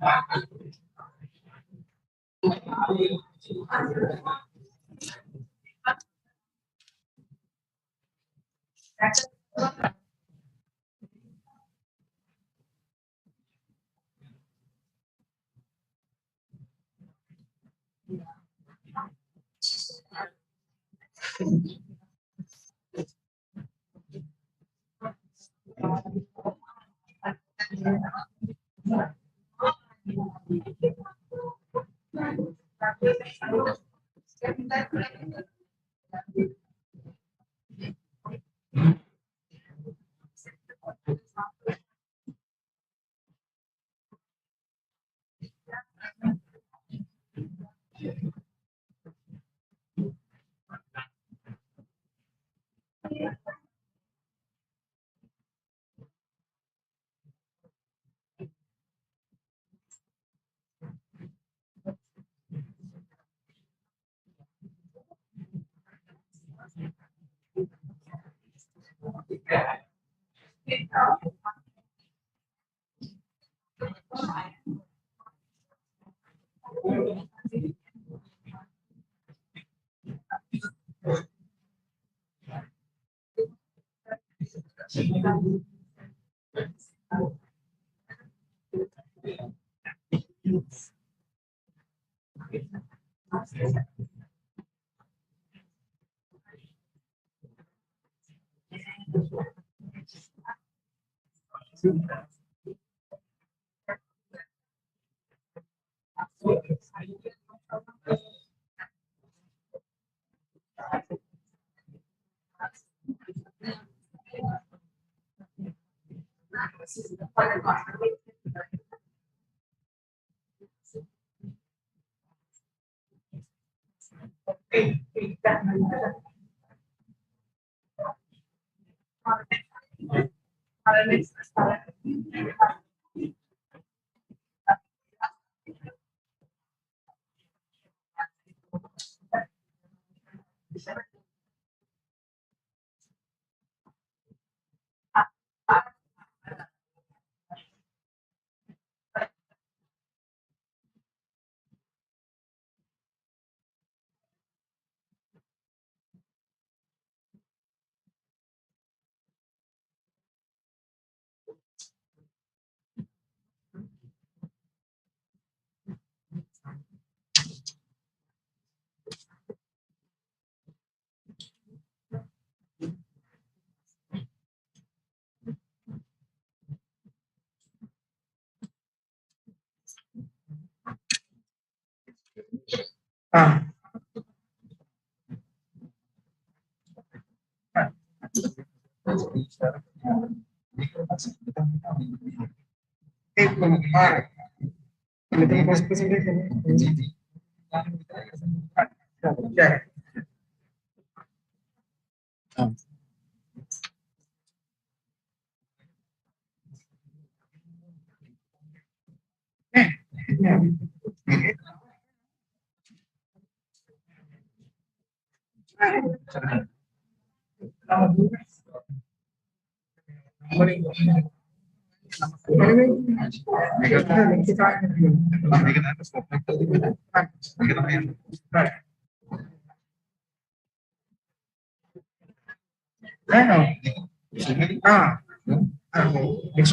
So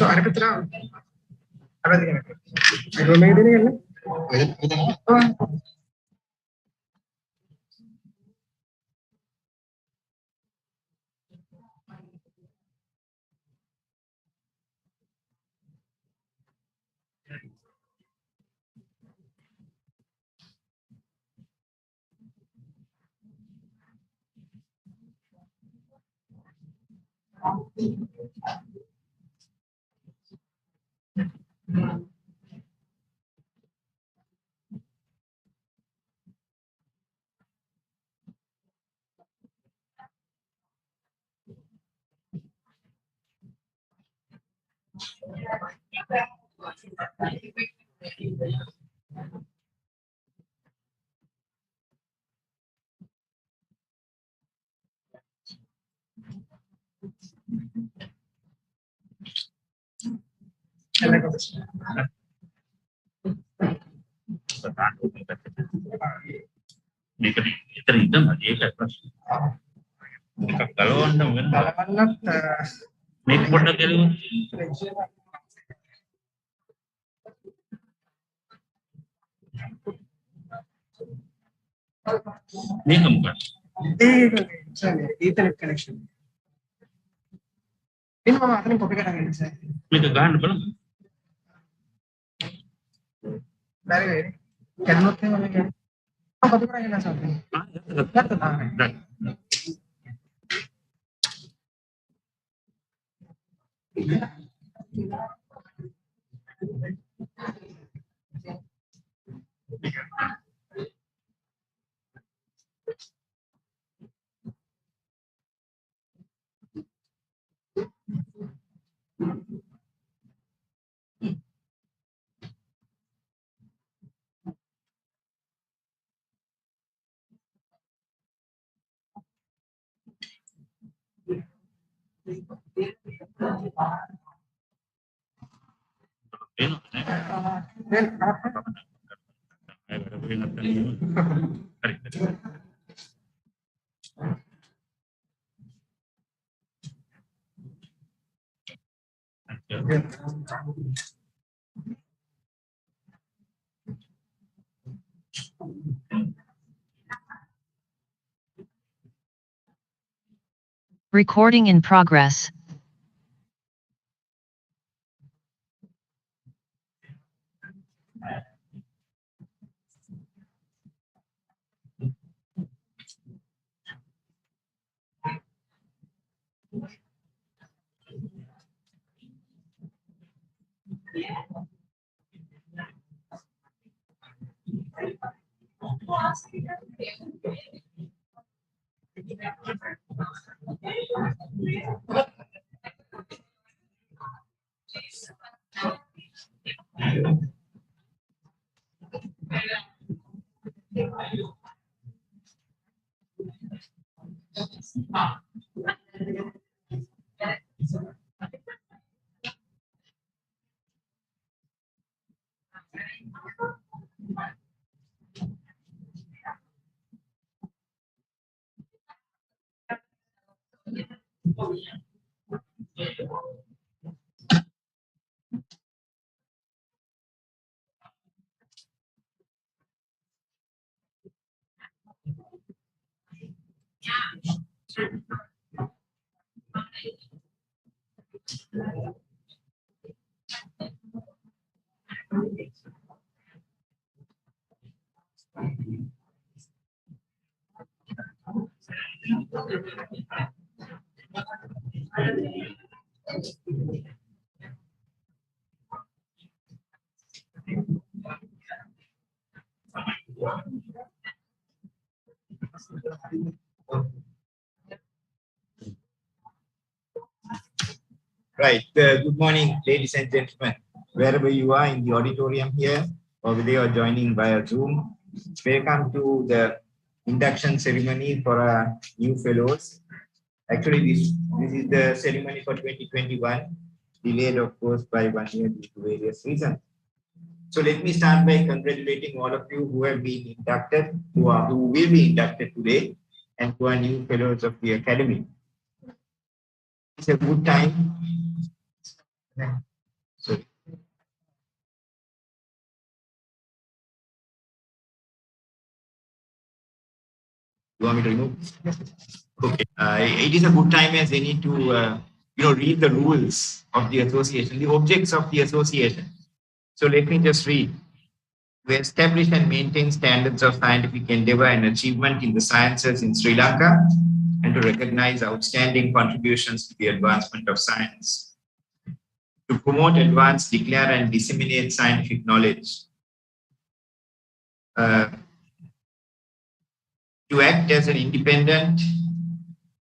anak kecil, ada di mana? Ada di mana? මේක එතන ඉඳන් ඒකයි ප්‍රශ්නේ. එකක් ගලවන්න වෙනවා. මේක පොඩ්ඩක් ගලවන්න. මේක මොකක්ද? Ethernet connection. ini mama akan copy කරගෙන sir. මේක ගන්න බලමු. බැරි වෙයි. කැඩුනොත් එහෙම මේක. copy කරගෙන sir. ගත්තා. Recording in progress. Right. Good morning, ladies and gentlemen. Wherever you are in the auditorium here, or whether you are joining via Zoom, welcome to the induction ceremony for our new fellows. Actually, this is the ceremony for 2021, delayed, of course, by 1 year due to various reasons. So let me start by congratulating all of you who have been inducted, who will be inducted today, and who are new fellows of the Academy. It's a good time. Sorry. You want me to remove? Okay. It is a good time as any to read the rules of the association, the objects of the association. So let me just read. To establish and maintain standards of scientific endeavor and achievement in the sciences in Sri Lanka, and to recognize outstanding contributions to the advancement of science. To promote, advance, declare, and disseminate scientific knowledge. To act as an independent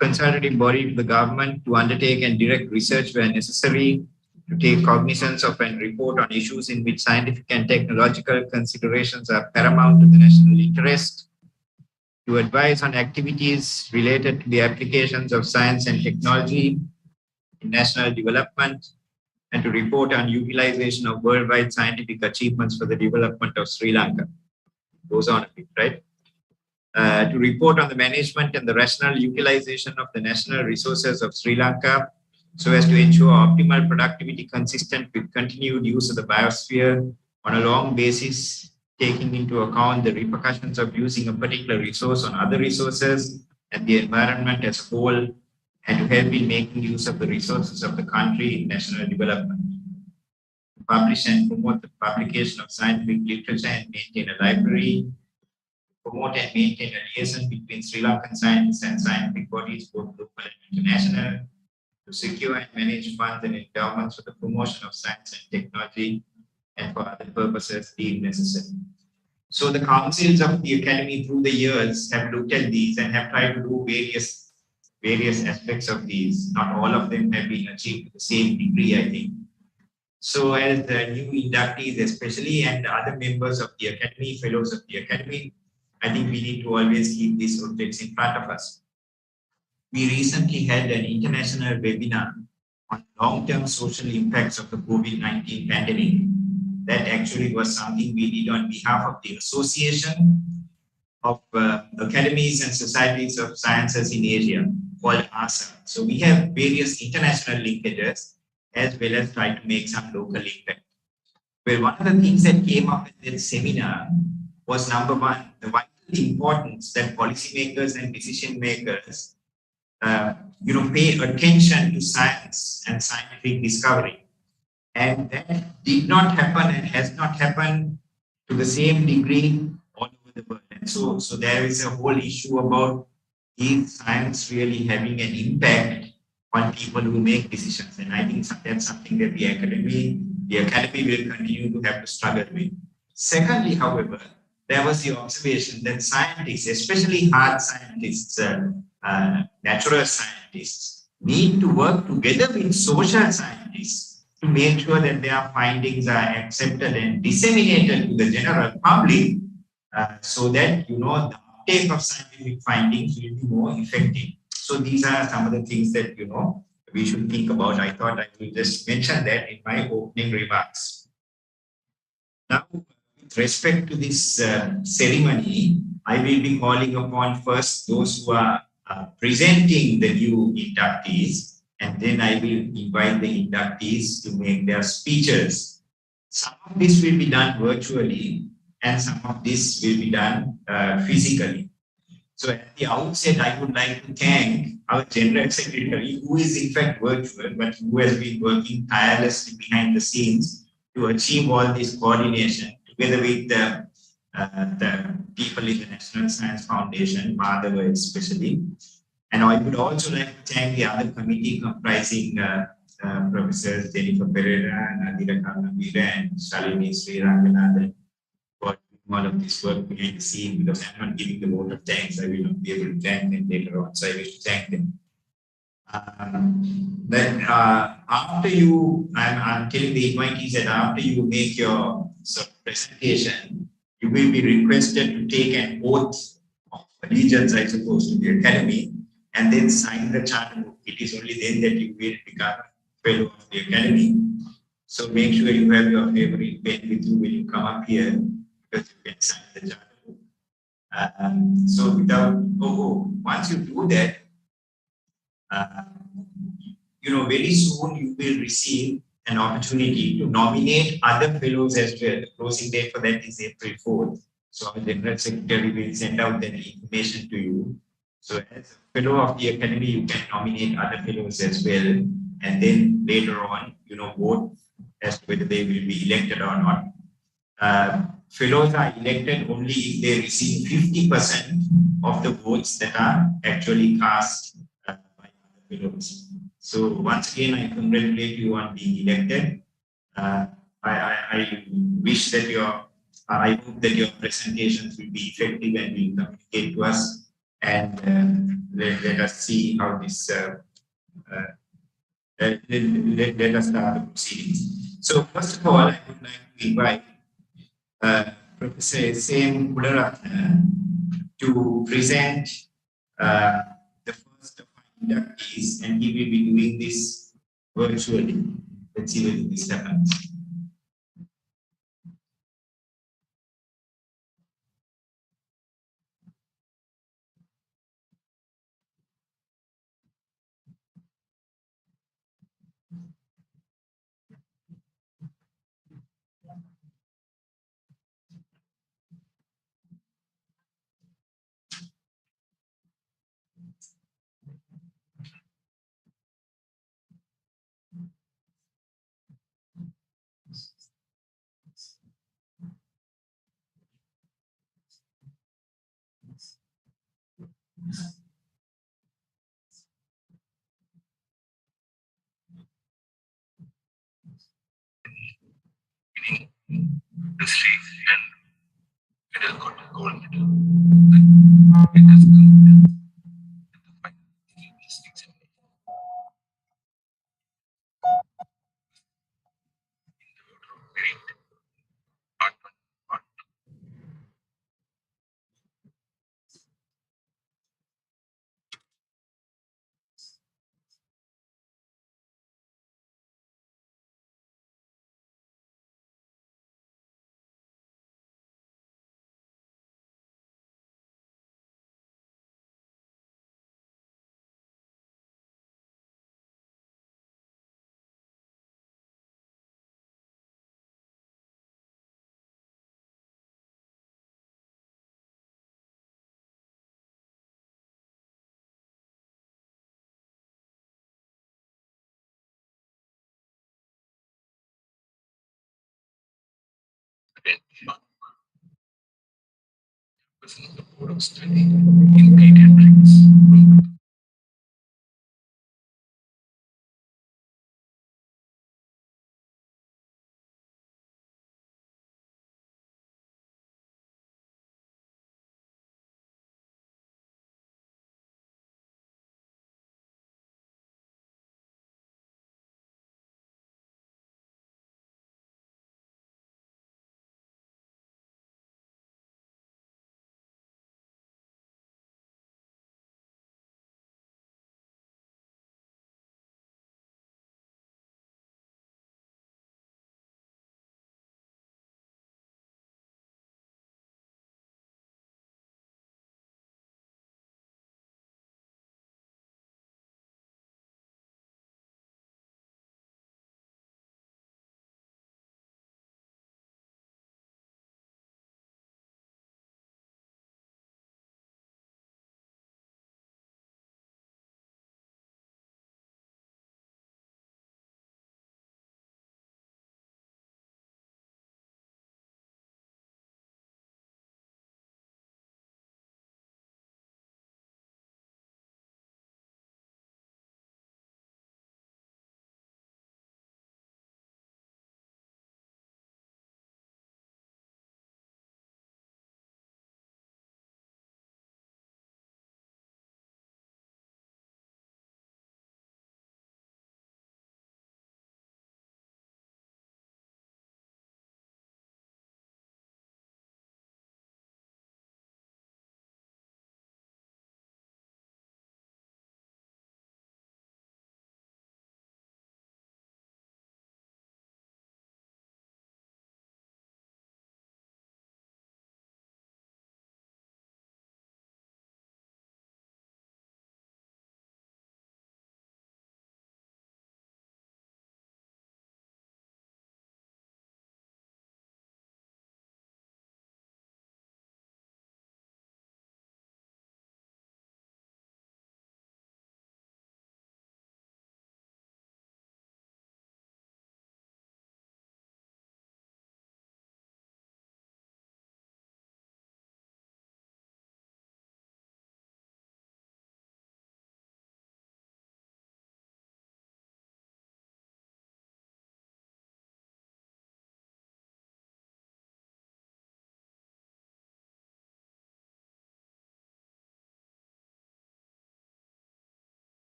consultative body to the government, to undertake and direct research where necessary, to take cognizance of and report on issues in which scientific and technological considerations are paramount to the national interest, to advise on activities related to the applications of science and technology in national development, and to report on utilization of worldwide scientific achievements for the development of Sri Lanka. goes on a bit, right? To report on the management and the rational utilization of the national resources of Sri Lanka so as to ensure optimal productivity consistent with continued use of the biosphere on a long basis, taking into account the repercussions of using a particular resource on other resources and the environment as a whole, and to help in making use of the resources of the country in national development. Publish and promote the publication of scientific literature and maintain a library. Promote and maintain a liaison between Sri Lankan scientists and scientific bodies, both local and international, to secure and manage funds and endowments for the promotion of science and technology and for other purposes deemed necessary. So the councils of the academy through the years have looked at these and have tried to do various aspects of these. Not all of them have been achieved to the same degree, I think. So as the new inductees especially and other members of the academy, fellows of the academy, I think we need to always keep these objects in front of us. We recently had an international webinar on long-term social impacts of the COVID-19 pandemic. That actually was something we did on behalf of the Association of Academies and Societies of Sciences in Asia, called ASA. So we have various international linkages as well as try to make some local impact. Well, one of the things that came up in this seminar was number one, the vital importance that policymakers and decision makers pay attention to science and scientific discovery. And that did not happen and has not happened to the same degree all over the world. And so there is a whole issue about is science really having an impact on people who make decisions. And I think that's something that the academy will continue to have to struggle with. Secondly, however, there was the observation that scientists, especially hard scientists, natural scientists, need to work together with social scientists to make sure that their findings are accepted and disseminated to the general public so that, the uptake of scientific findings will be more effective. So these are some of the things that, we should think about. I thought I will just mention that in my opening remarks. Now, with respect to this ceremony, I will be calling upon first those who are presenting the new inductees, and then I will invite the inductees to make their speeches. Some of this will be done virtually, and some of this will be done physically. So at the outset, I would like to thank our General Secretary, who is in fact virtual, but who has been working tirelessly behind the scenes to achieve all this coordination, together with the people in the National Science Foundation, Madhava especially. And I would also like to thank the other committee comprising Professors Jennifer Pereira, Nadira Karnavira, and Shalini Sri Ranganathan for all of this work behind the scene. Because I'm not giving the vote of thanks, I will not be able to thank them later on. So I wish to thank them. Then after I'm telling the invitees that after you make your presentation, you will be requested to take an oath of allegiance, I suppose, to the academy, and then sign the charter book. It is only then that you will become a fellow of the academy. So make sure you have your favorite pen with you when you come up here, because you can sign the charter book. So once you do that, very soon you will receive an opportunity to nominate other fellows as well. The closing date for that is April 4th. So our General Secretary will send out that information to you. So as a fellow of the academy, you can nominate other fellows as well. And then later on, vote as to whether they will be elected or not. Fellows are elected only if they receive 50% of the votes that are actually cast by other fellows. So once again, I congratulate you on being elected. I wish that I hope that your presentations will be effective and will communicate to us, and let us see how this. Let us start the proceedings. So first of all, I would like to invite Professor Sam Kudaratna to present the first of our inductees, and he will be doing this virtually. Let's see whether this happens. Person of the Board of Study in Pediatrics.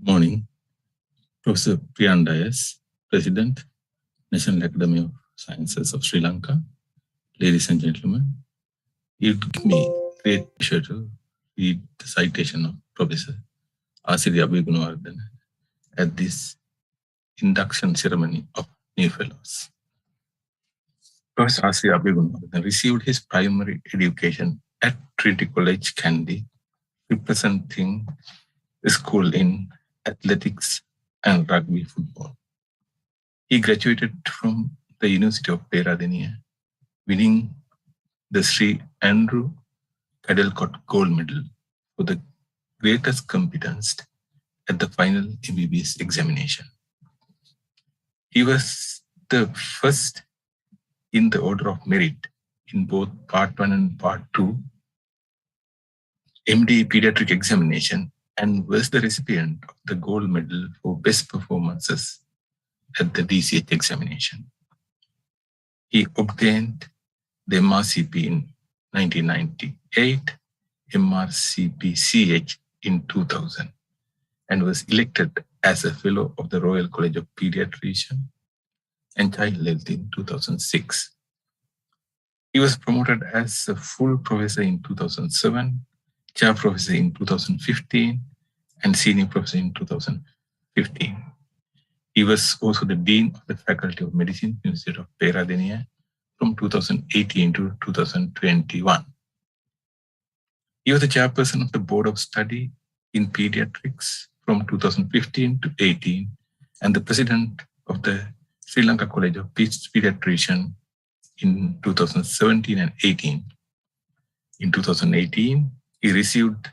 Good morning, Professor Priyandayas, President, National Academy of Sciences of Sri Lanka. Ladies and gentlemen, it gives me great pleasure to read the citation of Professor Asiri Abhigunawardena at this induction ceremony of new fellows. Professor Asiri Abhigunawardena received his primary education at Trinity College, Kandy, representing the school in athletics and rugby football. He graduated from the University of Peradeniya, winning the Sri Andrew Cadalcott Gold Medal for the greatest competence at the final MBBS examination. He was the first in the order of merit in both Part 1 and Part 2 MD pediatric examination and was the recipient of the gold medal for best performances at the DCH examination. He obtained the MRCP in 1998, MRCP-CH in 2000, and was elected as a Fellow of the Royal College of Pediatricians and Child Health in 2006. He was promoted as a full professor in 2007, chair professor in 2015, and senior professor in 2015. He was also the Dean of the Faculty of Medicine, University of Peradeniya, from 2018 to 2021. He was the chairperson of the Board of Study in Pediatrics from 2015 to 18, and the president of the Sri Lanka College of Pediatricians in 2017 and 18. In 2018, he received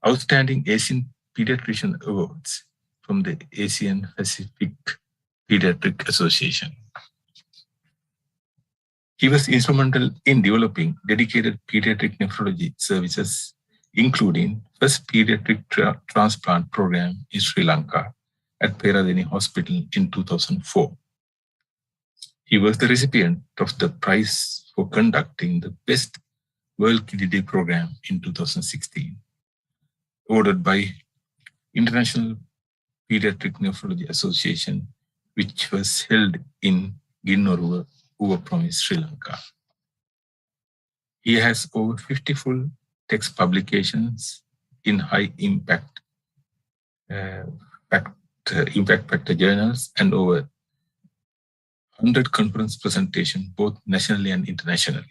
Outstanding Asian Pediatrician Awards from the Asian Pacific Pediatric Association. He was instrumental in developing dedicated pediatric nephrology services, including first pediatric transplant program in Sri Lanka at Peradeniya Hospital in 2004. He was the recipient of the prize for conducting the best World Kidney Day program in 2016, awarded by International Pediatric Nephrology Association, which was held in Ginnoruwa, Province, Sri Lanka. He has over 50 full text publications in high impact impact factor journals and over 100 conference presentations, both nationally and internationally.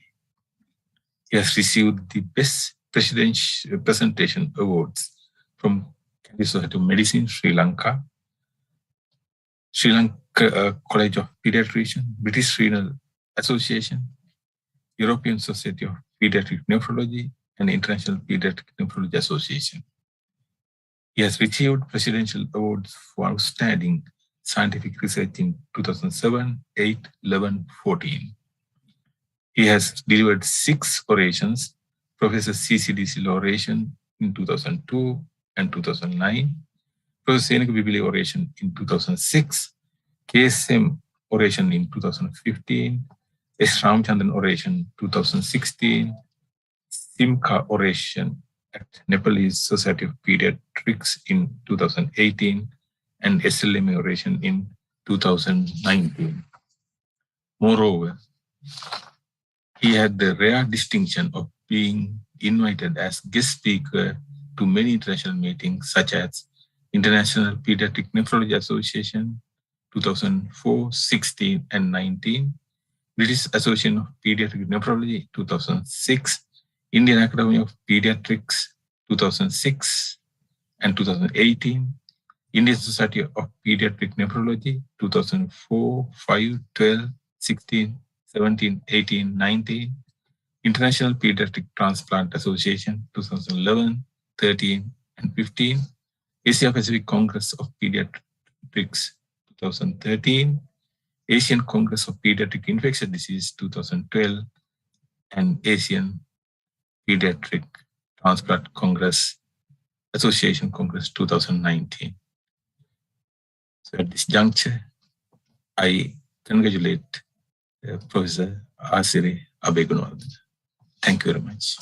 He has received the Best Presentation Awards from Society of Medicine, Sri Lanka, Sri Lanka College of Pediatricians, British Renal Association, European Society of Pediatric Nephrology, and International Pediatric Nephrology Association. He has received presidential awards for outstanding scientific research in 2007, 8, 11, 14. He has delivered 6 orations, Professor CCDC oration in 2002 and 2009, Professor Seneca Bibili oration in 2006, KSM oration in 2015, S. Ramchandran oration 2016, Simca oration at Nepalese Society of Pediatrics in 2018, and SLMA oration in 2019. Moreover, he had the rare distinction of being invited as guest speaker to many international meetings such as International Pediatric Nephrology Association 2004, 16, and 19, British Association of Pediatric Nephrology 2006, Indian Academy of Pediatrics 2006 and 2018, Indian Society of Pediatric Nephrology 2004, 5, 12, 16, 17, 18, 19, International Pediatric Transplant Association 2011, 13, and 15, Asia Pacific Congress of Pediatrics 2013, Asian Congress of Pediatric Infectious Disease 2012, and Asian Pediatric Transplant Congress Association Congress 2019. So at this juncture, I congratulate Professor Asiri Abegunwal. Thank you very much.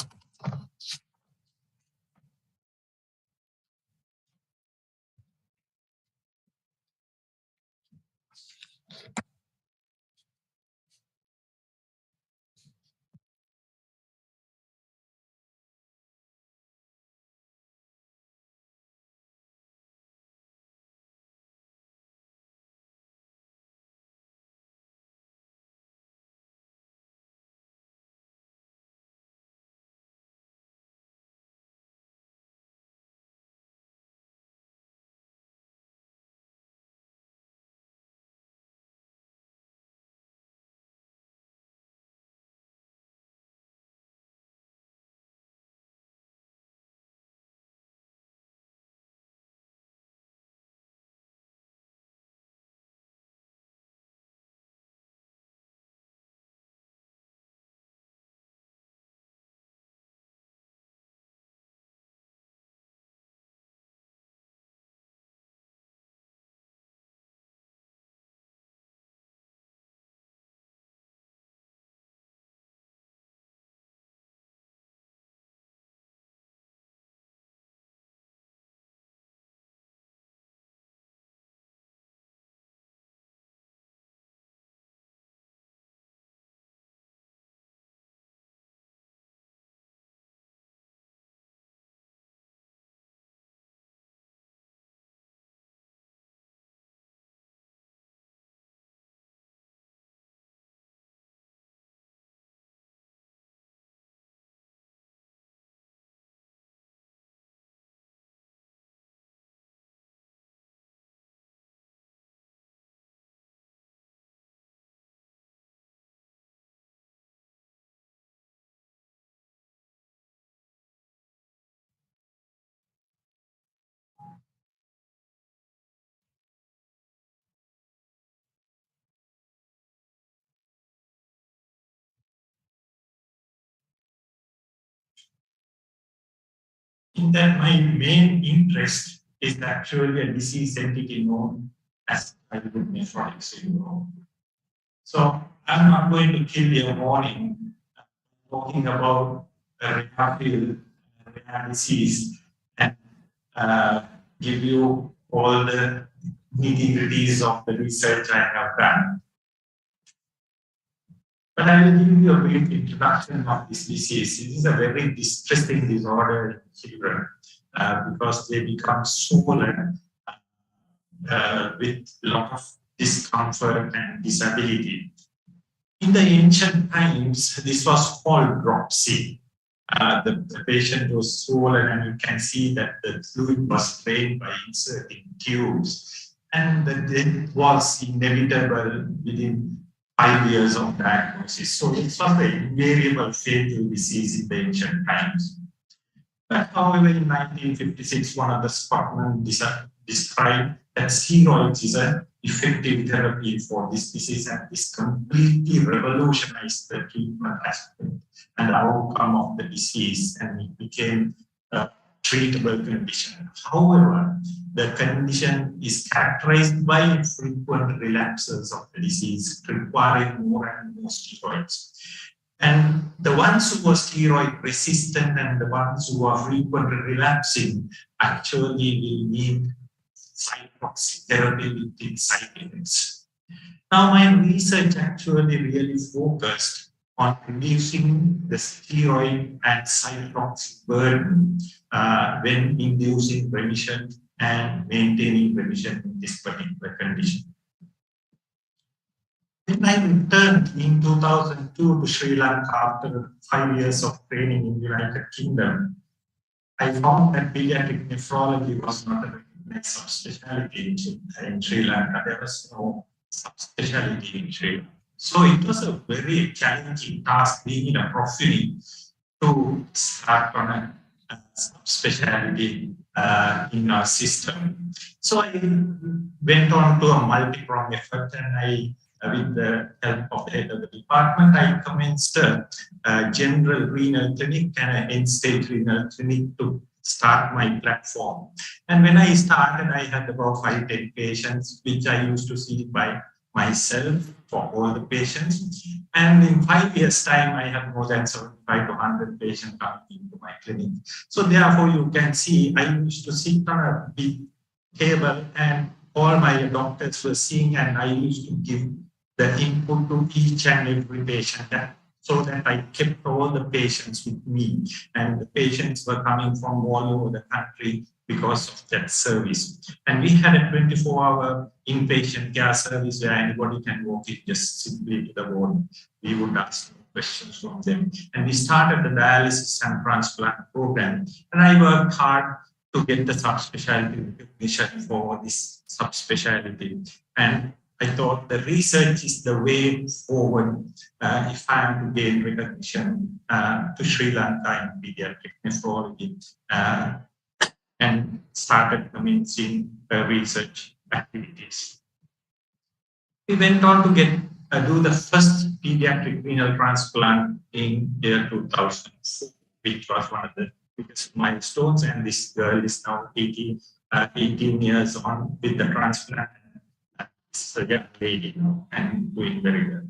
in that my main interest is actually a disease entity known as childhood nephrotic syndrome. So I'm not going to kill your morning talking about a rare disease and give you all the nitty-gritties of the research I have done. But I will give you a brief introduction of this disease. This is a very distressing disorder in children because they become swollen with a lot of discomfort and disability. In the ancient times, this was called dropsy. The patient was swollen, and you can see that the fluid was drained by inserting tubes, and the death was inevitable within 5 years of diagnosis. So it was an invariable fatal disease in the ancient times. But however, in 1956, one of the Scotland described that steroids is an effective therapy for this disease, and this completely revolutionized the treatment aspect and the outcome of the disease, and it became a treatable condition. However, the condition is characterized by frequent relapses of the disease, requiring more and more steroids. And the ones who are steroid resistant and the ones who are frequently relapsing actually will need cytotoxic therapy with its side effects. Now, my research actually really focused on reducing the steroid and cytotoxic burden when inducing remission and maintaining remission in this particular condition. When I returned in 2002 to Sri Lanka after 5 years of training in the United Kingdom, I found that pediatric nephrology was not a recognized subspecialty in Sri Lanka. There was no subspecialty in Sri Lanka. So it was a very challenging task being in a profession to start on a subspecialty in our system. So I went on to a multi-pronged effort, and with the help of the head of the department, I commenced a general renal clinic and an end-stage renal clinic to start my platform. And when I started, I had about 5-10 patients, which I used to see by myself for all the patients. And in 5 years' time, I have more than 75 to 100 patients coming into my clinic. So therefore, you can see, I used to sit on a big table and all my doctors were seeing, and I used to give the input to each and every patient, so that I kept all the patients with me, and the patients were coming from all over the country because of that service. And we had a 24-hour inpatient care service where anybody can walk in just simply to the ward. We would ask questions from them. And we started the dialysis and transplant program. And I worked hard to get the subspecialty recognition for this subspecialty. And I thought the research is the way forward if I am to gain recognition to Sri Lanka in pediatric nephrology, and started commencing research activities. We went on to do the first pediatric renal transplant in year 2004, which was one of the biggest milestones, and this girl is now 18 years on with the transplant. It's a young lady now and doing very well.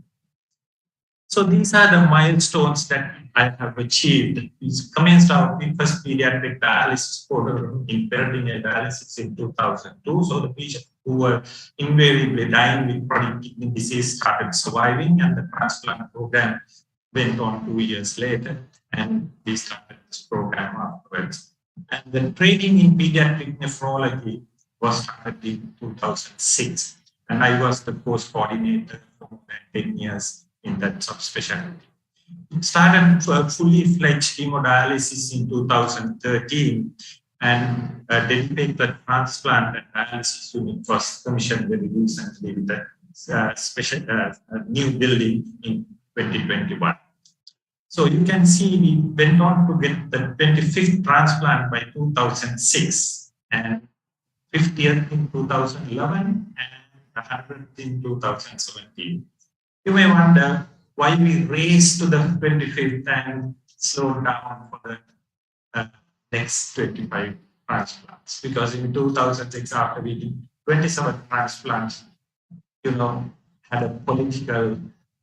So these are the milestones that I have achieved. We commenced our first pediatric dialysis program in peritoneal dialysis in 2002. So the patients who were invariably dying with chronic kidney disease started surviving, and the transplant program went on 2 years later, and we started this program afterwards. And the training in pediatric nephrology was started in 2006. And I was the course coordinator for more than 10 years in that subspecialty. It started fully fledged hemodialysis in 2013, and a dedicated transplant and dialysis unit was commissioned very recently with a new building in 2021. So you can see we went on to get the 25th transplant by 2006, and 50th in 2011, and 100th in 2017. You may wonder why we raced to the 25th and slowed down for the next 25 transplants. Because in 2006, after we did 27 transplants, had a political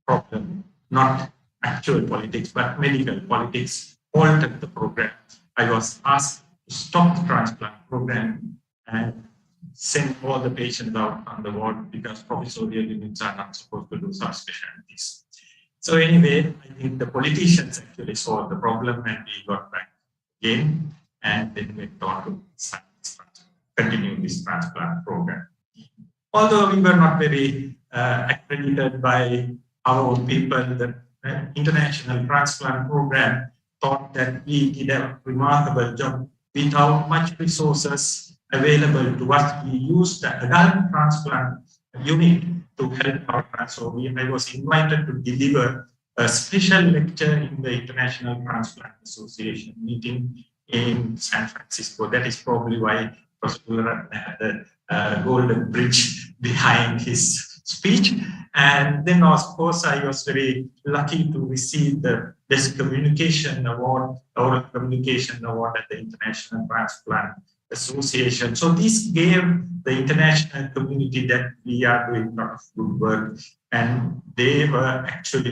problem, not actual politics, but medical politics altered the program. I was asked to stop the transplant program and send all the patients out on the ward because professorial units are not supposed to do subspecialties. So anyway, I think the politicians actually solved the problem and we got back again and then went on to continue this transplant program. Although we were not very accredited by our own people, the International Transplant Program thought that we did a remarkable job without much resources available to us. We used the adult transplant unit to help our transplant. So I was invited to deliver a special lecture in the International Transplant Association meeting in San Francisco. That is probably why Professor had the golden bridge behind his speech. And then, of course, I was very lucky to receive the Best Communication Award, Oral Communication Award at the International Transplant Association. So this gave the international community that we are doing a lot of good work. And they were actually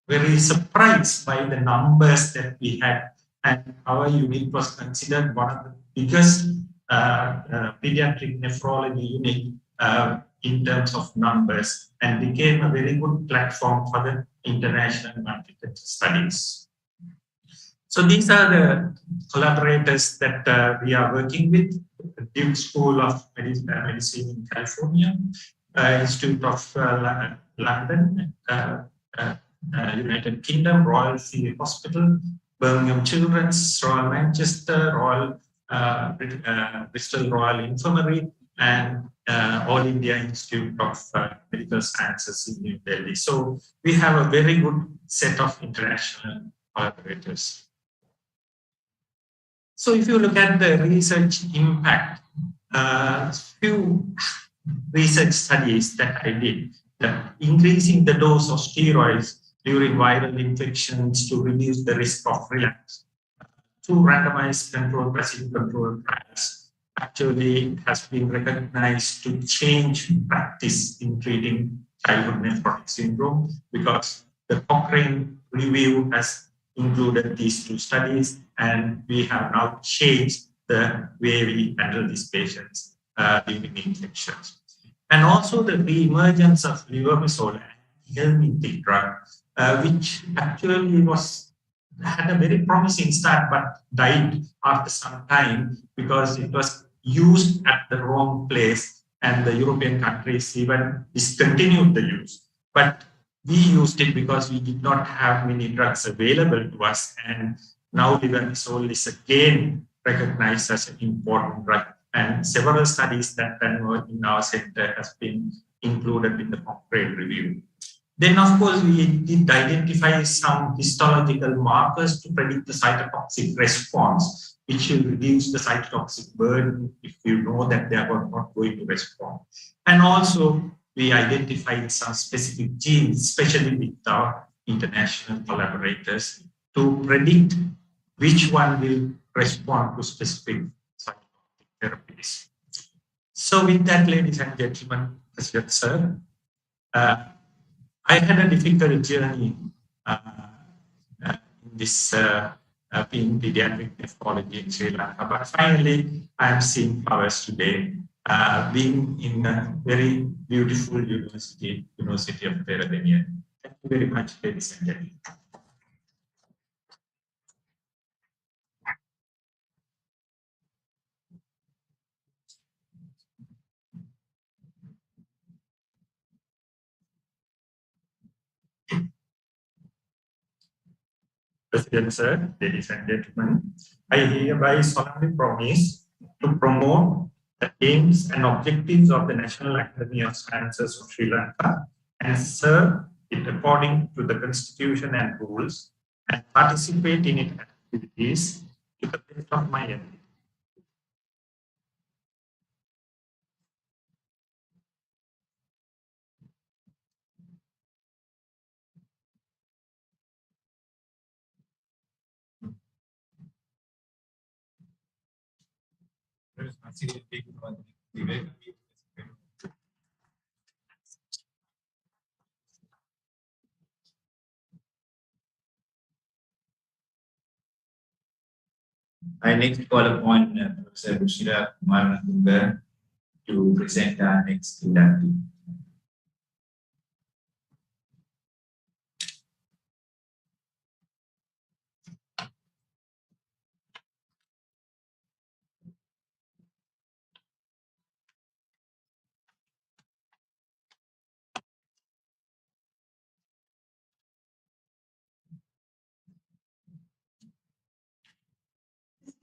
very surprised by the numbers that we had. And our unit was considered one of the biggest pediatric nephrology unit in terms of numbers and became a very good platform for the international multi-center studies. So these are the collaborators that we are working with: Duke School of Medicine in California, Institute of London, United Kingdom, Royal Free Hospital, Birmingham Children's, Royal Manchester, Royal Bristol Royal Infirmary, and All India Institute of Medical Sciences in New Delhi. So we have a very good set of international collaborators. So if you look at the research impact, few research studies that I did, increasing the dose of steroids during viral infections to reduce the risk of relapse. Two randomized controlled placebo-controlled trials actually has been recognized to change practice in treating childhood nephrotic syndrome because the Cochrane review has included these two studies, and we have now changed the way we handle these patients during infections. And also the re-emergence of levamisole and helmintic drug, which actually had a very promising start, but died after some time because it was used at the wrong place, and the European countries even discontinued the use. But we used it because we did not have many drugs available to us, and now levamisole is again recognized as an important drug. And several studies that were in our center has been included in the Cochrane review. Then, of course, we did identify some histological markers to predict the cytotoxic response, which will reduce the cytotoxic burden if you know that they are not going to respond. And also, we identified some specific genes, especially with our international collaborators, to predict which one will respond to specific cytotoxic therapies. So with that, ladies and gentlemen, President Sir, I had a difficult journey in this being pediatric nephrology in Sri Lanka, but finally I am seeing flowers today, being in a very beautiful university of Peradeniya. Thank you very much, ladies and gentlemen. President Sir, ladies and gentlemen, I hereby solemnly promise to promote the aims and objectives of the National Academy of Sciences of Sri Lanka and serve it according to the Constitution and rules and participate in its activities to the best of my ability. I next call upon Professor Bushira Kumar to present our next inductee.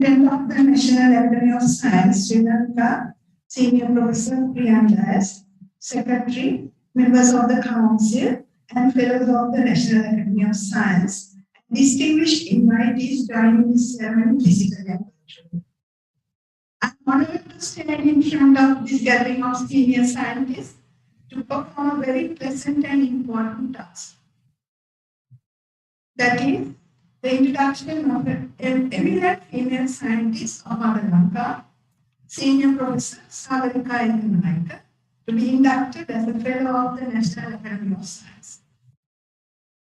President of the National Academy of Science, Sri Lanka, Senior Professor Priyandas, Secretary, members of the Council, and fellows of the National Academy of Science, distinguished invitees joining this ceremony physically and virtually. I'm honored to stand in front of this gathering of senior scientists to perform a very pleasant and important task. That is, the introduction of an eminent female scientist of Lanka, Senior Professor Lanka, to be inducted as a Fellow of the National Academy of Science.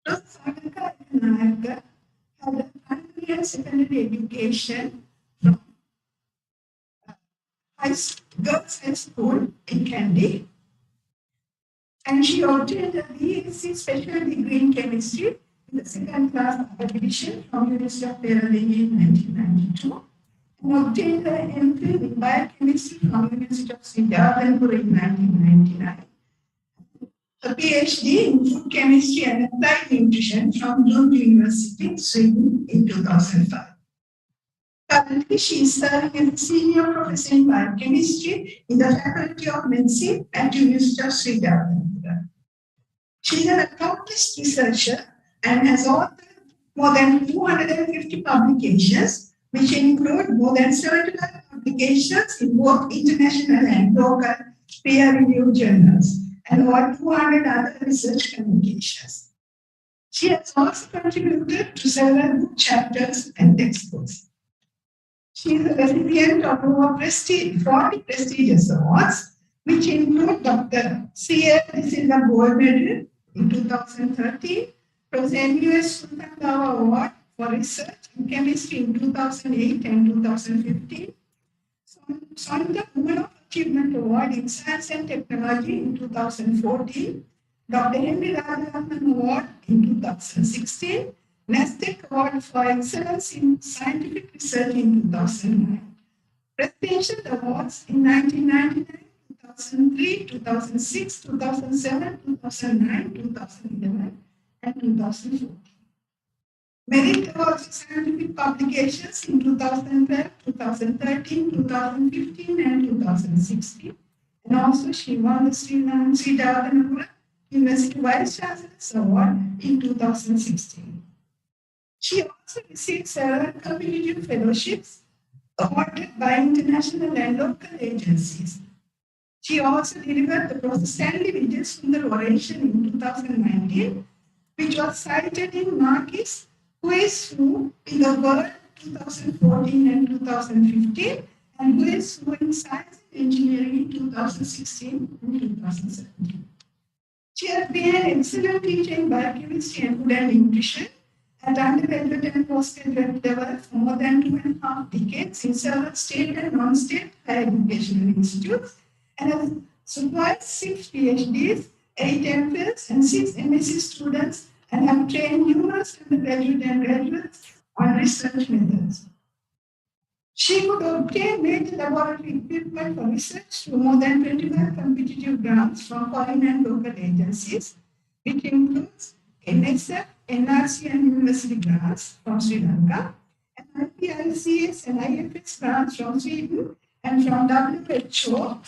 Professor Lanka had a primary and secondary education from Girls' High School in Kandy, and she obtained a BSc Special Degree in Chemistry in the second class upper division from University of Peradeniya in 1992, and obtained an MPhil in Biochemistry from University of Sridharpur in 1999. A PhD in Food Chemistry and Applied Nutrition from Lund University, Sweden in 2005. Currently, she is serving as Senior Professor in Biochemistry in the Faculty of Medicine at University of Sridharpur. She is an accomplished researcher and has authored more than 250 publications, which include more than 75 publications in both international and local peer-reviewed journals, and over 200 other research communications. She has also contributed to several book chapters and textbooks. She is a recipient of over 40 prestigious awards, which include Dr. C.A. Silva Gold Medal in 2013, Professor M.U.S. Sultan Dawa Award for Research in Chemistry in 2008 and 2015, Sonita Woman of Achievement Award in Science and Technology in 2014, Dr. Henry Rajaratnam Award in 2016, NASDAQ Award for Excellence in Scientific Research in 2009, Presidential Awards in 1999, 2003, 2006, 2007, 2009, 2011, and 2014. Merit Awards for Scientific Publications in 2012, 2013, 2015, and 2016. And also she won the Sridharpur University Vice Chancellor's Award in 2016. She also received several competitive fellowships awarded by international and local agencies. She also delivered the Professor Stanley Vijay Sundar oration in 2019, which was cited in Marquis Who is Who in the World 2014 and 2015, and Who is Who in Science and Engineering in 2016 and 2017. She has been an excellent teacher in biochemistry and food and nutrition at undergraduate and postgraduate level for more than 2.5 decades in several state and non-state higher educational institutes, and has supervised 6 PhDs, 8 MPhils, and 6 MSc students, and have trained numerous undergraduate and graduates on research methods. She could obtain major laboratory equipment for research through more than 25 competitive grants from foreign and local agencies, which includes NSF, NRC, and university grants from Sri Lanka, and IPICS and IFS grants from Sweden and from WHO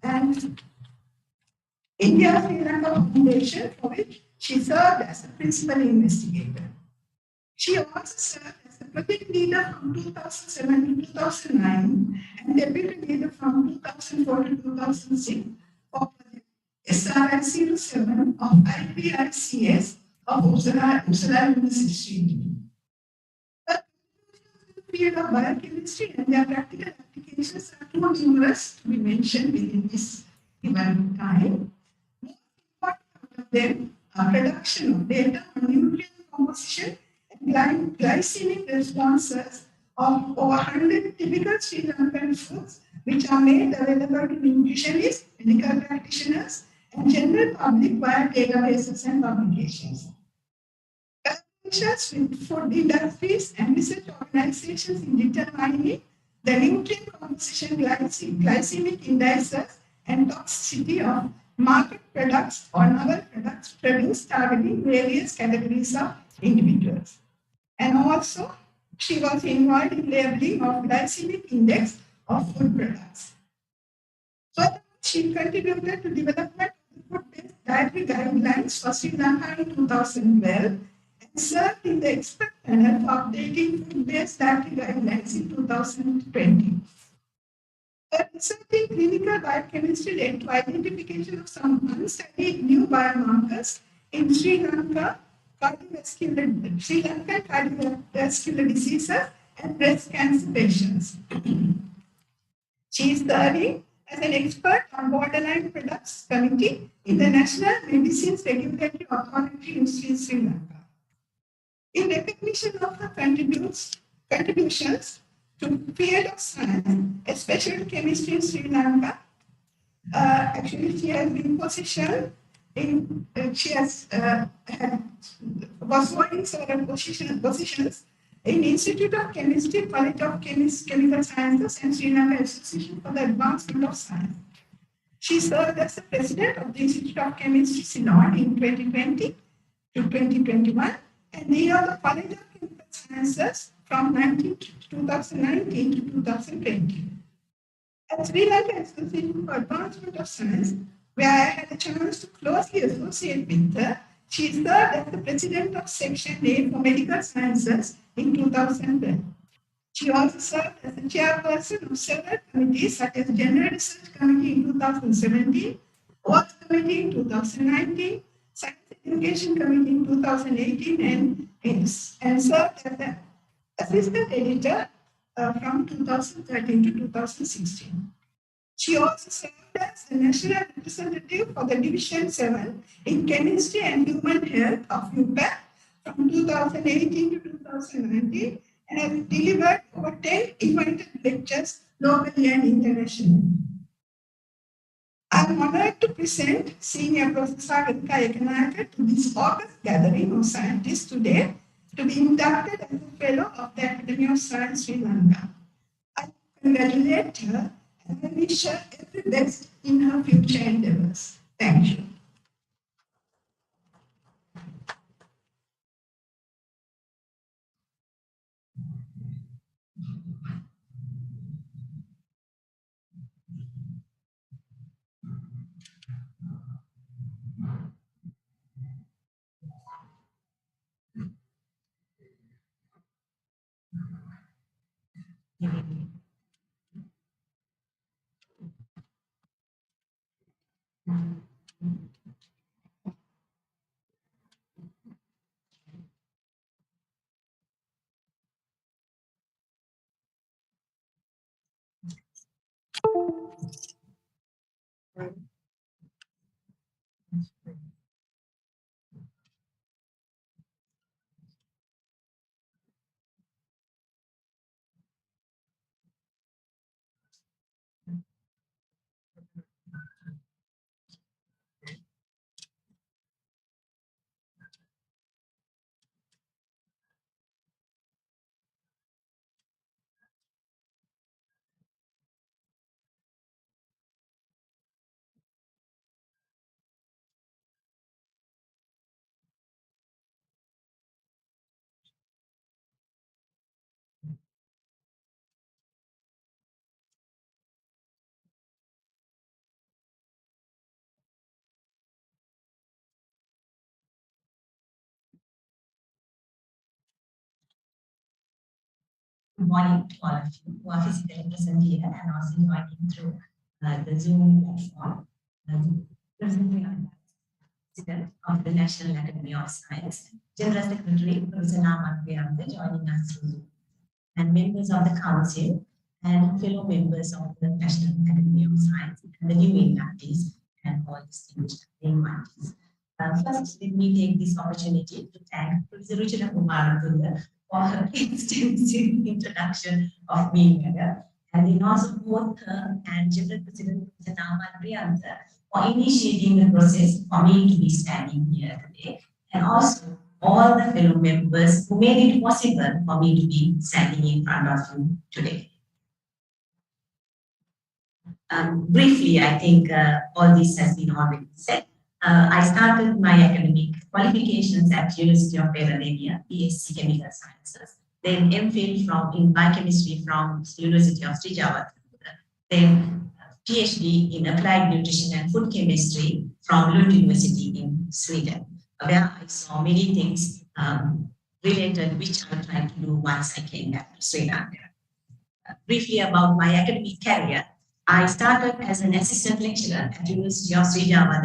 and India Sri Lanka Foundation, for which she served as a principal investigator. She also served as the project leader from 2007 to 2009 and deputy leader from 2004 to 2006 for SRI 07 of IPICS of Uppsala University. Her field of biochemistry and their practical applications are too numerous to be mentioned within this given time. Most important of them are production of data on nutrient composition and glycemic responses of over 100 typical Sri Lankan foods, which are made available to nutritionists, medical practitioners, and general public via databases and publications. Collaborations with food industries and research organizations in determining the nutrient composition, glycemic indices, and toxicity of market products or novel products produced targeting various categories of individuals. And also, she was involved in labeling of glycemic index of food products. Furthermore, she contributed to development of the food-based dietary guidelines for Sri Lanka in 2012 and served in the expert panel for updating food-based dietary guidelines in 2020. Her research in clinical biochemistry led to identification of some unstudied new biomarkers in Sri Lankan cardiovascular diseases and breast cancer patients. She is serving as an expert on borderline products committee in the National Medicines Regulatory Authority in Sri Lanka. In recognition of her contributions to field of science, especially chemistry in Sri Lanka, actually she has been positioned in, was holding several positions in Institute of Chemistry, College of Chemical Sciences, and Sri Lanka Association for the Advancement of Science. She served as the president of the Institute of Chemistry Synod in 2020 to 2021, and leader of the College of Chemical Sciences from 2019 to 2020. At Sri Lanka Association for Advancement of Science, where I had a chance to closely associate with her, she served as the president of Section A for Medical Sciences in 2012. She also served as the chairperson of several committees such as General Research Committee in 2017, Works Committee in 2019, Science Education Committee in 2018, and served as the assistant editor from 2013 to 2016. She also served as the national representative for the Division 7 in Chemistry and Human Health of UPAC from 2018 to 2019 and has delivered over 10 invited lectures locally and internationally. I am honored to present Senior Professor Lanka Ekanayake to this August gathering of scientists today to be inducted as a Fellow of the Academy of Science Sri Lanka. I congratulate her and I wish her every best in her future endeavors. Thank you. Good morning to all of you who are physically present here and also joining through the Zoom platform. Presenting on President of the National Academy of Science, General Secretary Professor Naman Vyanda joining us through Zoom. and members of the council and fellow members of the National Academy of Science and the new inductees and all distinguished invitees. First, let me take this opportunity to thank Professor Ruchira Kumar for her extensive introduction of me, Madam, and then also both her and General President Nama Priyanta for initiating the process for me to be standing here today, and also all the fellow members who made it possible for me to be standing in front of you today. Briefly, I think all this has been already said. I started my academic qualifications at University of Pennsylvania, BSc Chemical Sciences, then MPhil in biochemistry from University of Sri Java, then PhD in applied nutrition and food chemistry from Lund University in Sweden, where I saw many things related which I tried to do once I came back to Sri Lanka. Briefly about my academic career, I started as an assistant lecturer at University of Sri Java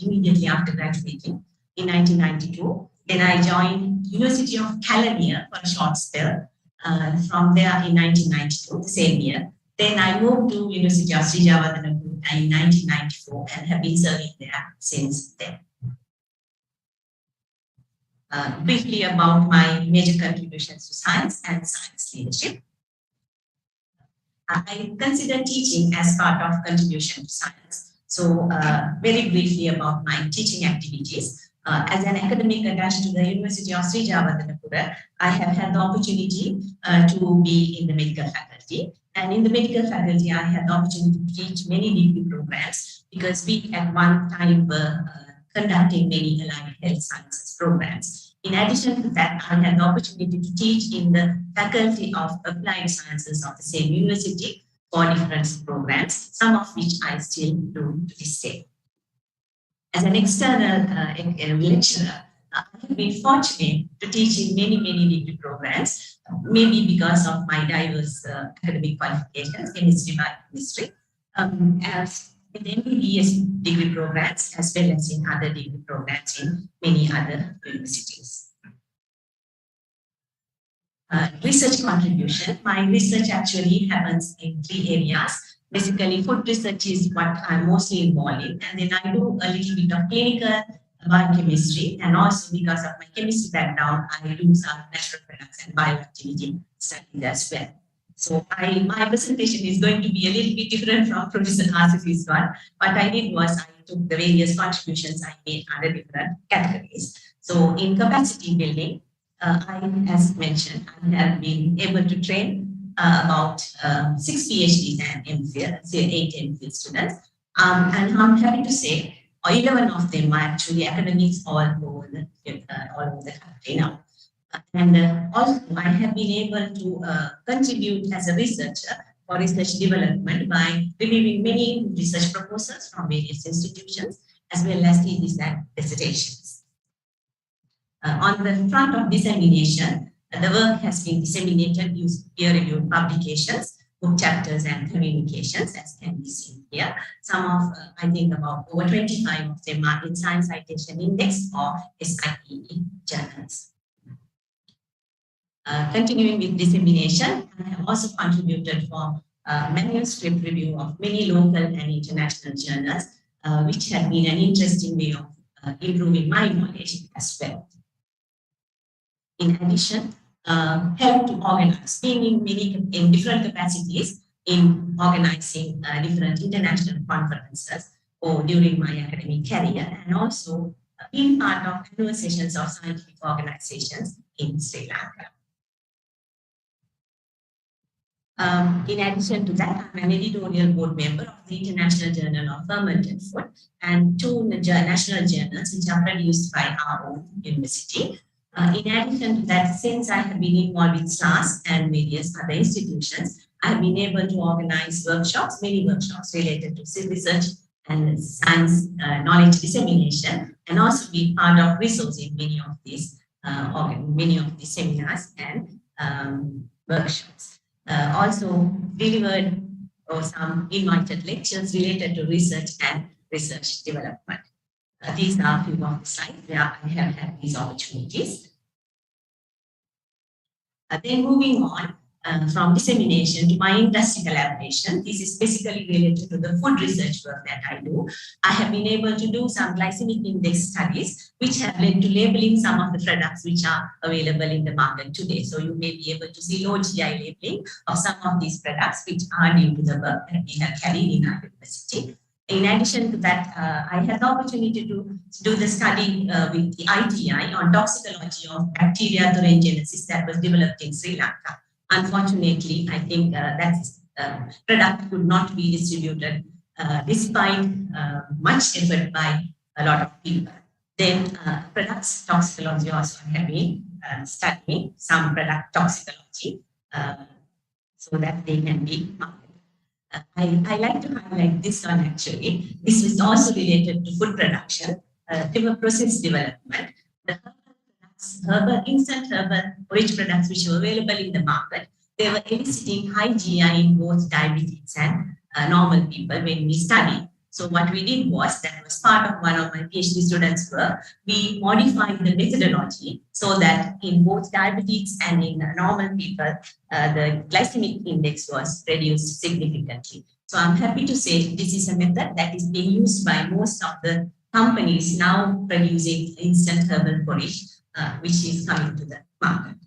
immediately after graduating in 1992. Then I joined University of California for a short spell. From there in 1992, the same year. Then I moved to University of Sri Java in 1994 and have been serving there since then. Briefly about my major contributions to science and science leadership. I consider teaching as part of contribution to science. So very briefly about my teaching activities. As an academic attached to the University of Sri Java, I have had the opportunity to be in the medical faculty. And in the medical faculty, I had the opportunity to teach many degree programs because we at one time were conducting many allied health sciences programs. In addition to that, I had the opportunity to teach in the Faculty of Applied Sciences of the same university for different programs, some of which I still do to this day. As an external lecturer, I have been fortunate to teach in many degree programs, maybe because of my diverse academic qualifications, chemistry, biochemistry, as in MBBS degree programs, as well as in other degree programs in many other universities. Research contribution. My research actually happens in 3 areas. Basically, food research is what I'm mostly involved in, and then I do a little bit of clinical biochemistry, and also because of my chemistry background, I do some natural products and bioactivity studies as well. So my presentation is going to be a little bit different from Professor Asifi's one. What I did was I took the various contributions I made under different categories. So in capacity building, as mentioned, I have been able to train about 6 PhDs and MPhil, say 8 MPhil students. And I'm happy to say 11 of them are actually academics all over the country now. And also I have been able to contribute as a researcher for research development by reviewing many research proposals from various institutions, as well as thesis and dissertations. On the front of dissemination, the work has been disseminated using peer-reviewed publications, book chapters, and communications, as can be seen here. Some of, I think about over 25 of them are in Science Citation Index or SIPE journals. Continuing with dissemination, I have also contributed for manuscript review of many local and international journals, which had been an interesting way of improving my knowledge as well. In addition, help to organize, being in different capacities in organizing different international conferences or during my academic career, and also being part of annual sessions of scientific organizations in Sri Lanka. In addition to that, I'm an editorial board member of the International Journal of Fermented Food and 2 national journals which are produced by our own university. In addition to that, since I have been involved with SLAS and various other institutions, I have been able to organize workshops, many workshops related to research and science knowledge dissemination, and also be part of resourcing many of these seminars and workshops. Also delivered some invited lectures related to research and research development. These are a few of the slides where I have had these opportunities. Then moving on from dissemination to my industry collaboration, this is basically related to the food research work that I do. I have been able to do some glycemic index studies, which have led to labeling some of the products which are available in the market today. So you may be able to see low GI labeling of some of these products, which are due to the work that we have carried in our university. In addition to that, I had the opportunity to do the study with the ITI on toxicology of bacteria thuringiensis that was developed in Sri Lanka. Unfortunately, I think that product could not be distributed despite much effort by a lot of people. Then products toxicology also have been studying some product toxicology so that they can be marketed. I like to highlight this one actually. This is also related to food production, process development. The instant herbal rich products which were available in the market, they were eliciting high GI in both diabetes and normal people when we studied. So what we did was, that was part of one of my PhD students' work, we modified the methodology so that in both diabetes and in normal people, the glycemic index was reduced significantly. So I'm happy to say this is a method that is being used by most of the companies now producing instant herbal porridge, which is coming to the market.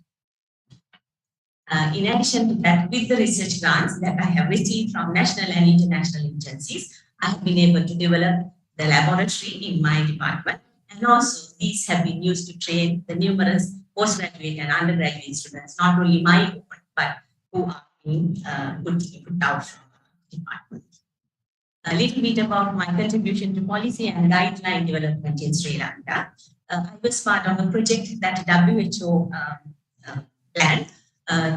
In addition to that, with the research grants that I have received from national and international agencies, I have been able to develop the laboratory in my department, and also these have been used to train the numerous postgraduate and undergraduate students, not only my own, but who are being put out from the department. A little bit about my contribution to policy and guideline development in Sri Lanka. I was part of a project that WHO planned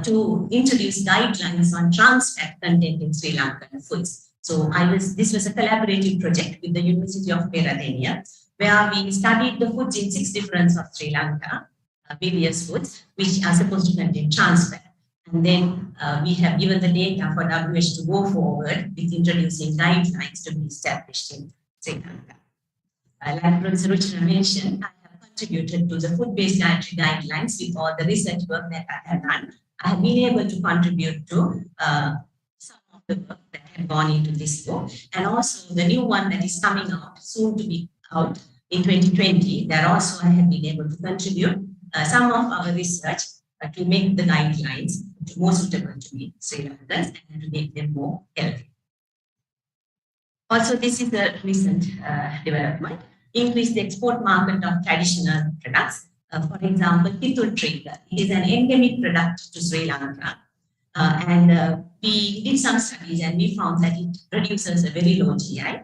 to introduce guidelines on trans fat content in Sri Lankan foods. So this was a collaborative project with the University of Peradeniya, where we studied the foods in 6 different of Sri Lanka, various foods, which are supposed to contain trans fat. And then we have given the data for WHO to go forward with introducing guidelines to be established in Sri Lanka. Like Professor Ruchira mentioned, I have contributed to the food-based dietary guidelines with all the research work that I have done. I have been able to contribute to some of the work that had gone into this book, and also the new one that is coming out, soon to be out in 2020, that also I have been able to contribute some of our research to make the guidelines more suitable to be Sri Lankans and to make them more healthy. Also, this is a recent development. Increase the export market of traditional products. For example, Kitul trigger. It is an endemic product to Sri Lanka. We did some studies and we found that it produces a very low GI.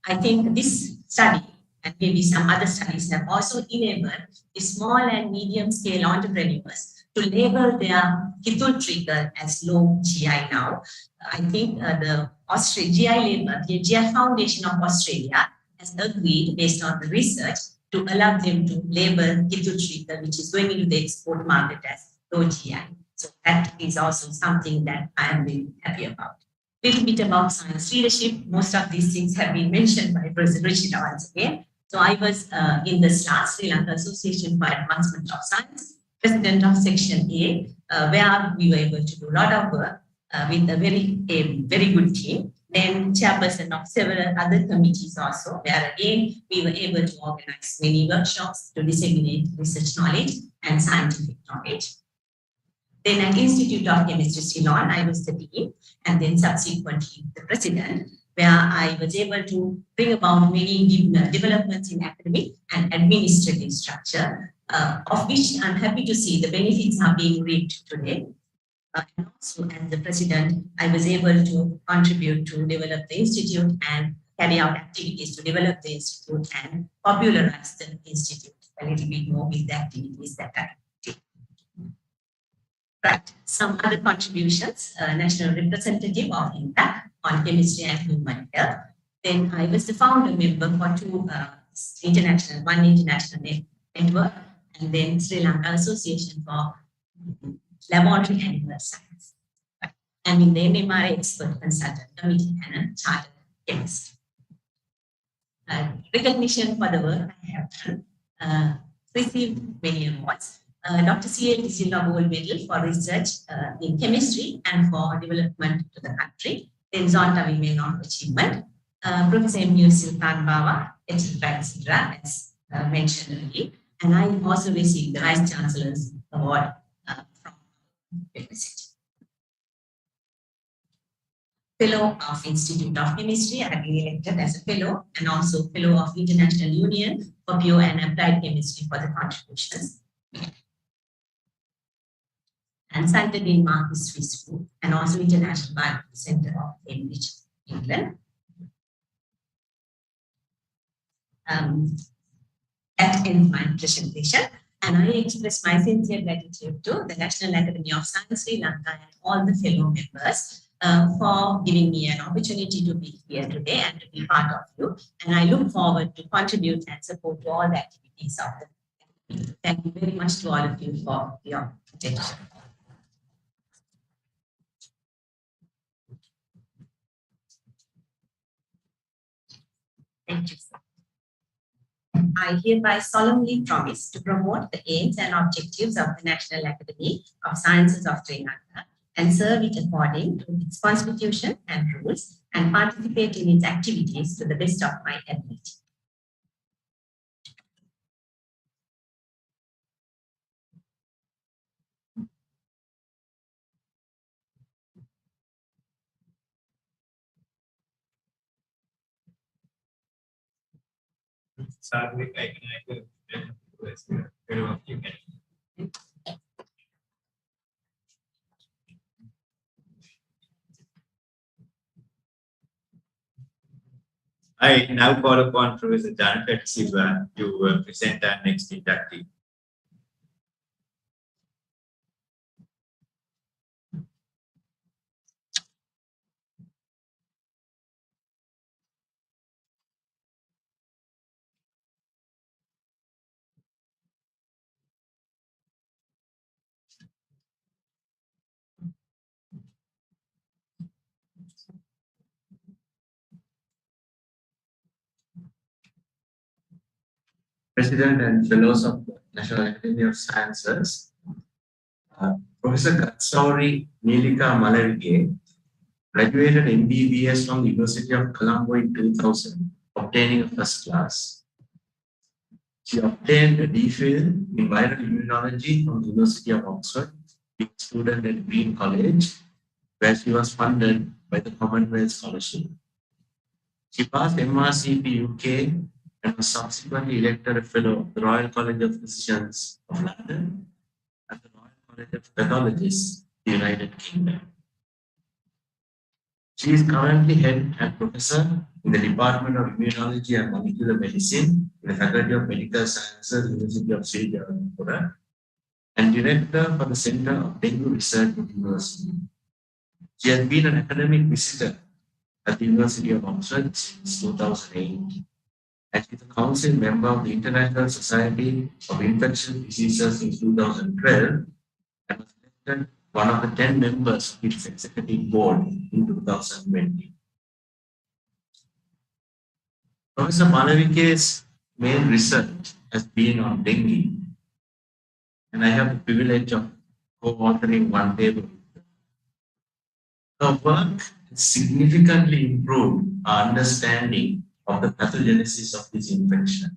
I think this study and maybe some other studies have also enabled the small and medium scale entrepreneurs to label their Kitul trigger as low GI now. I think the GI label, the GI Foundation of Australia has agreed based on the research to allow them to label Kitul trigger, which is going into the export market as low GI. So that is also something that I am really happy about. A little bit about science leadership. Most of these things have been mentioned by Professor Ruchira once again. So I was in the SLAS, Sri Lanka Association for Advancement of Science, president of Section A, where we were able to do a lot of work with a very good team. Then chairperson of several other committees also, where again we were able to organize many workshops to disseminate research knowledge and scientific knowledge. Then at Institute of Chemistry, Ceylon, I was the dean, and then subsequently the president, where I was able to bring about many developments in academic and administrative structure, of which I'm happy to see the benefits are being reaped today. And also as the president, I was able to contribute to develop the institute and carry out activities to develop the institute and popularize the institute a little bit more with the activities that I did. Right, some other contributions, national representative of INTAC on chemistry and human health. Then I was the founder member for one international network, and then Sri Lanka Association for Laboratory Animal Science. Right. And in the NMRA Expert Consultant Committee and a Chartered Chemist. Recognition for the work I have done. Received many awards. Dr. C.L. Silva Gold Medal for research in chemistry and for development to the country. Then Zonta Women of Achievement. Professor M.U. Silpan Bawa, etc., as mentioned earlier. And I also received the Vice Chancellor's Award from the university. Fellow of Institute of Chemistry. I have been elected as a fellow and also fellow of International Union for Pure and Applied Chemistry for the contributions. And cited in Mark Swiss Group and also International Biology Center of Cambridge, England. That ends my presentation. And I express my sincere gratitude to the National Academy of Science, Sri Lanka, and all the fellow members for giving me an opportunity to be here today and to be part of you. And I look forward to contribute and support to all the activities of the. Thank you very much to all of you for your attention. Thank you, sir. I hereby solemnly promise to promote the aims and objectives of the National Academy of Sciences of Sri Lanka and serve it according to its constitution and rules and participate in its activities to the best of my ability. I now call upon Professor Jonathan Silva to present our next inductee. President and Fellows of the National Academy of Sciences, Professor Katsauri Nilika Malavike graduated MBBS from the University of Colombo in 2000, obtaining a first class. She obtained a DPhil in viral immunology from the University of Oxford, being a student at Green College, where she was funded by the Commonwealth Scholarship. She passed MRCP UK and was subsequently elected a fellow of the Royal College of Physicians of London and the Royal College of Pathologists, the United Kingdom. She is currently head and professor in the Department of Immunology and Molecular Medicine in the Faculty of Medical Sciences, University of Sri Lanka, and director for the Center of Dengue Research at the University. She has been an academic visitor at the University of Oxford since 2008. And she is a council member of the International Society of Infectious Diseases in 2012 and was elected one of the 10 members of its executive board in 2020. Professor Malavike's main research has been on dengue, and I have the privilege of co-authoring one paper. Her work has significantly improved our understanding of the pathogenesis of this infection.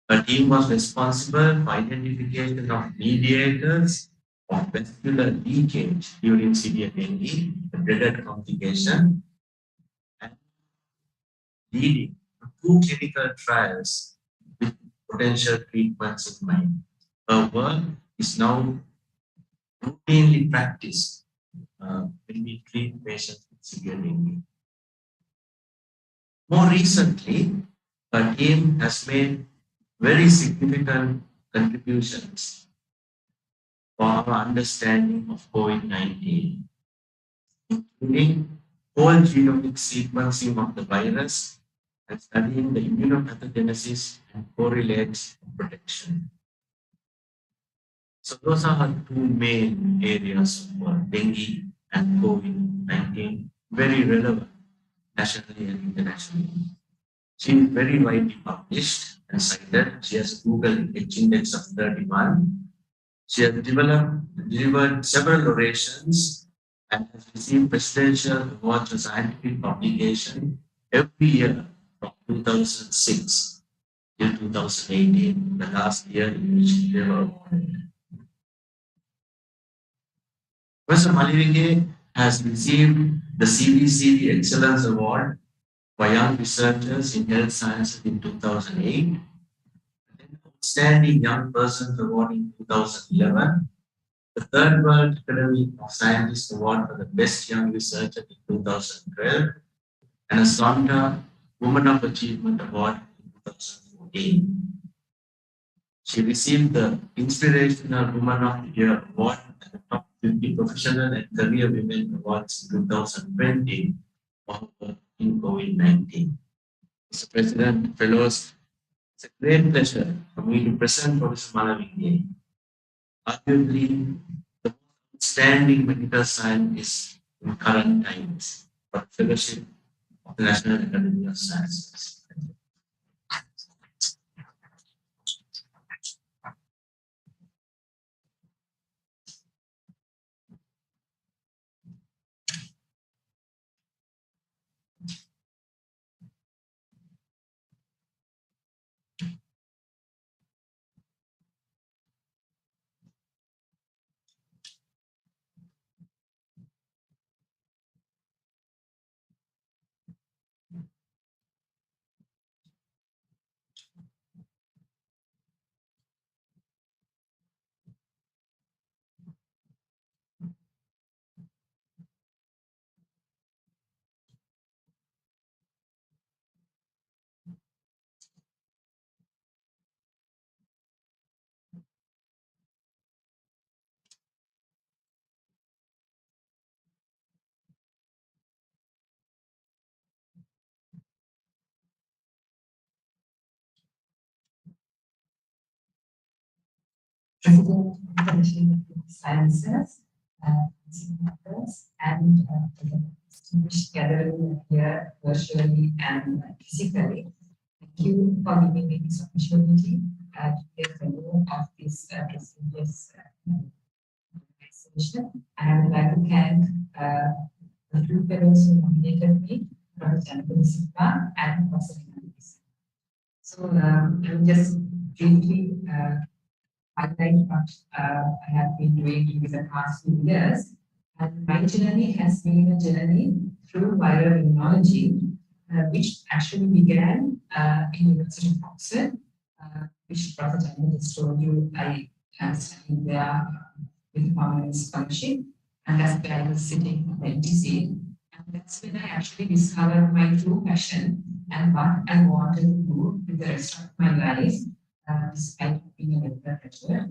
Her team was responsible for identification of mediators of vascular leakage during severe dengue, a dreaded complication, and leading to 2 clinical trials with potential treatments in mind. Her work is now routinely practiced when we treat patients with severe dengue. More recently, her team has made very significant contributions for our understanding of COVID-19, including whole genomic sequencing of the virus and studying the immunopathogenesis and correlates of protection. So those are our 2 main areas for dengue and COVID-19, very relevant nationally and internationally. She is very widely published and cited. She has a Google H index of 31 She has delivered several orations and has received presidential awards for scientific publication every year from 2006 till 2018, the last year in which they were awarded. Professor Malivike has received the CBCD Excellence Award for Young Researchers in Health Sciences in 2008, the Outstanding Young Persons Award in 2011, the Third World Academy of Scientists Award for the Best Young Researcher in 2012, and a Sonda Woman of Achievement Award in 2014. She received the Inspirational Woman of the Year Award at the Top 50 Professional and Career Women Awards in 2020 for her work in COVID-19. Mr. President, fellows, it's a great pleasure for me to present Professor Malavike, arguably the most outstanding medical scientist in current times for the fellowship of the National Academy of Sciences. President of the National Sciences, and the distinguished gathering here virtually and physically. Thank you for giving me this opportunity to be a fellow of this prestigious organization. And I would like to thank the two fellows who nominated me, Professor Anthony Silva and Professor Hernandez. So I will just briefly highlight what I have been doing in the past few years. And my journey has been a journey through viral immunology, which actually began in University of Oxford, which Professor Chandra just told you I am studying there with permanent scholarship, and that's where I was sitting at the NTC. And that's when I actually discovered my true passion and what I wanted to do with the rest of my life. Despite being a medical graduate,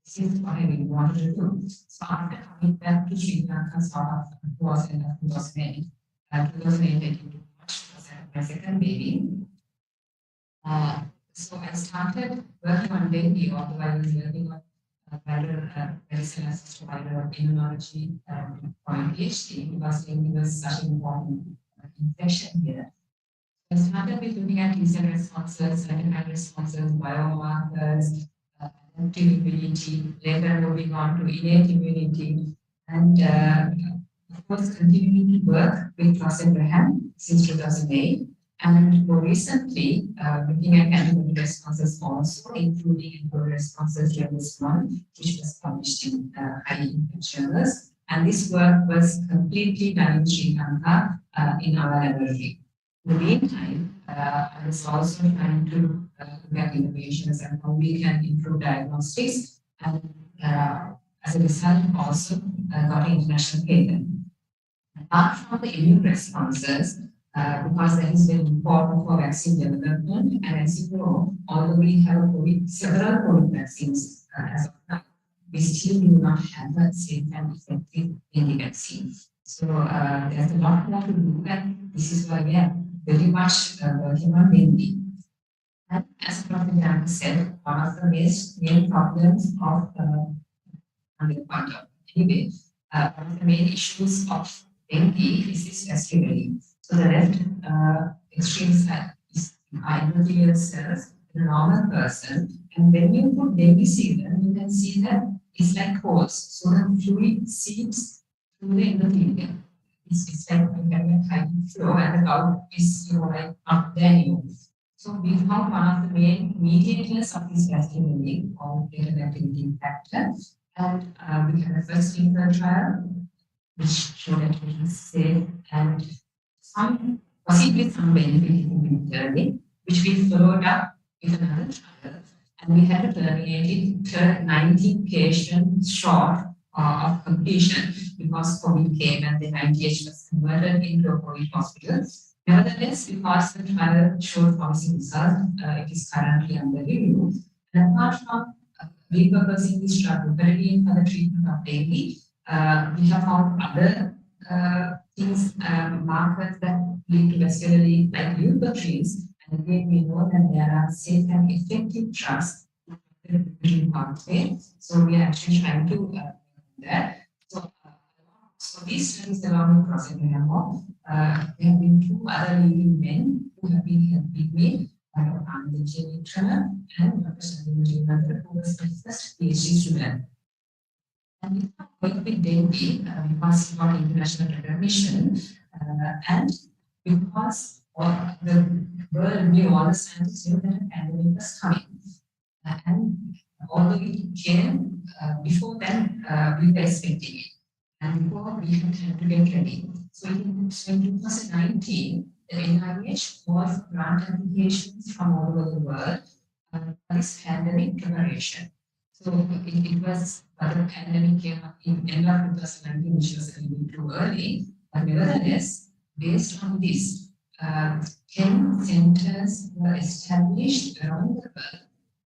this is what I really wanted to do. So after coming back to Sri Lanka, sort of was in 2008, 2008 was my second baby. So I started working on dengue, although I was working on viral medicine as viral immunology for my PhD, because dengue was such an important infection here. I started with looking at T-cell responses, cytokine responses, biomarkers, adaptive immunity, later moving on to innate immunity, and of course continuing to work with Ross Abraham since 2008, and more recently looking at antibody responses also, including antibody responses during this one, which was published in high journals. And this work was completely done in Sri Lanka in our laboratory. In the meantime, I was also trying to look at innovations and how we can improve diagnostics, and as a result, also got an international patent. Apart from the immune responses, because that is very important for vaccine development, and as you know, although we have several COVID vaccines as of now, we still do not have a safe and effective dengue vaccine. So there's a lot more to do, and this is why we are very much working on dengue. And as Dr. Jan said, one of the main problems of anyway, one of the main issues of dengue is its vascularity. So the left extreme side is endothelial cells, a normal person. And when you put Remdesivir, you can see that it's like hose. So the fluid seeps through the endothelium. It's like you can a high flow and the gout is like up there anymore. So we found one of the main mediators of this vascular leak called latent activity factor. And we had a first clinical trial which showed that it was safe and some possibly some benefit in learning, which we followed up with another trial. And we had to terminate it 19 patients short of completion because COVID came and the 98 was converted into a COVID hospital. Nevertheless, because the trial showed promising results, it is currently under review. And apart from repurposing this drug locally for the treatment of dengue, we have found other things, markers that lead to vascular leak like leukotrienes. And again, we know that there are safe and effective drugs in the pathway. So we are actually trying to do that. So these studies along with Prosenamo, there have been two other leading men who have been helping me, Dr. Anand Trana and Dr. Sandeep, who was my first PhD student. And we work with dengue because we got international recognition and because the world knew, all the scientists knew that a pandemic was coming. And although it came before then, we were expecting it. And before we had to get ready. So in 2019, the NIH called for grant applications from all over the world for this pandemic preparation. So it was, the pandemic came up in end of 2019, which was a little too early. But nevertheless, based on this, 10 centers were established around the world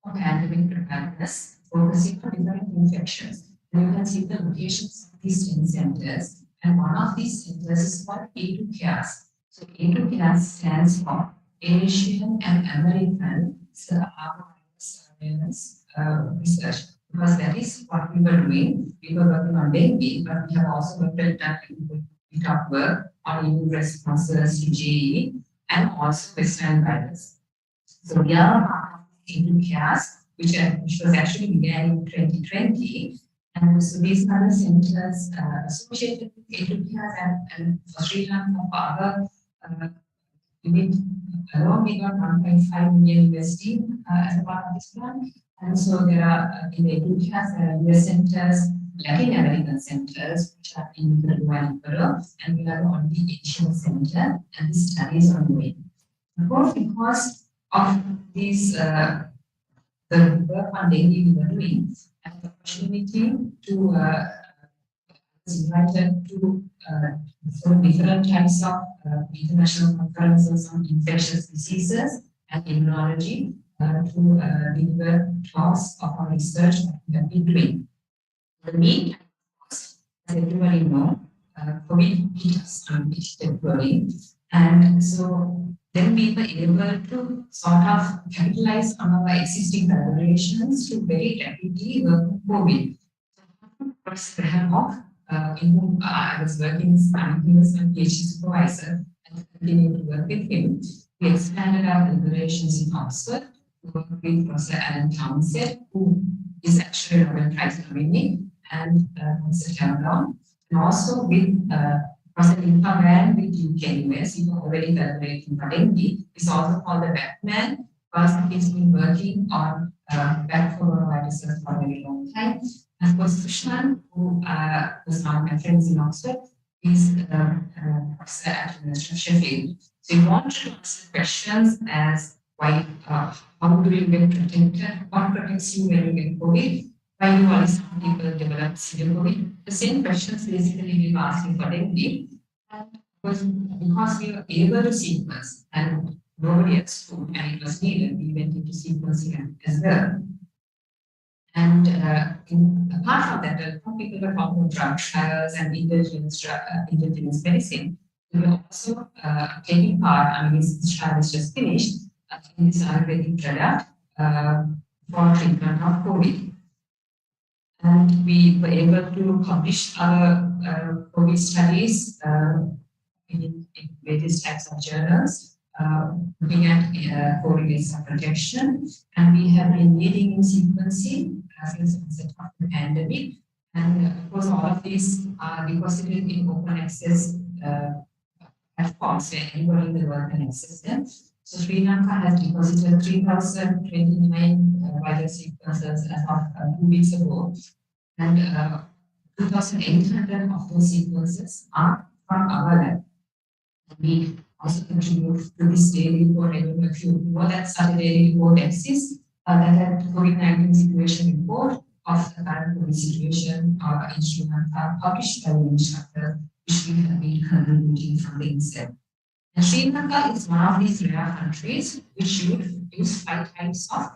for pandemic preparedness, focusing on different infections. And you can see the locations of these 10 centers. And one of these centers is called A2 CARES. So A2 CARES stands for Asian and American Surveillance Research. Because that is what we were doing. We were working on dengue, but we have also worked at work on immune responses to GE and also Western virus. So we are part of A2 CARES, which was actually began in 2020. And so these are the centers associated with A2 CARES and for Sri Lanka, for our unit alone, we got 1.5 million USD as a part of this plan. And so there are in the A2 CARES, there are US centers, Latin American centers, which are in Peru and Peru, and we are on the Asian center, and this study is ongoing. Of course, because of these, the work on dengue we were doing, and the opportunity to was invited to different types of international conferences on infectious diseases and immunology to deliver talks of our research that we have been doing. The meantime, as everybody knows, COVID hit us temporarily, and so then we were able to sort of capitalize on our existing collaborations to very rapidly work on COVID. Professor Graham, in whom I was working, he was my PhD supervisor, and continued to work with him. We expanded our collaborations in Oxford to work with Professor Alan Townsend, who is actually a Nobel Prize nominee, and Professor Cameron, and also with Professor Lanka man with UK US. He was already collaborating for dengue. He's also called the Batman because he's been working on bat coronaviruses for a very long time. And of course, Krishnan, who was now my friends in Oxford, is professor at the University of Sheffield. So you want to ask questions as why, how do you get protected? What protects you when you get COVID? Why do only some people develop severe COVID? The same questions basically we were asking for dengue. And because we were able to sequence and nobody else could, and it was needed, we went into sequencing as well. And apart from that, people were talking about drug trials and indigenous medicine. We were also taking part, I mean, this trial is just finished, in this Ayurvedic product for treatment of COVID. And we were able to publish our COVID studies in various types of journals. looking at correlates of protection, and we have been leading in sequencing since the onset of the pandemic. And of course, all of these are deposited in open access platforms where anybody in the world can access them. So Sri Lanka has deposited 3,029 viral sequences as of 2 weeks ago, and 2,800 of those sequences are from our lab. We also contribute to this daily report. I don't know if you know that such a daily report exists, that had COVID-19 situation report of the current COVID situation in Sri Lanka, published by the instructor, which we have been contributing from the inset. And Sri Lanka is one of these rare countries which use 5 types of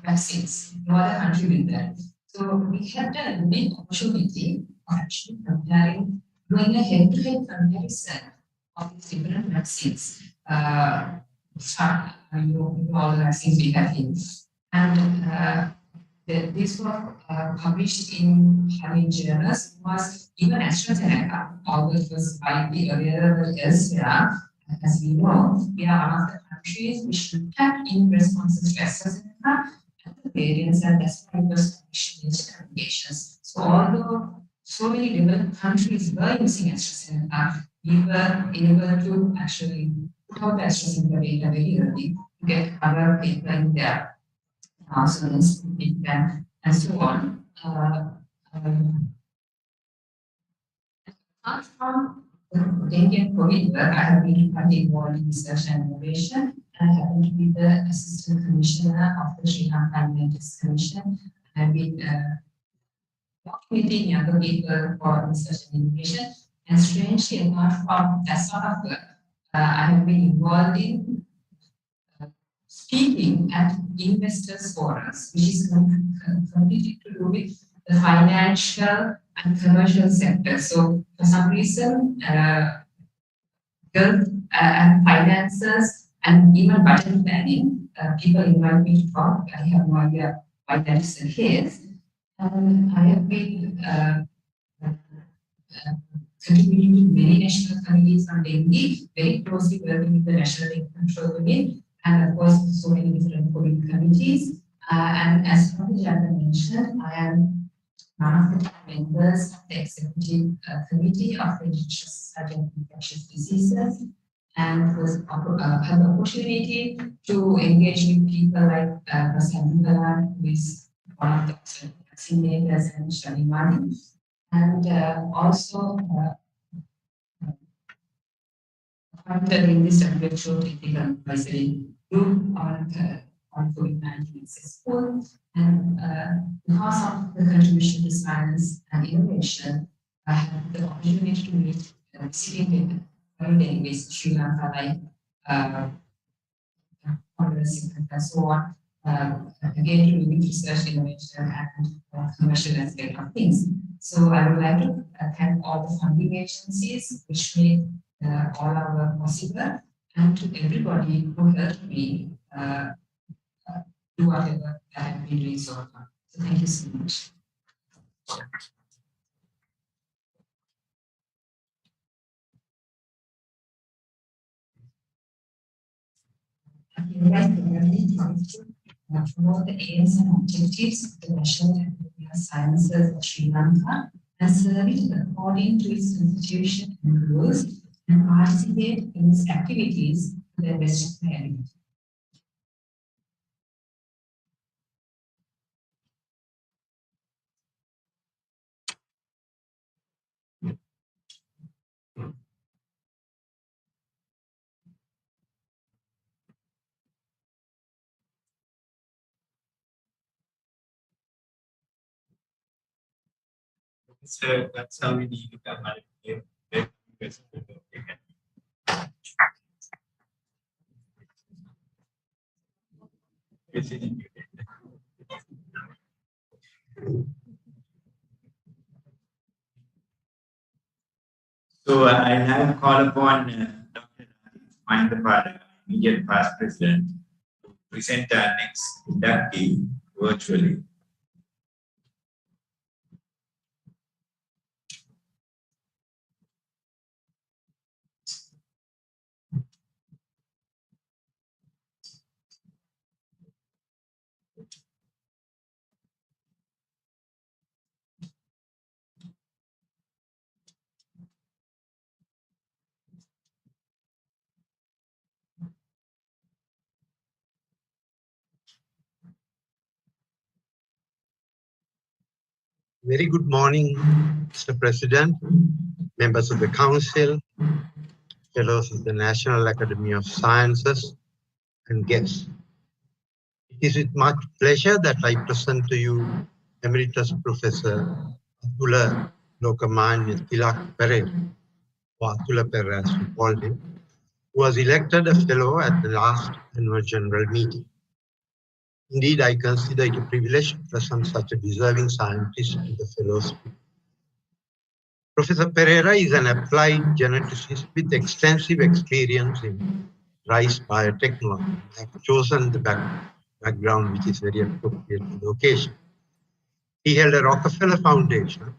vaccines. No other country will that. So we had a unique opportunity of actually doing a head-to-head comparison of these different vaccines. You know all the vaccines we have here. And these were published in journals. Was even AstraZeneca, although it was widely available elsewhere, as we know, we are one of the countries which looked at in responses to AstraZeneca and the variants, and that's why it was published in these publications. So although so many developed countries were using AstraZeneca, we were able to actually put out the AstraZeneca data very early to get other paper in there. So this and so on. Apart from dengue and COVID work, I have been partly involved in research and innovation. I happen to be the Assistant Commissioner of the Sri Lanka Genetics Commission. I've been documenting younger people for research and innovation. And strangely, apart from that sort of work, I have been involved in speaking at investors' forums, which is completely to do with the financial and commercial sector. So, for some reason, health and finances and even budget planning, people invite me to talk. I have no idea why that is the case. I have been contributing to many national committees on dengue, very closely working with the National Dengue Control Unit, and of course, so many different COVID committees. And as Jana mentioned, I am one of the members of the Executive Committee of the International Society of Infectious Diseases, and was had the opportunity to engage with people like Rasan Balan, who is one of the vaccine makers, and Shani Mani, and also appointed in this WHO technical advisory group on COVID-19 successful. And because of the contribution to science and innovation, I had the opportunity to meet sitting with delegates in Sri Lanka, like and so on. Again, to do with research, innovation, and commercial aspect of things. So I would like to thank all the funding agencies which made all our work possible, and to everybody who helped me do whatever I have been doing so far. So thank you so much. I invite the promote the aims and objectives of the National Academy of Sciences of Sri Lanka and serve it according to its constitution and rules, and participate in its activities to the best of my ability. So that's how we need to come out here. So I have called upon Dr. Mahindra, immediate past president, to present our next inductee virtually. Very good morning, Mr. President, members of the Council, fellows of the National Academy of Sciences, and guests. It is with much pleasure that I present to you Emeritus Professor Atula Lokamanya Tilak Pereira, or Atula Pereira as we called him, who was elected a fellow at the last annual general meeting. Indeed, I consider it a privilege to present such a deserving scientist to the fellows. Professor Pereira is an applied geneticist with extensive experience in rice biotechnology. I've chosen the background which is very appropriate to the occasion. He held a Rockefeller Foundation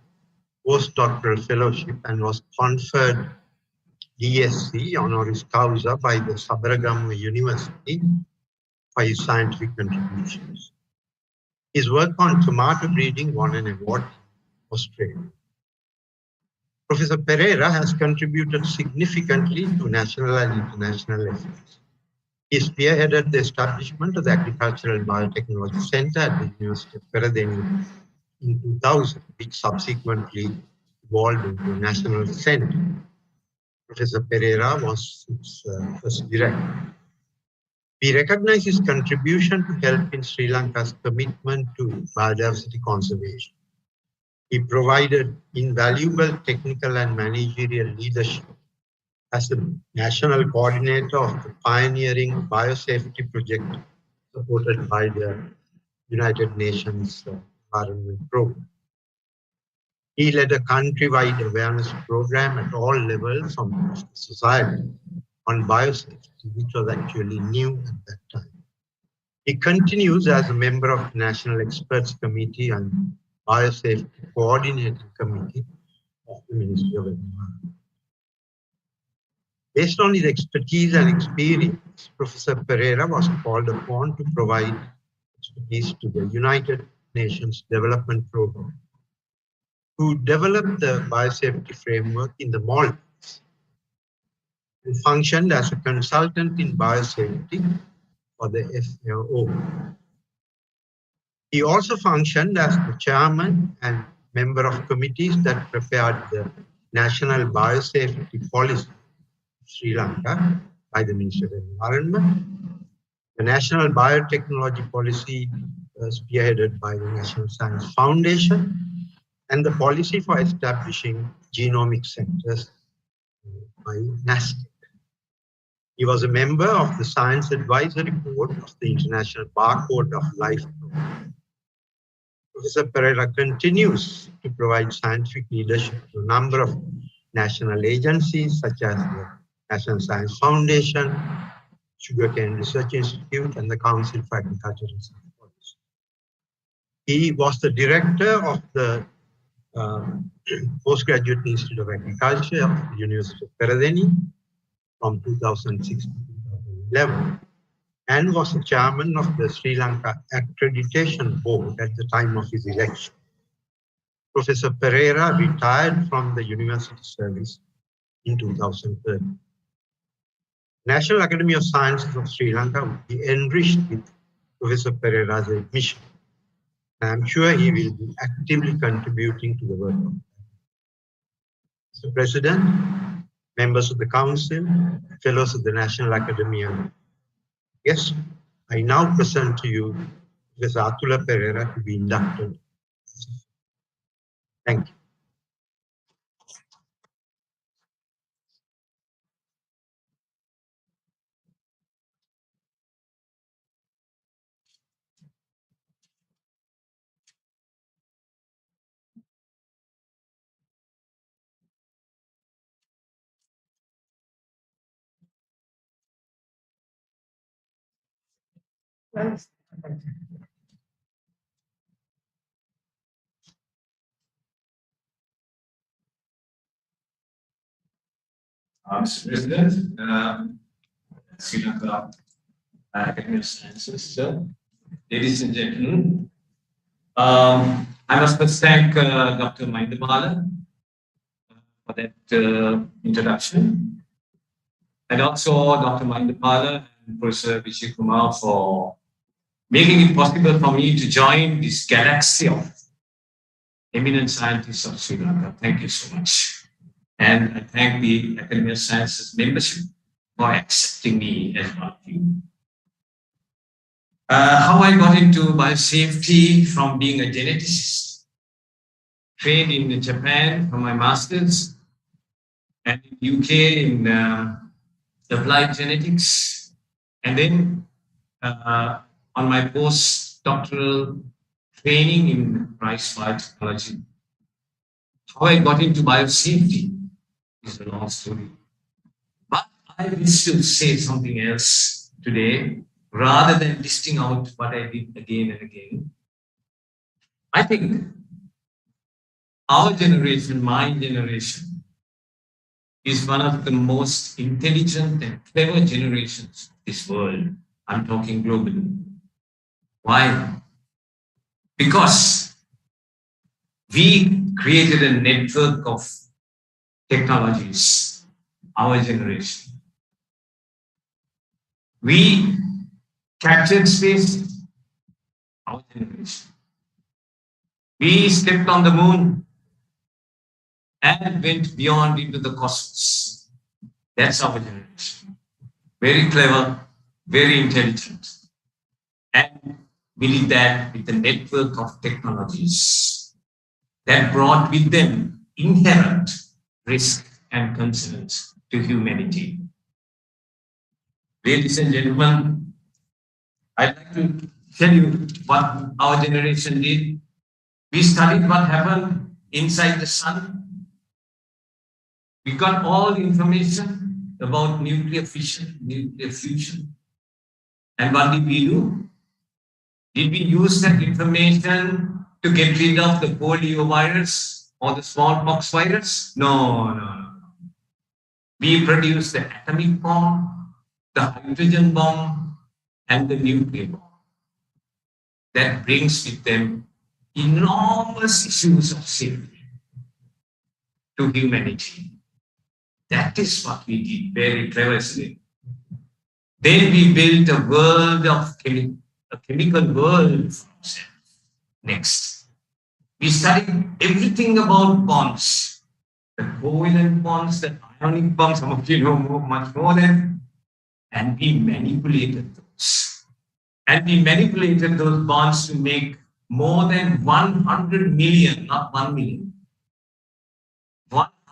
postdoctoral fellowship and was conferred DSc honoris causa by the Sabaragamuwa University for his scientific contributions. His work on tomato breeding won an award in Australia. Professor Pereira has contributed significantly to national and international efforts. He spearheaded the establishment of the Agricultural and Biotechnology Center at the University of Peradeniya in 2000, which subsequently evolved into a national center. Professor Pereira was its first director. We recognize his contribution to help in Sri Lanka's commitment to biodiversity conservation. He provided invaluable technical and managerial leadership as the national coordinator of the pioneering biosafety project supported by the United Nations Environment Program. He led a countrywide awareness program at all levels of the society on biosafety, which was actually new at that time. He continues as a member of the National Experts Committee on Biosafety Coordinating Committee of the Ministry of Environment. Based on his expertise and experience, Professor Pereira was called upon to provide expertise to the United Nations Development Program, who developed the biosafety framework in the Maldives and functioned as a consultant in biosafety for the FAO. He also functioned as the chairman and member of committees that prepared the National Biosafety Policy of Sri Lanka by the Ministry of Environment, the National Biotechnology Policy spearheaded by the National Science Foundation, and the policy for establishing genomic centers by NASDAQ. He was a member of the Science Advisory Board of the International Barcode of Life Program. Professor Pereira continues to provide scientific leadership to a number of national agencies such as the National Science Foundation, Sugarcane Research Institute, and the Council for Agriculture Research Policy. He was the director of the Postgraduate Institute of Agriculture of the University of Peradeniya from 2006 to 2011, and was the chairman of the Sri Lanka Accreditation Board at the time of his election. Professor Pereira retired from the university service in 2013. National Academy of Sciences of Sri Lanka will be enriched with Professor Pereira's admission. I'm sure he will be actively contributing to the work. Mr. President, members of the Council, fellows of the National Academy, and guests, I now present to you Professor Atula Pereira to be inducted. Thank you. Mr. President, Sri Lanka Academy of Sciences, ladies and gentlemen, I must first thank Dr. Maindamala for that introduction, and also Dr. Maindamala and Professor Vijay Kumar for making it possible for me to join this galaxy of eminent scientists of Sri Lanka. Thank you so much. And I thank the Academy of Sciences membership for accepting me as one of you. How I got into biosafety from being a geneticist, trained in Japan for my master's, and in UK in applied genetics, and then on my postdoctoral training in rice biotechnology. How I got into biosafety is a long story. But I wish to say something else today, rather than listing out what I did again and again. I think our generation, my generation, is one of the most intelligent and clever generations of this world. I'm talking globally. Why? Because we created a network of technologies, our generation. We captured space, our generation. We stepped on the moon and went beyond into the cosmos. That's our generation. Very clever, very intelligent. And we did that with a network of technologies that brought with them inherent risk and concerns to humanity. Ladies and gentlemen, I'd like to tell you what our generation did. We studied what happened inside the sun. We got all the information about nuclear fission, nuclear fusion. And what did we do? Did we use that information to get rid of the polio virus or the smallpox virus? No. We produced the atomic bomb, the hydrogen bomb, and the nuclear bomb. That brings with them enormous issues of safety to humanity. That is what we did very cleverly. Then we built a world of a chemical world for ourselves. Next, we studied everything about bonds, the covalent bonds, the ionic bonds, some of you know much more than, and we manipulated those. And we manipulated those bonds to make more than 100 million, not 1 million.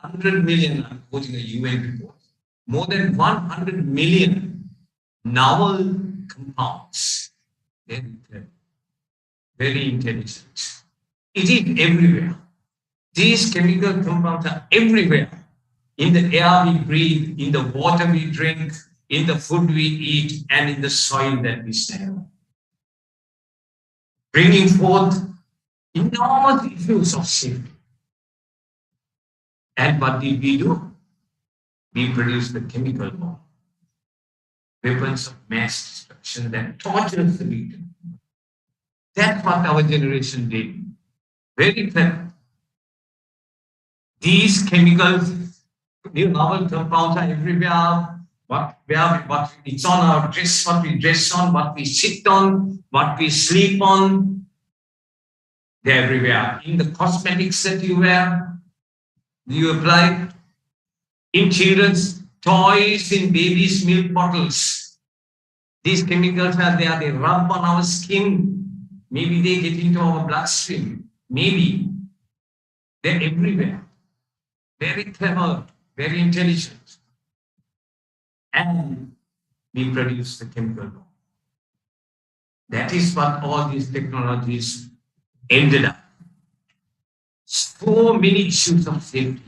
100 million, I'm quoting a UN report, more than 100 million novel compounds. Very clever, very intelligent. It is everywhere. These chemical compounds are everywhere. In the air we breathe, in the water we drink, in the food we eat, and in the soil that we stand on. Bringing forth enormous issues of safety. And what did we do? We produced the chemical bomb. Weapons of mass destruction that tortures the victim. That's what our generation did. Very clever. These chemicals, new novel compounds are everywhere. What it's on our dress, what we dress on, what we sit on, what we sleep on. They're everywhere. In the cosmetics that you wear, you apply. In children's toys, in babies' milk bottles. These chemicals are there, they rub on our skin. Maybe they get into our bloodstream. Maybe. They're everywhere. Very clever, very intelligent. And we produce the chemical bomb. That is what all these technologies ended up. So many issues of safety.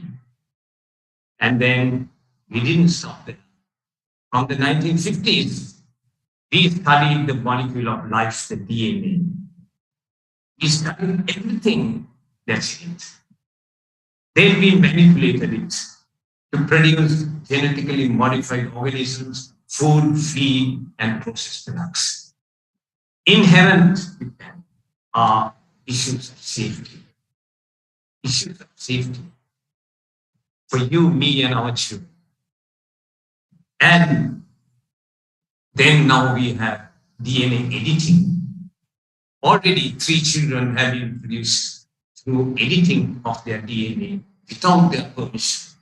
And then we didn't stop there. From the 1950s, we studied the molecule of life, the DNA. We studied everything that's in it. Then we manipulated it to produce genetically modified organisms, food, feed, and processed products. Inherent with them are issues of safety. Issues of safety for you, me, and our children. And then now we have DNA editing. Already 3 children have been produced through editing of their DNA without their permission,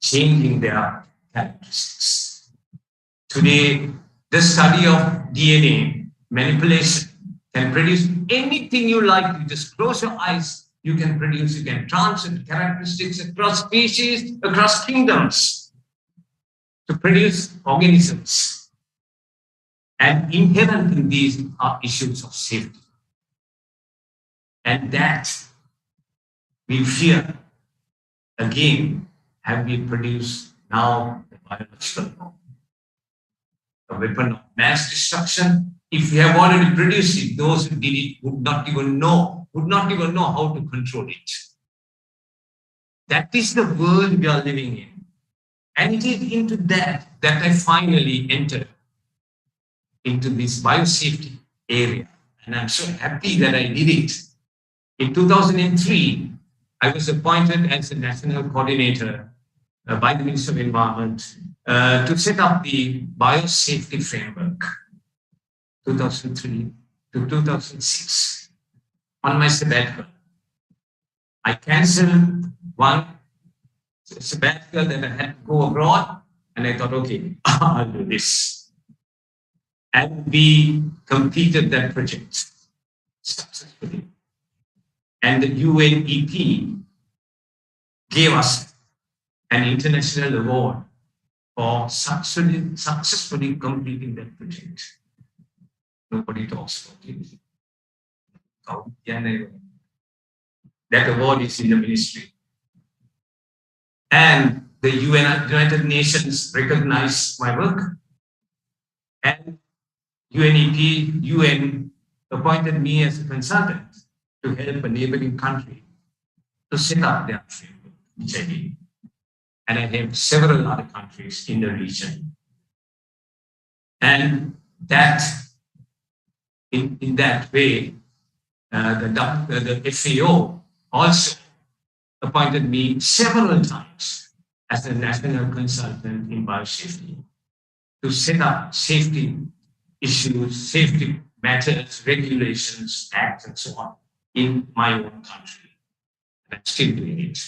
changing their characteristics. Today, the study of DNA manipulation can produce anything you like. You just close your eyes, you can produce, you can transfer characteristics across species, across kingdoms to produce organisms. And inherent in these are issues of safety. And that we fear, again, have we produced now the biological bomb, a weapon of mass destruction. If we have already produced it, those who did it would not even know how to control it. That is the world we are living in. And it is into that I finally entered into this biosafety area. And I'm so happy that I did it. In 2003, I was appointed as the national coordinator by the Minister of Environment to set up the biosafety framework, 2003 to 2006, on my sabbatical. I cancelled one sabbatical that I had to go abroad, and I thought, okay, I'll do this. And we completed that project successfully. And the UNEP gave us an international award for successfully completing that project. Nobody talks about it. That award is in the ministry. And the United Nations recognized my work. And UNEP, UN appointed me as a consultant to help a neighboring country to set up their framework, which I did. And I have several other countries in the region. And that, in that way, the FAO also appointed me several times as a national consultant in biosafety to set up safety issues, safety matters, regulations, acts, and so on in my own country. And I'm still doing it.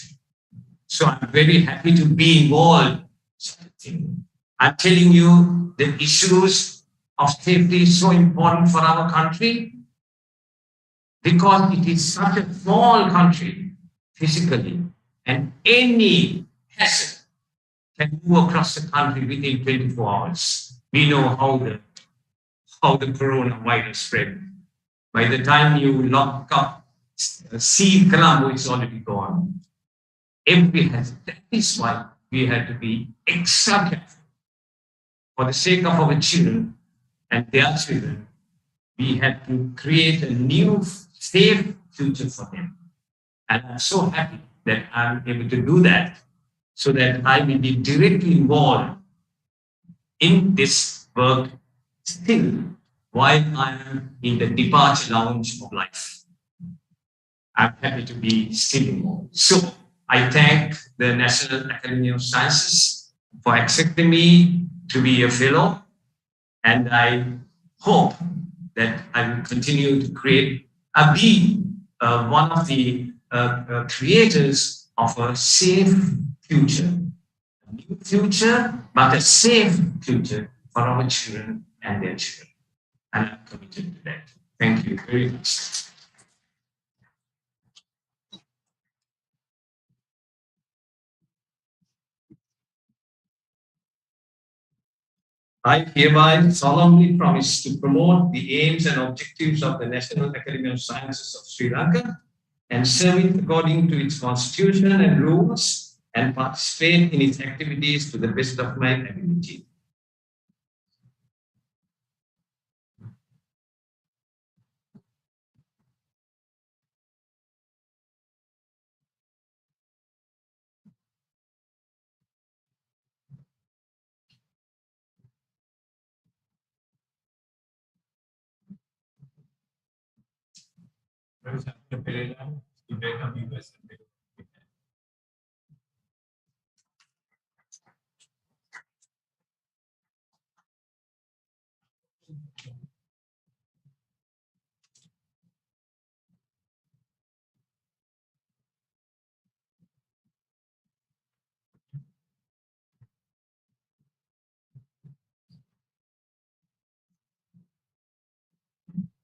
So I'm very happy to be involved in such a thing. I'm telling you, the issues of safety is so important for our country because it is such a small country physically, and any hazard can move across the country within 24 hours. We know how the coronavirus spread. By the time you lock up Sea Colombo, it's already gone. Every hazard. That is why we had to be extra careful. For the sake of our children and their children, we had to create a new, safe future for them. And I'm so happy that I'm able to do that so that I will be directly involved in this work still while I am in the departure lounge of life. I'm happy to be still involved. So I thank the National Academy of Sciences for accepting me to be a fellow, and I hope that I will continue to be one of the creators of a safe future. A new future, but a safe future for our children and their children. And I'm committed to that. Thank you very much. I hereby solemnly promise to promote the aims and objectives of the National Academy of Sciences of Sri Lanka and serve it according to its constitution and rules and participate in its activities to the best of my ability.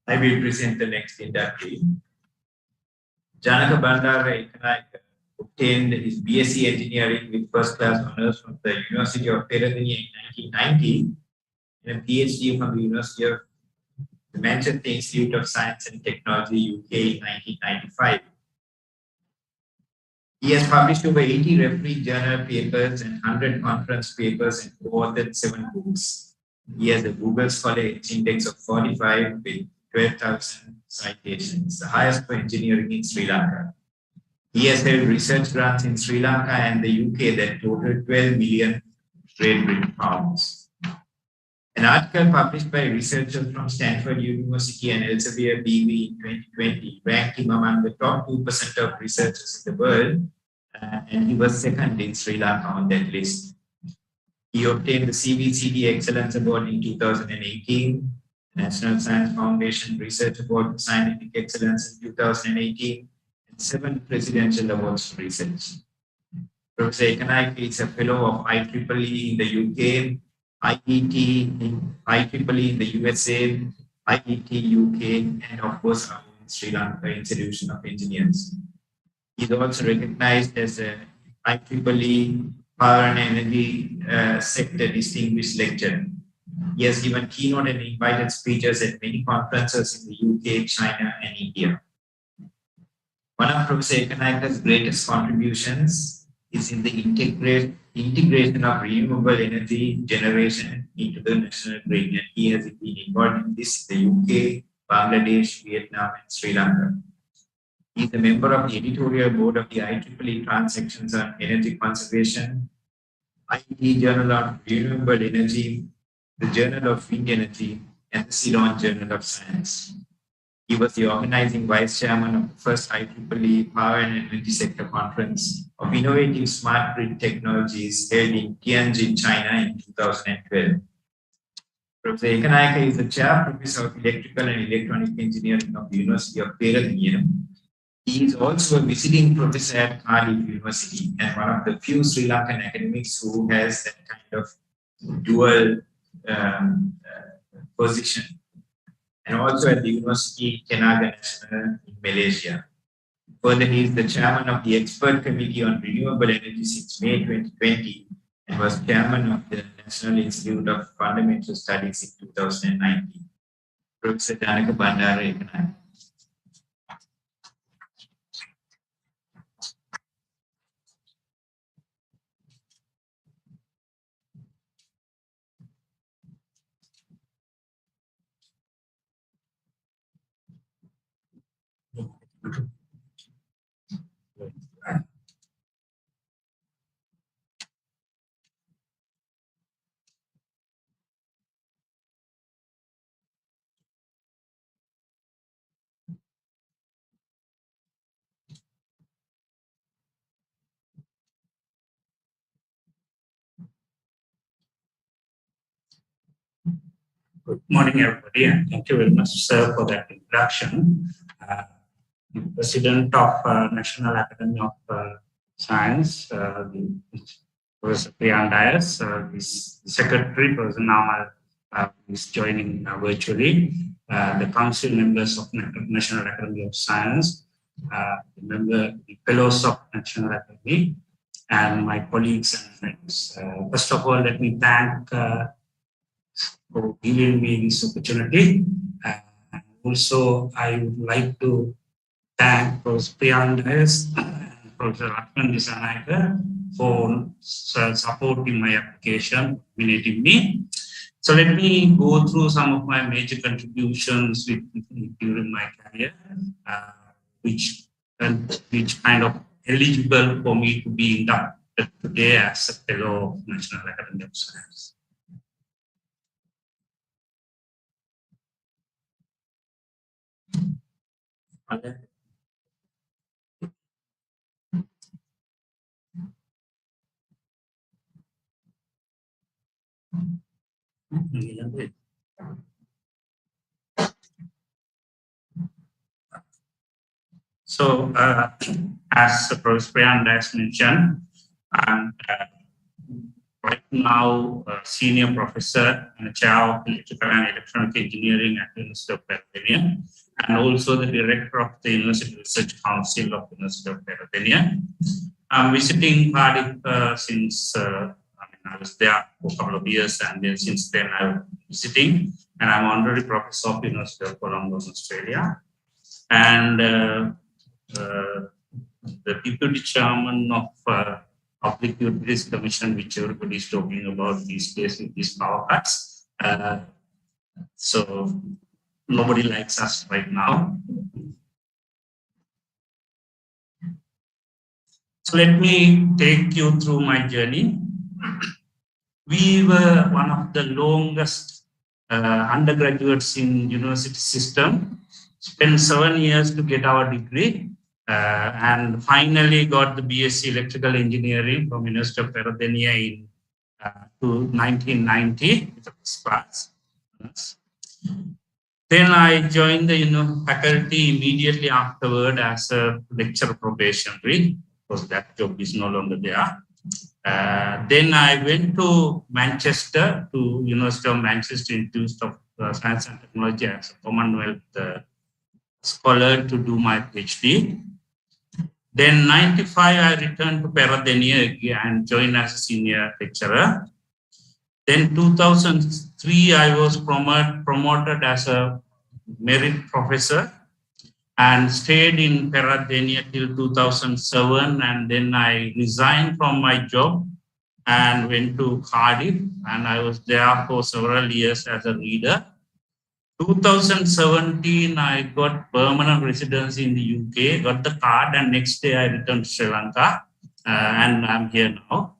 I will present the next inductee. Janaka Bandara Ekanayaka obtained his BSc Engineering with first class honors from the University of Peradeniya in 1990 and a PhD from the University of the Manchester Institute of Science and Technology, UK in 1995. He has published over 80 referee journal papers and 100 conference papers and co-authored 7 books. He has a Google Scholar Index of 45 with 12,000 citations, the highest for engineering in Sri Lanka. He has held research grants in Sri Lanka and the UK that total 12 million Great Britain pounds. An article published by researchers from Stanford University and Elsevier BV in 2020 ranked him among the top 2% of researchers in the world, and he was second in Sri Lanka on that list. He obtained the CVCD Excellence Award in 2018, National Science Foundation Research Award for Scientific Excellence in 2018, and 7 presidential awards for research. Professor Ekanayake is a fellow of IEEE in the UK, IEEE in the USA, IET UK, and of course our own Sri Lanka Institution of Engineers. He is also recognized as a IEEE Power and Energy Sector Distinguished Lecturer. He has given keynote and invited speeches at many conferences in the UK, China, and India. One of Professor Ekanayake's greatest contributions is in the integration of renewable energy generation into the national grid, and he has been involved in this in the UK, Bangladesh, Vietnam, and Sri Lanka. He is a member of the editorial board of the IEEE Transactions on Energy Conservation, IET Journal on Renewable Energy, the Journal of Wind Energy, and the Ceylon Journal of Science. He was the organizing vice chairman of the first IEEE Power and Energy Sector Conference of Innovative Smart Grid Technologies held in Tianjin, China in 2012. Professor Ekanayake is the chair professor of Electrical and Electronic Engineering of the University of Peradeniya. He is also a visiting professor at Cardiff University and one of the few Sri Lankan academics who has that kind of dual position. And also at the University Tenaga Nasional in Malaysia. Further, he is the chairman of the Expert Committee on Renewable Energy since May 2020 and was chairman of the National Institute of Fundamental Studies in 2019. Professor Janaka Bandara Ekanayake. Good morning, everybody, and thank you very much, sir, for that introduction. President of National Academy of Science, Professor Priyan Dias, is the secretary, Professor Namal is joining virtually, the council members of National Academy of Science, the fellows of National Academy, and my colleagues and friends. First of all, let me thank for giving me this opportunity. And also, I would like to thank Professor Priyan Dias and Professor Ratman Disanayake for supporting my application, nominating me. So let me go through some of my major contributions during my career, which kind of eligible for me to be inducted today as a fellow of National Academy of Science. So, as Professor Priyan Dias mentioned, I'm quite now a senior professor and chair of electrical and electronic engineering at the University of Pennsylvania, and also the director of the University Research Council of the University of Pennsylvania. I'm visiting Cardiff since I was there for a couple of years, and then since then I'm visiting, and I'm honorary professor of the University of Columbus, Australia, and the deputy chairman of Public Utilities Commission, which everybody is talking about these days with these power cuts. So nobody likes us right now. So let me take you through my journey. We were one of the longest undergraduates in university system. Spent 7 years to get our degree, and finally got the BSc Electrical Engineering from University of Pennsylvania in 1990 with the first class. Then I joined the faculty immediately afterward as a lecturer probationary, because that job is no longer there. Then I went to Manchester, to University of Manchester Institute of Science and Technology as a Commonwealth scholar to do my PhD. Then 95, I returned to Pennsylvania and joined as a senior lecturer. Then 2003, I was promoted as a merit professor and stayed in Pennsylvania till 2007. And then I resigned from my job and went to Cardiff, and I was there for several years as a reader. 2017, I got permanent residence in the UK, got the card, and next day I returned to Sri Lanka, and I'm here now,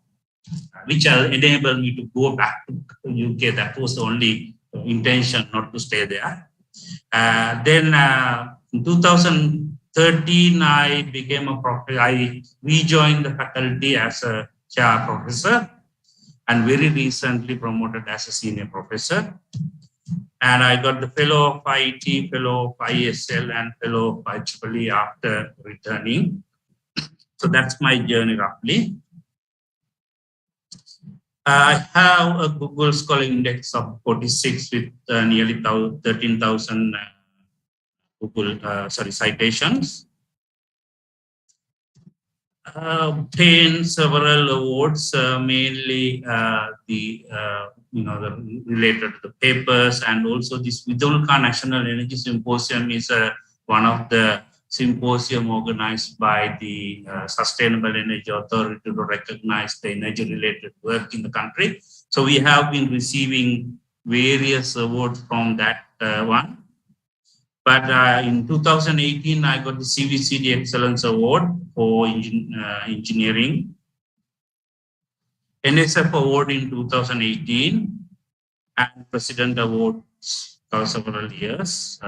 which enabled me to go back to the UK. That was the only intention, not to stay there. Then in 2013, I became a professor. I rejoined the faculty as a chair professor, and very recently promoted as a senior professor. And I got the fellow of IIT, fellow of ISL, and fellow of IEEE after returning. So that's my journey roughly. I have a Google Scholar Index of 46 with nearly 13,000 Google citations. Obtained several awards, mainly the related to the papers, and also this Vidulka National Energy Symposium is one of the symposium organized by the Sustainable Energy Authority to recognize the energy related work in the country. So we have been receiving various awards from that one. But in 2018, I got the CVCD Excellence Award for engineering, NSF Award in 2018, and President Awards for several years.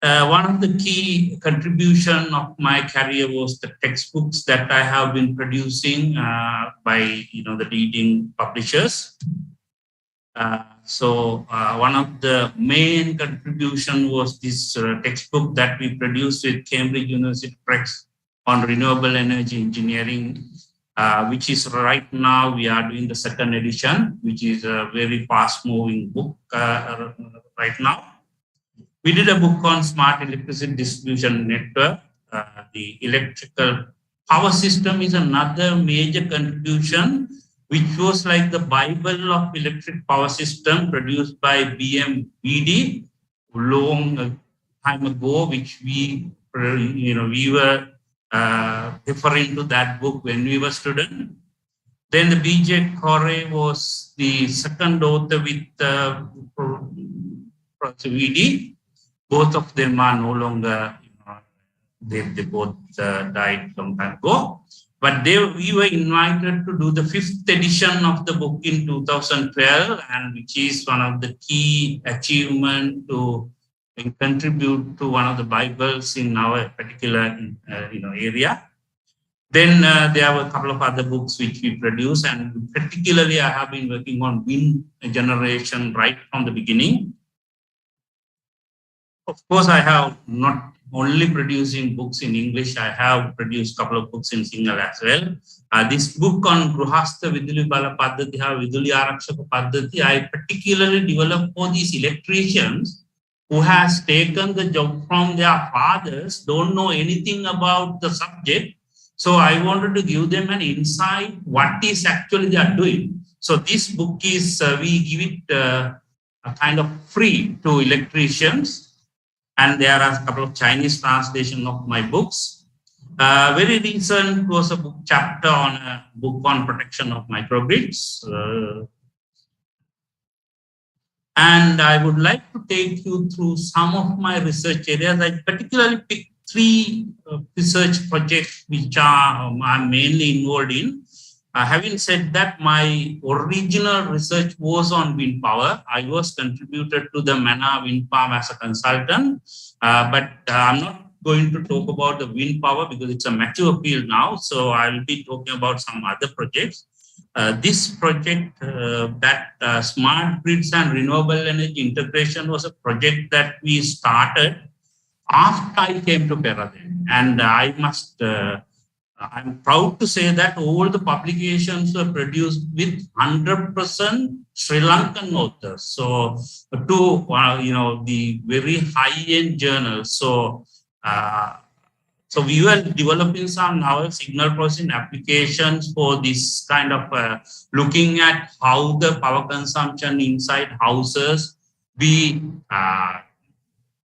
One of the key contribution of my career was the textbooks that I have been producing by the leading publishers. So one of the main contribution was this textbook that we produced with Cambridge University Press on renewable energy engineering, which is right now we are doing the second edition, which is a very fast moving book right now. We did a book on smart electricity distribution network. The electrical power system is another major contribution, which was like the Bible of electric power system produced by BMBD long time ago, which we were referring to that book when we were students. Then the BJ Corey was the second author with VD. Both of them are no longer, they both died some time ago. But we were invited to do the 5th edition of the book in 2012, and which is one of the key achievements to contribute to one of the Bibles in our particular area. Then there were a couple of other books which we produced, and particularly I have been working on wind generation right from the beginning. Of course, I have not only producing books in English. I have produced a couple of books in Sinhala as well. This book on Gruhastha Viduli Bala Paddhati, Viduli Arakshaka Paddhati, I particularly developed for these electricians who has taken the job from their fathers, don't know anything about the subject. So I wanted to give them an insight what is actually they are doing. So this book is, we give it a kind of free to electricians. And there are a couple of Chinese translations of my books. Very recent was a book chapter on a book on protection of microgrids. And I would like to take you through some of my research areas. I particularly picked three research projects which I'm mainly involved in. Having said that, my original research was on wind power. I was contributed to the Mana wind farm as a consultant, but I'm not going to talk about the wind power because it's a mature field now. So I'll be talking about some other projects. This project, that smart grids and renewable energy integration, was a project that we started after I came to Peradeniya. And I must I'm proud to say that all the publications were produced with 100% Sri Lankan authors. So to the very high-end journals. So so we were developing some novel signal processing applications for this kind of looking at how the power consumption inside houses be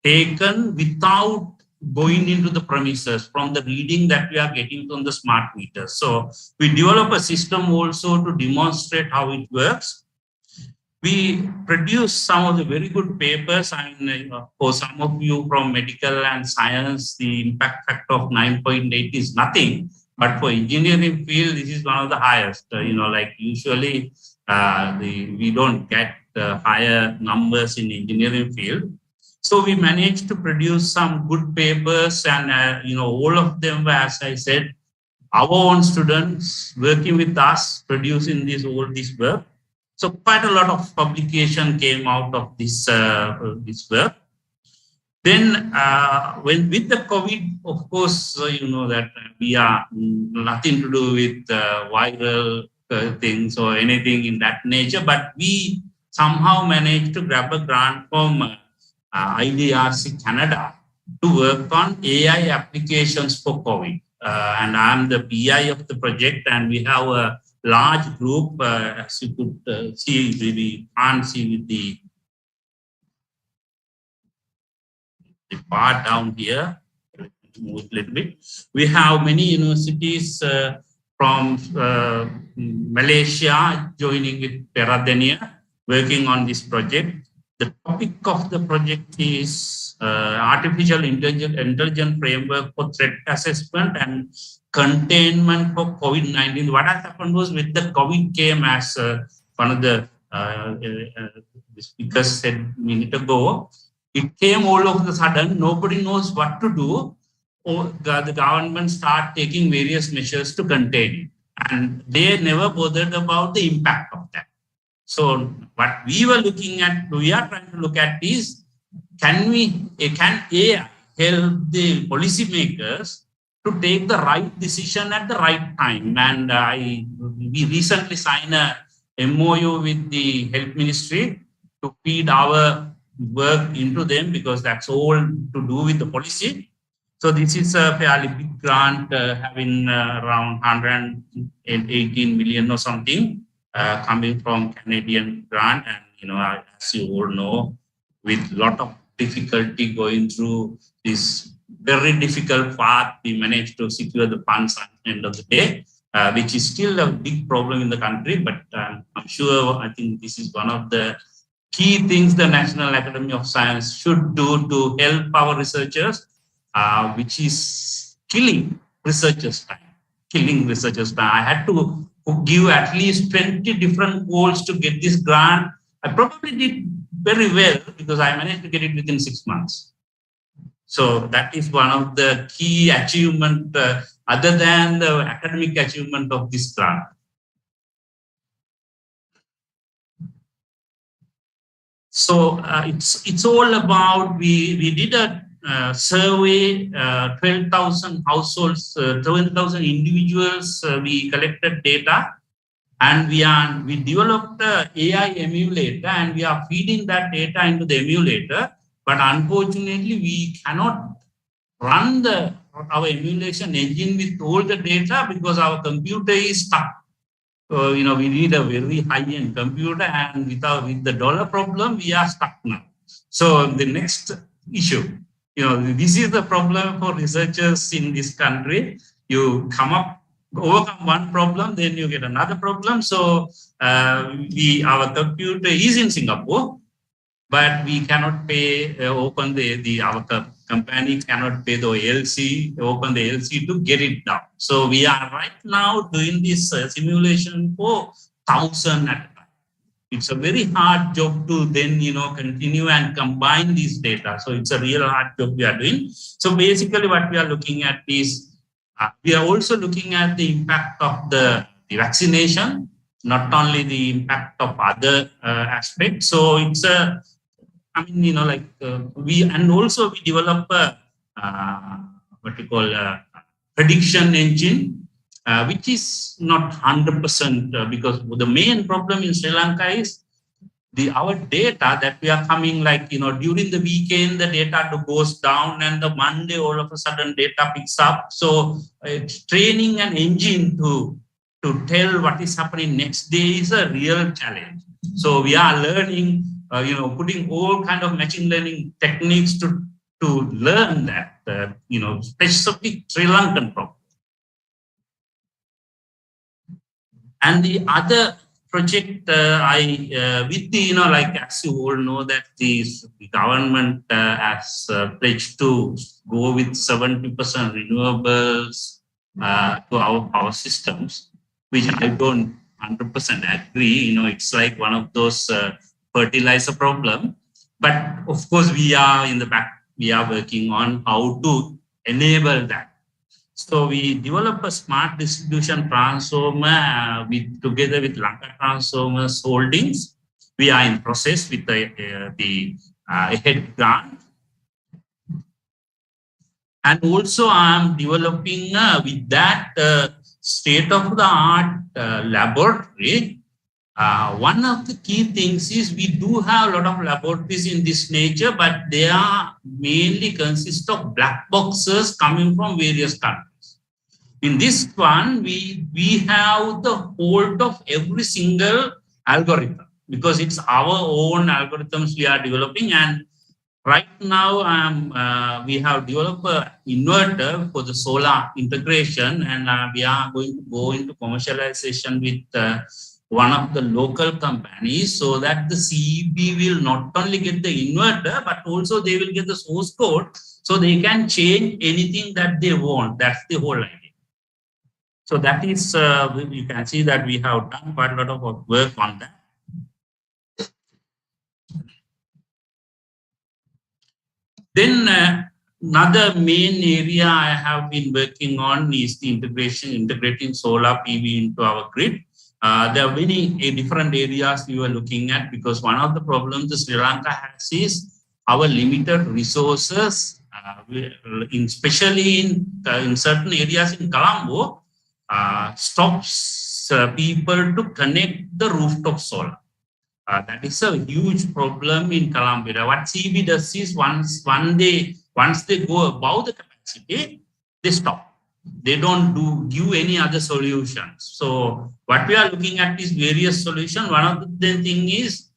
taken without going into the premises from the reading that we are getting from the smart meters. So we develop a system also to demonstrate how it works. We produce some of the very good papers. And for some of you from medical and science, the impact factor of 9.8 is nothing. But for engineering field, this is one of the highest. Like usually we don't get higher numbers in engineering field. So we managed to produce some good papers, and all of them were, as I said, our own students working with us, producing all this work. So quite a lot of publication came out of this this work. Then, when with the COVID, of course, you know that we are nothing to do with viral things or anything in that nature, but we somehow managed to grab a grant from IDRC Canada to work on AI applications for COVID. And I'm the PI of the project, and we have a large group, as you could see, we can't see with the part down here, move a little bit. We have many universities from Malaysia joining with Peradeniya, working on this project. The topic of the project is artificial intelligence framework for threat assessment and containment for COVID-19. What has happened was with the COVID came, as one of the speakers said a minute ago, it came all of a sudden, nobody knows what to do. Or the government start taking various measures to contain it. And they never bothered about the impact of that. So what we were looking at, we are trying to look at is, can AI help the policymakers to take the right decision at the right time? And we recently signed a MOU with the Health Ministry to feed our work into them, because that's all to do with the policy. So this is a fairly big grant, having around 118 million or something, coming from Canadian grant. And as you all know, with a lot of difficulty going through this very difficult path, we managed to secure the funds at the end of the day, which is still a big problem in the country. But I'm sure, I think this is one of the key things the National Academy of Science should do to help our researchers, which is killing researchers' time. I had to give at least 20 different calls to get this grant. I probably did very well because I managed to get it within 6 months. So that is one of the key achievement, other than the academic achievement of this grant. So it's all about, we did a survey 12,000 households, 12,000 individuals. We collected data, and we developed a AI emulator, and we are feeding that data into the emulator. But unfortunately, we cannot run our emulation engine with all the data because our computer is stuck. So, we need a very high-end computer, and with the dollar problem, we are stuck now. So the next issue, this is the problem for researchers in this country. You overcome one problem, then you get another problem. So our computer is in Singapore, but we cannot pay our company cannot pay the open the LC to get it down. So we are right now doing this simulation for 1,000 at a time. It's a very hard job to then continue and combine these data. So it's a real hard job we are doing. So basically, what we are looking at is we are also looking at the impact of the vaccination, not only the impact of other aspects. So it's a we develop what you call prediction engine, which is not 100% because the main problem in Sri Lanka is our data that we are coming during the weekend, the data goes down, and the Monday all of a sudden data picks up. So training an engine to tell what is happening next day is a real challenge. So we are learning, putting all kind of machine learning techniques to learn that, specific Sri Lankan problem. And the other project, with as you all know, that the government has pledged to go with 70% renewables to our power systems, which I don't 100% agree. It's like one of those fertilizer problem. But of course, we are in the back. We are working on how to enable that. So we develop a smart distribution transformer together with Lanka Transformers Holdings. We are in process with the head grant. And also I'm developing with that state-of-the-art laboratory. One of the key things is we do have a lot of laboratories in this nature, but they are mainly consist of black boxes coming from various countries. In this one, we have the hold of every single algorithm because it's our own algorithms we are developing. And right now, we have developed an inverter for the solar integration, and we are going to go into commercialization with one of the local companies so that the CEB will not only get the inverter, but also they will get the source code so they can change anything that they want. That's the whole idea. So that is, you can see that we have done quite a lot of work on that. Then another main area I have been working on is the integrating solar PV into our grid. There are many different areas we were looking at because one of the problems Sri Lanka has is our limited resources, especially in certain areas in Colombo, stops people to connect the rooftop solar. That is a huge problem in Colombo. What CB does is once they go above the capacity, they stop. They don't give any other solutions. So what we are looking at is various solutions. One of the thing is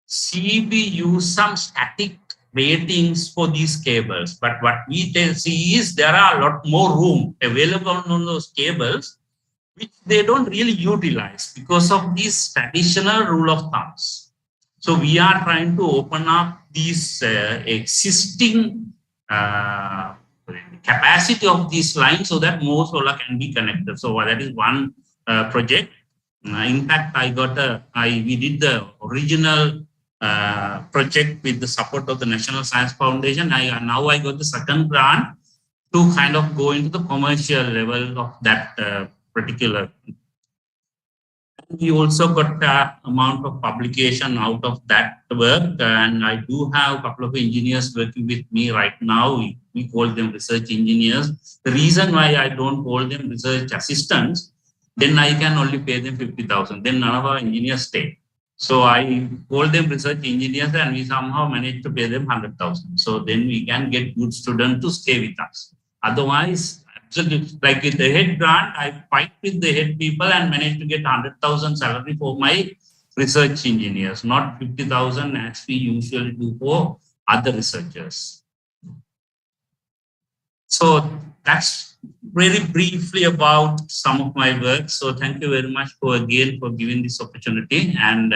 CB use some static ratings for these cables. But what we see is there are a lot more room available on those cables, which they don't really utilize because of these traditional rule of thumbs. So we are trying to open up these existing capacity of these lines so that more solar can be connected. So that is one project. In fact, we did the original project with the support of the National Science Foundation. Now I got the second grant to kind of go into the commercial level of that particular. We also got amount of publication out of that work, and I do have a couple of engineers working with me right now. We call them research engineers. The reason why I don't call them research assistants, then I can only pay them 50,000. Then none of our engineers stay. So I call them research engineers, and we somehow manage to pay them 100,000. So then we can get good students to stay with us. Otherwise, like with the head grant, I fight with the head people and manage to get 100,000 salary for my research engineers, not 50,000 as we usually do for other researchers. So that's very briefly about some of my work. So thank you very much for giving this opportunity and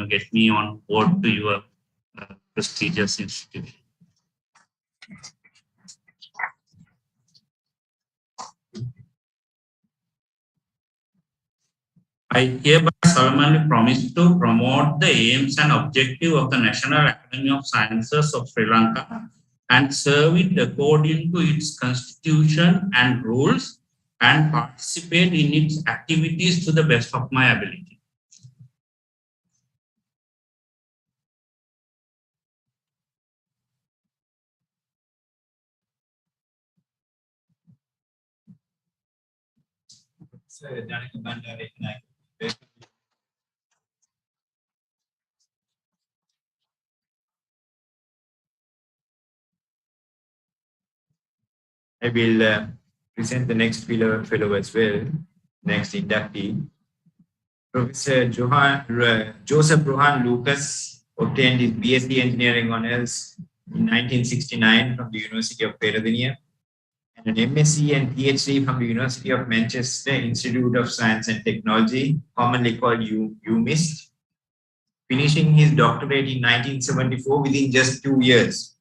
get me on board to your prestigious institution. I hereby solemnly promise to promote the aims and objectives of the National Academy of Sciences of Sri Lanka and serve it according to its constitution and rules and participate in its activities to the best of my ability. I will present the next fellow as well, next inductee. Professor Joseph Rohan Lucas obtained his BSc Engineering Honours in 1969 from the University of Peradeniya and an MSc and PhD from the University of Manchester Institute of Science and Technology, commonly called UMIST, finishing his doctorate in 1974 within just 2 years.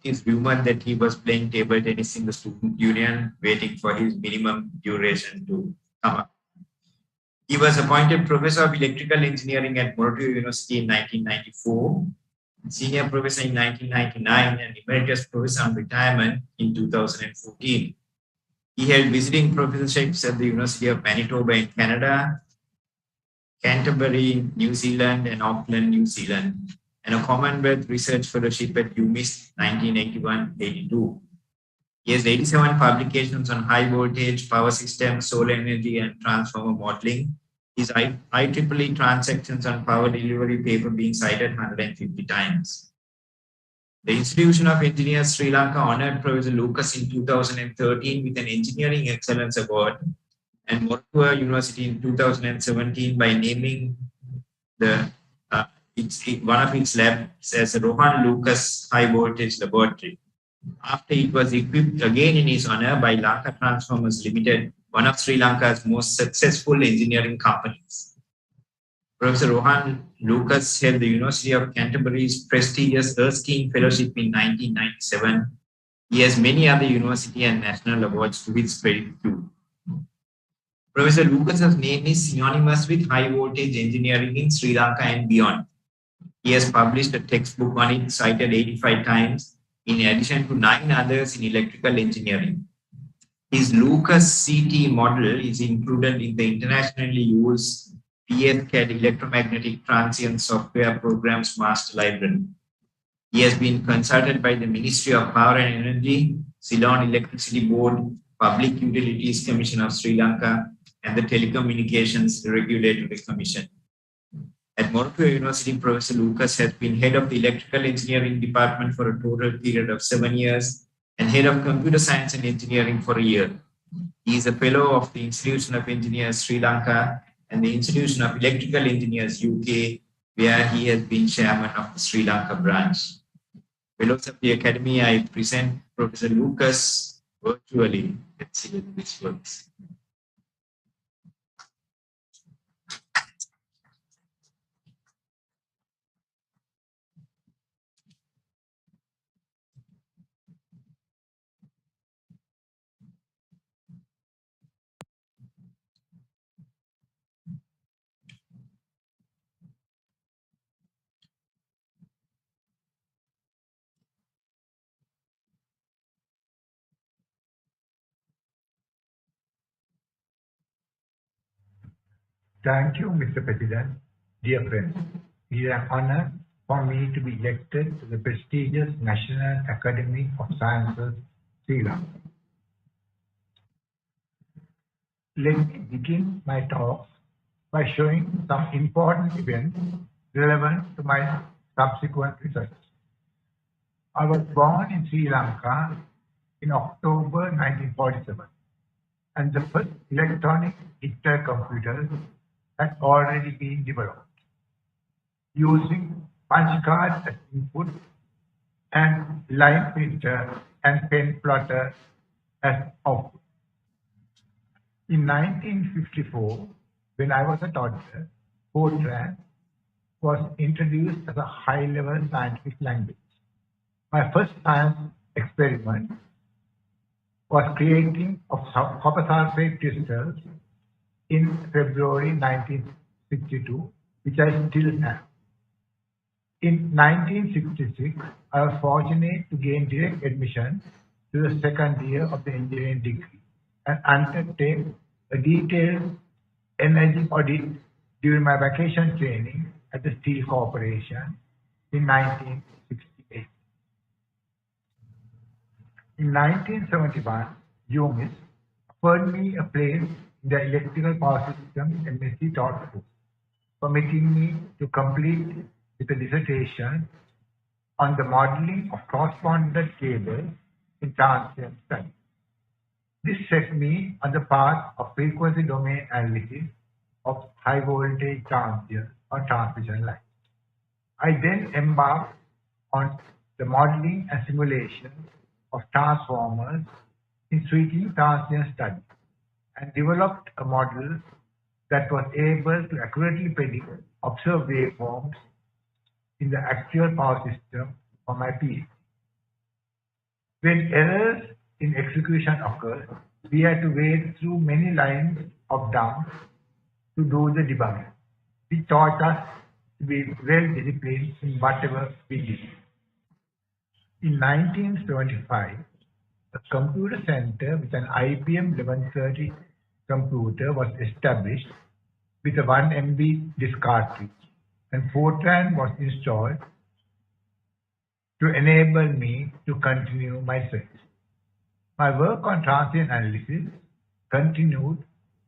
It is rumored that he was playing table tennis in the student union, waiting for his minimum duration to come up. He was appointed Professor of Electrical Engineering at Moratuwa University in 1994, Senior Professor in 1999, and Emeritus Professor on retirement in 2014. He held visiting professorships at the University of Manitoba in Canada, Canterbury, New Zealand, and Auckland, New Zealand, and a Commonwealth Research Fellowship at UMIST 1981-82. He has 87 publications on high voltage, power systems, solar energy, and transformer modeling. His IEEE transactions on power delivery paper being cited 150 times. The Institution of Engineers Sri Lanka honored Professor Lucas in 2013 with an Engineering Excellence Award and Moratuwa University in 2017 by naming one of its labs as a Rohan Lucas High Voltage Laboratory. After it was equipped again in his honor by Lanka Transformers Limited, one of Sri Lanka's most successful engineering companies. Professor Rohan Lucas held the University of Canterbury's prestigious Erskine Fellowship in 1997. He has many other university and national awards to his credit too. Professor Lucas's name is synonymous with high voltage engineering in Sri Lanka and beyond. He has published a textbook on it, cited 85 times, in addition to 9 others in electrical engineering. His Lucas CT model is included in the internationally used PSCAD electromagnetic transient software programs master library. He has been consulted by the Ministry of Power and Energy, Ceylon Electricity Board, Public Utilities Commission of Sri Lanka, and the Telecommunications Regulatory Commission. At Moratuwa University, Professor Lucas has been head of the Electrical Engineering Department for a total period of 7 years and head of Computer Science and Engineering for a year. He is a fellow of the Institution of Engineers Sri Lanka and the Institution of Electrical Engineers UK, where he has been chairman of the Sri Lanka branch. Fellows of the Academy, I present Professor Lucas virtually. Let's see if this works. Thank you, Mr. President. Dear friends, it is an honor for me to be elected to the prestigious National Academy of Sciences, Sri Lanka. Let me begin my talk by showing some important events relevant to my subsequent research. I was born in Sri Lanka in October 1947, and the first electronic digital computers had already been developed, using punch card as input and line printer and pen plotter as output. In 1954, when I was a toddler, Fortran was introduced as a high-level scientific language. My first science experiment was creating of copper sulfate crystals in February 1962, which I still have. In 1966, I was fortunate to gain direct admission to the second year of the engineering degree and undertake a detailed energy audit during my vacation training at the Steel Corporation in 1968. In 1971, UMIS offered me a place in the Electrical Power Systems MSc taught course, permitting me to complete with a dissertation on the modeling of cross-bonded cables in transient studies. This set me on the path of frequency domain analysis of high voltage transient or transmission lines. I then embarked on the modeling and simulation of transformers in switching transient studies and developed a model that was able to accurately predict observed waveforms in the actual power system for my PhD. When errors in execution occurred, we had to wade through many lines of dumps to do the debugging. It taught us to be well disciplined in whatever we did. In 1975, a computer center with an IBM 1130 computer was established with a 1 MB disk cartridge, and Fortran was installed to enable me to continue my search. My work on transient analysis continued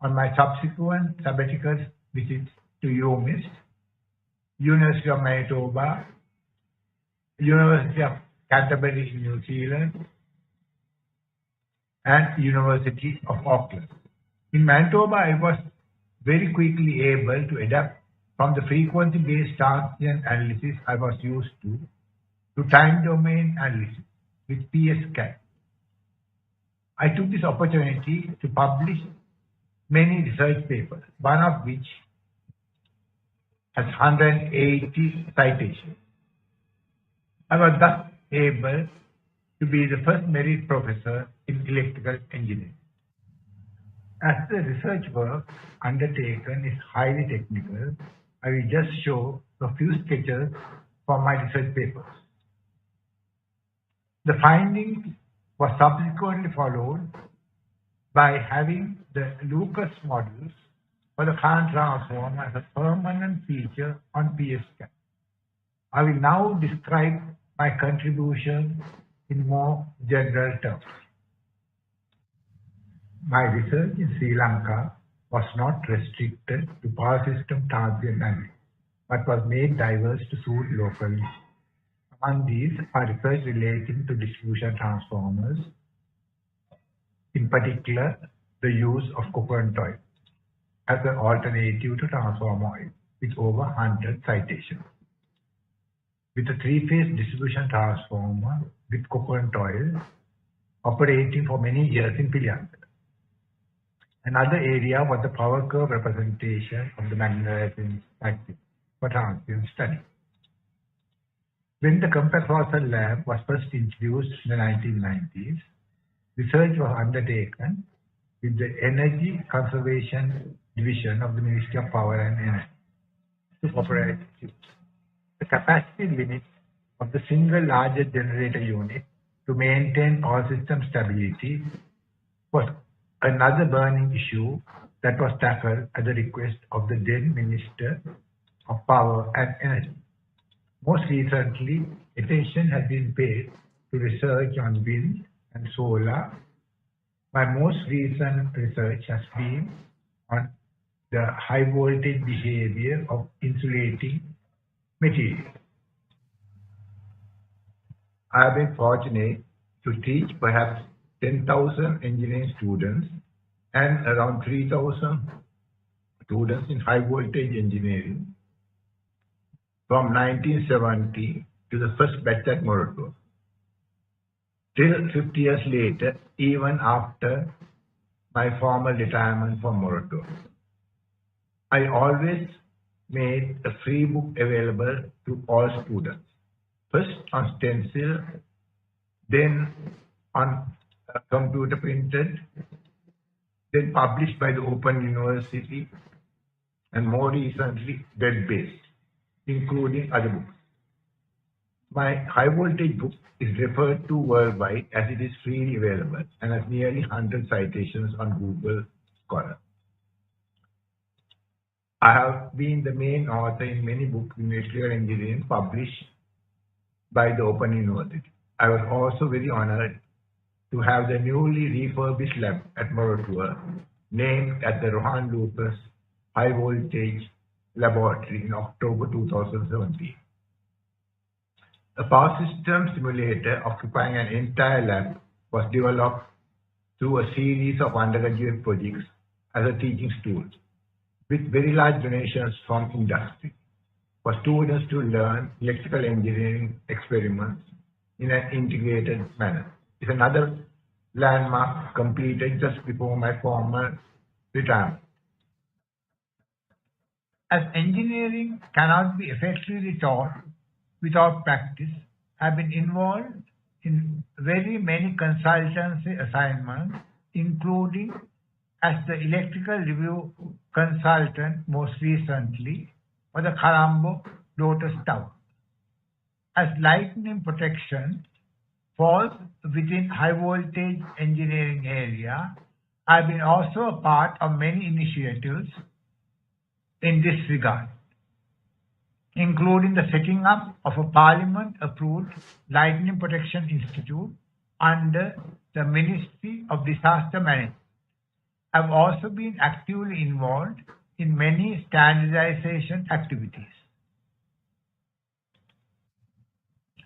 on my subsequent sabbatical visits to UMIS, University of Manitoba, University of Canterbury in New Zealand, and University of Auckland. In Manitoba, I was very quickly able to adapt from the frequency-based transient analysis I was used to time domain analysis with PSCAD. I took this opportunity to publish many research papers, one of which has 180 citations. I was thus able to be the first merit professor in electrical engineering. As the research work undertaken is highly technical, I will just show a few sketches from my research papers. The findings were subsequently followed by having the Lucas models for the current transformer as a permanent feature on PSCAD. I will now describe my contribution in more general terms. My research in Sri Lanka was not restricted to power system transient analysis, but was made diverse to suit local needs. Among these are research relating to distribution transformers, in particular the use of coconut oil as an alternative to transformer oil, with over 100 citations. With a three-phase distribution transformer with coconut oil operating for many years in Pilianda. Another area was the power curve representation of the magnetizing active for transient study. When the compact Russell lab was first introduced in the 1990s, research was undertaken with the Energy Conservation Division of the Ministry of Power and Energy to operate chips. The capacity limit of the single largest generator unit to maintain power system stability was another burning issue that was tackled at the request of the then Minister of Power and Energy. Most recently, attention has been paid to research on wind and solar. My most recent research has been on the high voltage behavior of insulating materials. I have been fortunate to teach perhaps 10,000 engineering students and around 3,000 students in high voltage engineering from 1970 to the first batch at Morocco. Till 50 years later, even after my formal retirement from Morocco, I always made a free book available to all students. First on stencil, then on computer printed, then published by the Open University, and more recently web-based, including other books. My high voltage book is referred to worldwide as it is freely available and has nearly 100 citations on Google Scholar. I have been the main author in many books in electrical engineering published by the Open University. I was also very honored to have the newly refurbished lab at Morocco named at the Rohan Lucas High Voltage Laboratory in October 2017. A power system simulator occupying an entire lab was developed through a series of undergraduate projects as a teaching tool, with very large donations from industry, for students to learn electrical engineering experiments in an integrated manner. It's another landmark completed just before my formal retirement. As engineering cannot be effectively taught without practice, I've been involved in very many consultancy assignments, including as the electrical review consultant most recently for the Colombo Lotus Tower. As lightning protection falls within high voltage engineering area, I've been also a part of many initiatives in this regard, including the setting up of a parliament-approved Lightning Protection Institute under the Ministry of Disaster Management. I've also been actively involved in many standardization activities.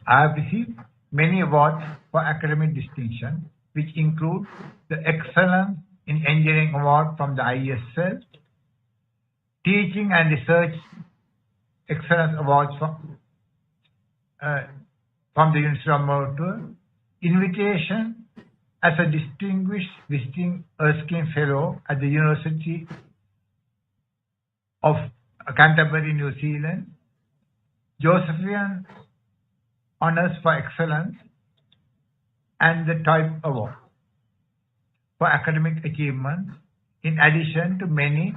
I have received many awards for academic distinction, which include the Excellence in Engineering Award from the ISL, Teaching and Research Excellence Awards from the University of Morocco, invitation as a distinguished visiting Erskine Fellow at the University of Canterbury, New Zealand, Josephian Honours for Excellence, and the Type Award for academic achievements, in addition to many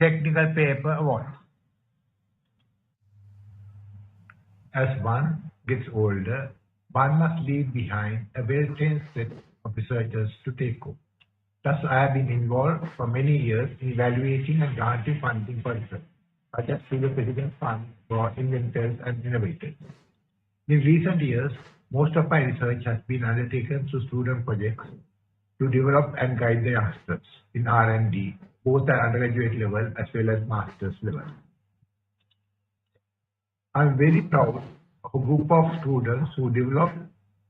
technical paper awards. As one gets older, one must leave behind a well-trained set of researchers to take over. Thus, I have been involved for many years in evaluating and granting funding for research, such as through the President's Fund for Inventors and Innovators. In recent years, most of my research has been undertaken through student projects to develop and guide the youngsters in R&D, both at undergraduate level as well as master's level. I'm very proud of a group of students who developed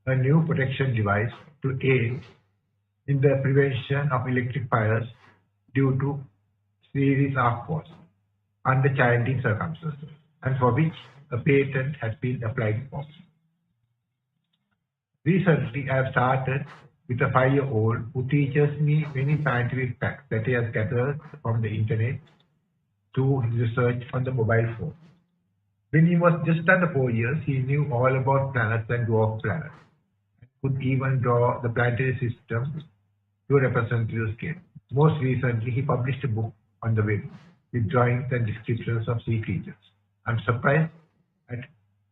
a new protection device to aid in the prevention of electric fires due to series arc faults under challenging circumstances, and for which a patent has been applied for. Recently, I have started with a 5-year-old who teaches me many scientific facts that he has gathered from the internet through his research on the mobile phone. When he was just under 4 years, he knew all about planets and dwarf planets, and could even draw the planetary system to a representative scale. Most recently, he published a book on the web with drawings and descriptions of sea creatures. I'm surprised at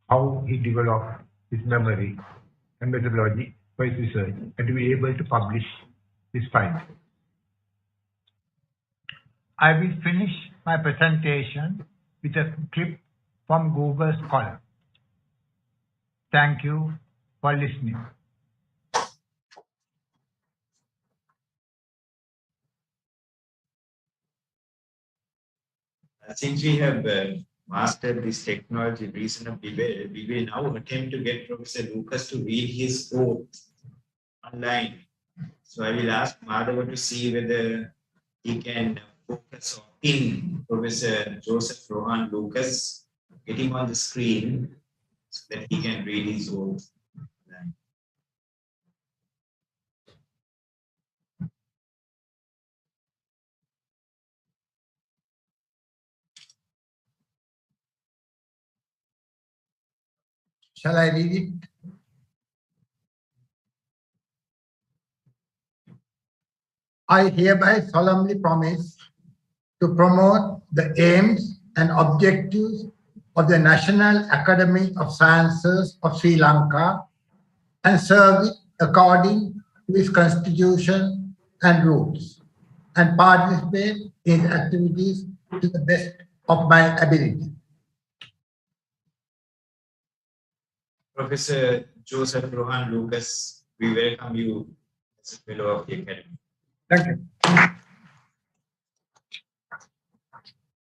how he developed his memory and methodology for his research and to be able to publish his findings. I will finish my presentation with a clip from Google Scholar. Thank you for listening. Since we have mastered this technology reasonably well, we will now attempt to get Professor Lucas to read his oath online. So I will ask Madhava to see whether he can focus on pin Professor Joseph Rohan Lucas, getting on the screen so that he can read his oath. Shall I read it? I hereby solemnly promise to promote the aims and objectives of the National Academy of Sciences of Sri Lanka and serve it according to its constitution and rules, and participate in activities to the best of my ability. Professor Joseph Rohan Lucas, we welcome you as a fellow of the Academy. Thank you.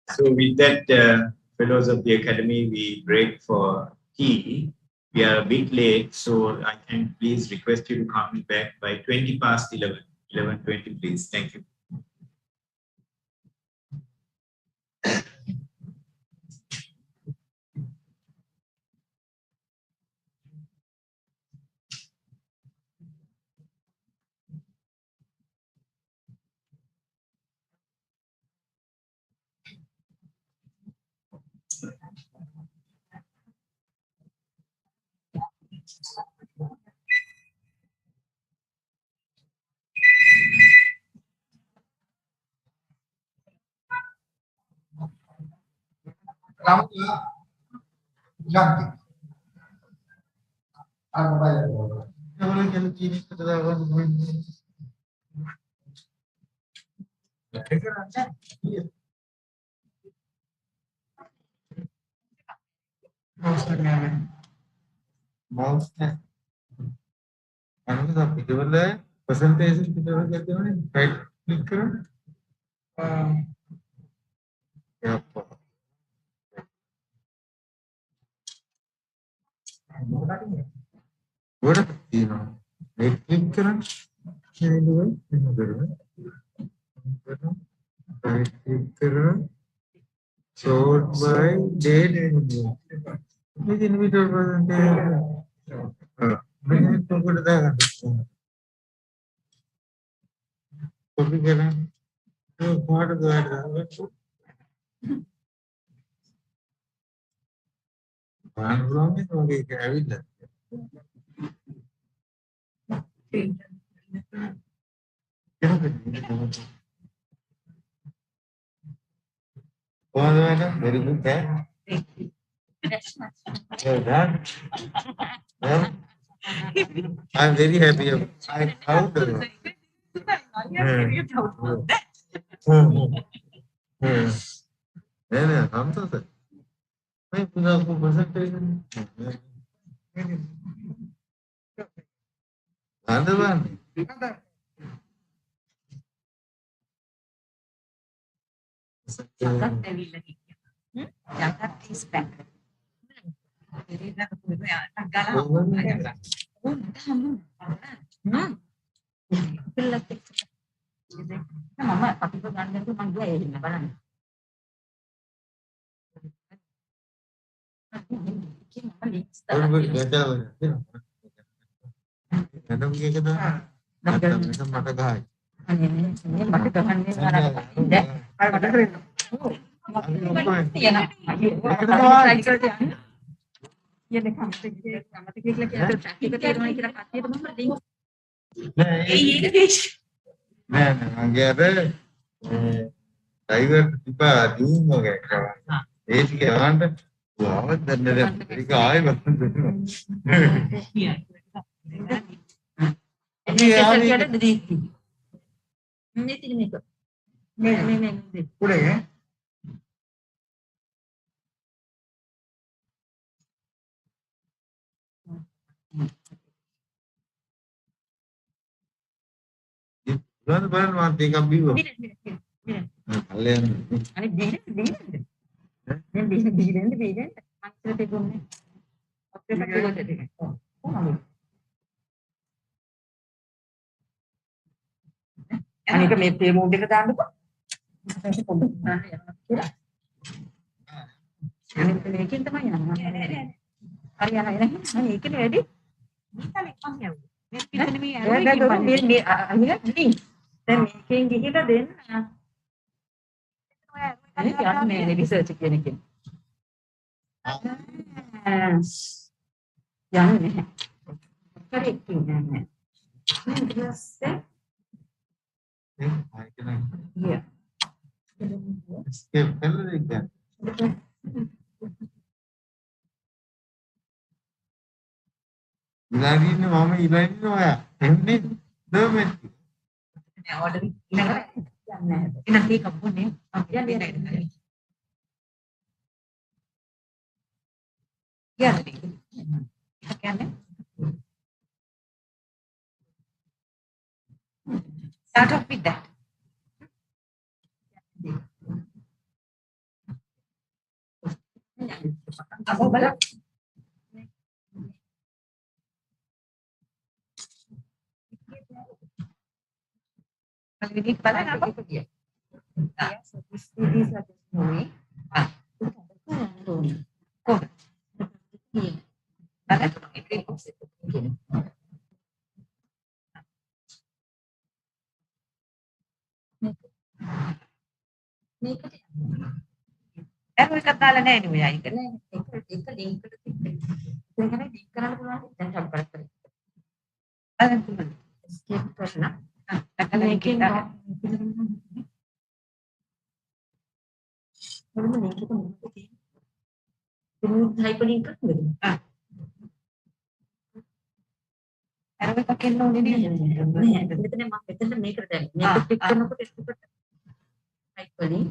So with that, fellows of the Academy, we break for tea. We are a bit late, so I can please request you to come back by 20 past 11, 11:20, please. Thank you. presentation right click करो what you know right click करो right click करो sort by date ini video presentation ini तो कर देगा copy करना तो part guide belum itu kayak gitu. Oh, very good. Well, I'm very happy. I'm proud of you. हम तो sir मैं पूरा आपको presentation धन्यवाद tiger tiba dulu mau kayak sih kan banget dan dari kai banget iya ini ada dari ini Udah. Bulan bulan mati kabiu. Kalian. අනික මේ පේ mode එක දාන්නකො. අනික මේකෙන් තමයි යනවා. හරි යනවා එන. අනේ ඒකනේ වැඩි. මේකනේ මං යවුවේ. මේ පිටනේ මේ යනවා. මේ අහිලා ලින්ක්. දැන් මේකෙන් ගිහිලා දෙන්න. මේක යන්නේ රිසර්ච් කියන එකෙන්. යන්නේ. කරෙක්ට් නෑ. Yeah. Escape kan. ඉලාරින්න මම ඉලාරින්න ඔයා එන්නේ දෙමෙත් නෑ ඕඩර් ඉන්නකර යන්නේ නැහැ ඉතින් ඒක මොන්නේ යන්නේ නැහැ කියන්නේ start off with that apa balak kalau ini kepala apa dia? Nah, ini satu movie. Ah, kok? Ada itu begini. මේක දැන් ඔය එකක් දාලා නැහැ නේ ඔයා ඒක නෑ ඒක ලින්ක් එකට තිබ්බේ ඒක නේ ලින්ක් කරන්න පුළුවන් දැන් ටැප් කරලා අර පුළුවන් ස්කේප් කරලා මේකෙන් මොනම ලින්ක් එක මොකද තියෙන්නේ හයිපර් ලින්ක් එකක්ද අර එකක් එන්න ඕනේ නේද මෙතන මම මෙතන මේකට දැන් මේක ක්ලික් කරනකොට එතකොට hyper link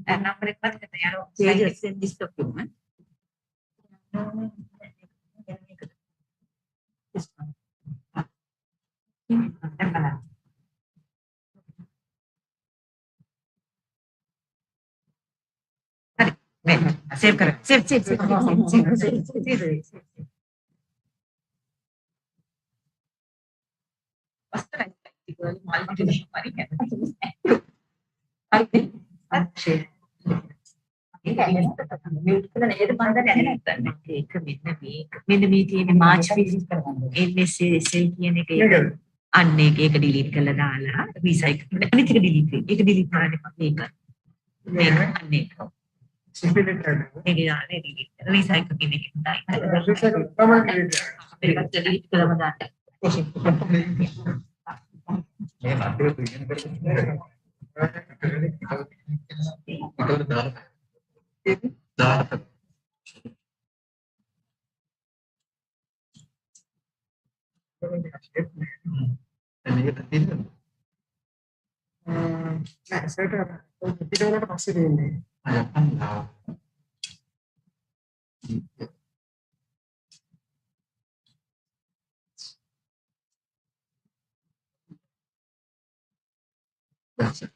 and number it was the arrow pages in this document. This one. Save kar save මෙන්න මේ තියෙන මාර්ච් 5 MSA කියන එක අන්න ඒක ඩිලීට් කරලා දාලා රීසයිකල් අනිත් එක ඩිලීට් වෙයි. ඒක ඩිලීට් කරන්න එපා මේක. මේක අන්න ඒක. සිම්පලි කරන්න. ඒක යානේ ඩිලීට්. රීසයිකල් කියන එක දායි. රීසයිකල් තමයි ඩිලීට්. ඒක ඩිලීට් කරලා දාන්න. මේ අතේ ඉගෙන කරගන්න. ඒකට දාලා දාලා මේක තියෙන්නේ නෑ සර්ට පිටවලට පස්සේ දෙන්නේ That's it.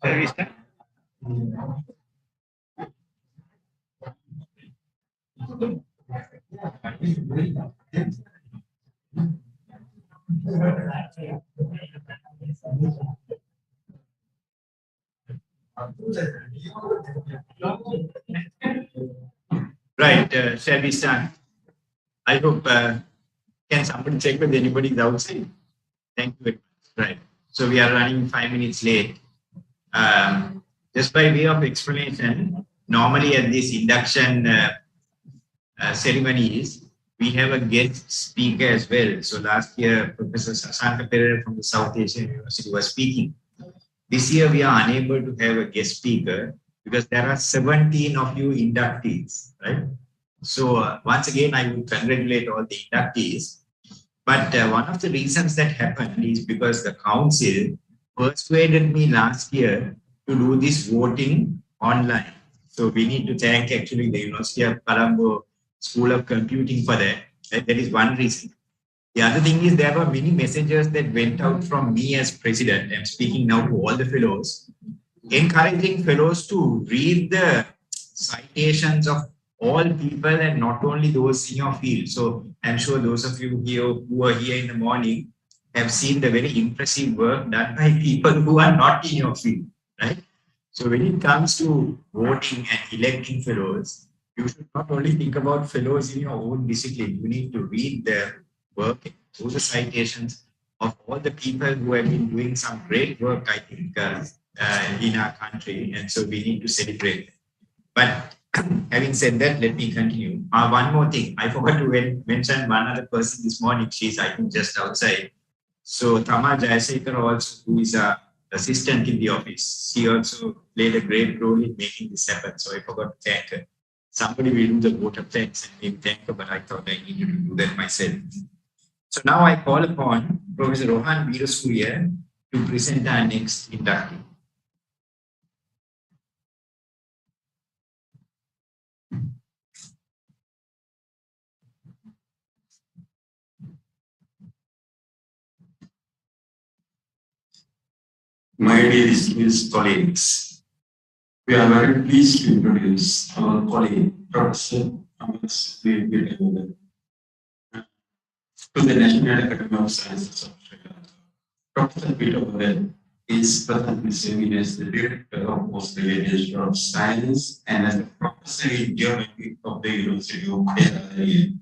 Shall we start? Right, shall we start? I hope, can somebody check with anybody is outside? Thank you very much. Right, so we are running 5 minutes late. Just by way of explanation, normally at this induction ceremonies, we have a guest speaker as well. So last year, Professor Sasanka Pereira from the South Asian University was speaking. This year, we are unable to have a guest speaker because there are 17 of you inductees, right? So once again, I would congratulate all the inductees. But one of the reasons that happened is because the council persuaded me last year to do this voting online. So we need to thank actually the University of Colombo School of Computing for that. That is one reason. The other thing is there were many messages that went out from me as president. I'm speaking now to all the fellows, encouraging fellows to read the citations of all people and not only those in your field. So I'm sure those of you here who are here in the morning have seen the very impressive work done by people who are not in your field, right? So when it comes to voting and electing fellows, you should not only think about fellows in your own discipline. You need to read their work, through the citations of all the people who have been doing some great work, I think, in our country. And so we need to celebrate. But having said that, let me continue. One more thing. I forgot to mention one other person this morning. She's, I think, just outside. So Tama Jayasekar also, who is a assistant in the office, she also played a great role in making this happen. So I forgot to thank her. Somebody will do the vote of thanks and maybe thank her, but I thought I needed to do that myself. So now I call upon Professor Rohan Veerasuriya to present our next inductee. My dear distinguished colleagues, we are very pleased to introduce our colleague, Professor Amos to the National Academy of Sciences of Sri Lanka. Professor Peter Burrell is presently serving as the Director of Postgraduate Institute of Science and as a Professor in Geography of the University of Kerala.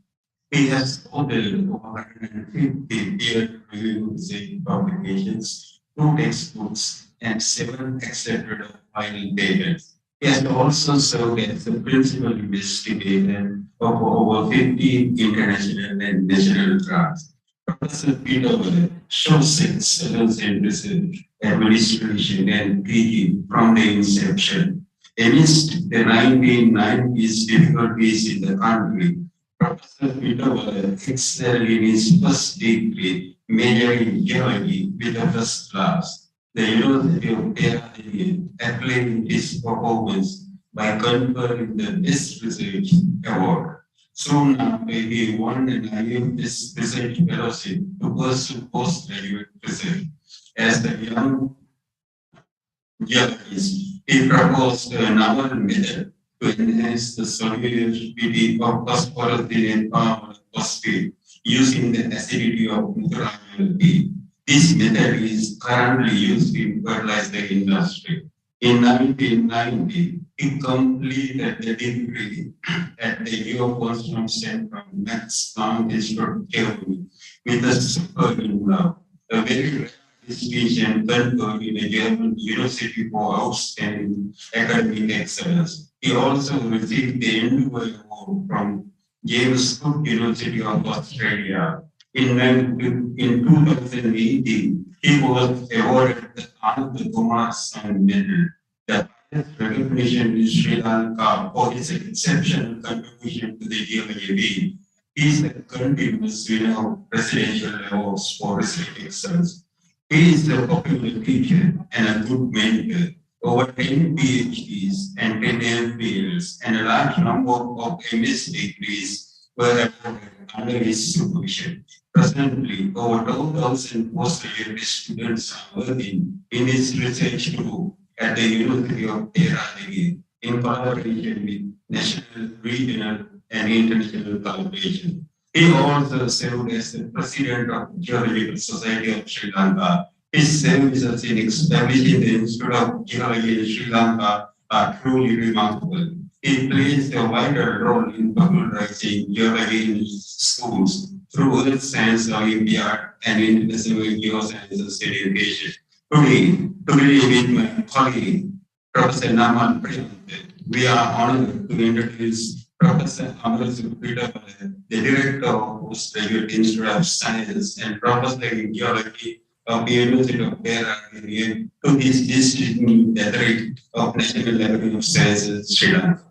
He has authored 150 peer-reviewed research publications, 2 textbooks, and 7 accepted final papers. He has also served as the principal investigator of over 50 international and national grants. Professor Peter shows excellence in research, administration, and teaching from the inception. Amidst the 1990s difficulties in the country, Professor Peter excelled in his first degree, majoring in geology with a first class. The University of Kerala acclaimed his performance by conferring the Best Research Award. Soon after, he won an IFS Research Fellowship to pursue postgraduate research. As a young geologist, he proposed a novel method to enhance the solubility of phosphorus in palm phosphate using the acidity of mineral P. This method is currently used in fertilizer industry. In 1990, he completed the degree at the Geoconstruction Center of Max Planck Institute of Germany with a super in love, a very rare distinction conferred in a German university for outstanding academic excellence. He also received the Endeavour Award from James Cook University of Australia. In 2018, he was awarded the Anand Kumar Sang Medal, the highest recognition in Sri Lanka for his exceptional contribution to the geology field. He is a continuous winner of presidential awards for research excellence. He is a popular teacher and a good mentor. Over 10 PhDs and 10 MPhils and a large number of MS degrees were awarded under his supervision. Presently, over 2,000 postgraduate students are working in his research group at the University of Kerala in collaboration with national, regional, and international collaboration. He also served as the president of Geological Society of Sri Lanka. His services in establishing the Institute of Geology in Sri Lanka are truly remarkable. He plays a vital role in popularizing geology in schools through Earth Science Olympiad and International Geosciences education. Today with my colleague, Professor Naman Priyant, we are honored to introduce Professor Amrut Peter, the Director of Postgraduate Institute of Science and Professor in Geology of the University of Kerala to this distinguished gathering of National Academy of Sciences, Sri Lanka.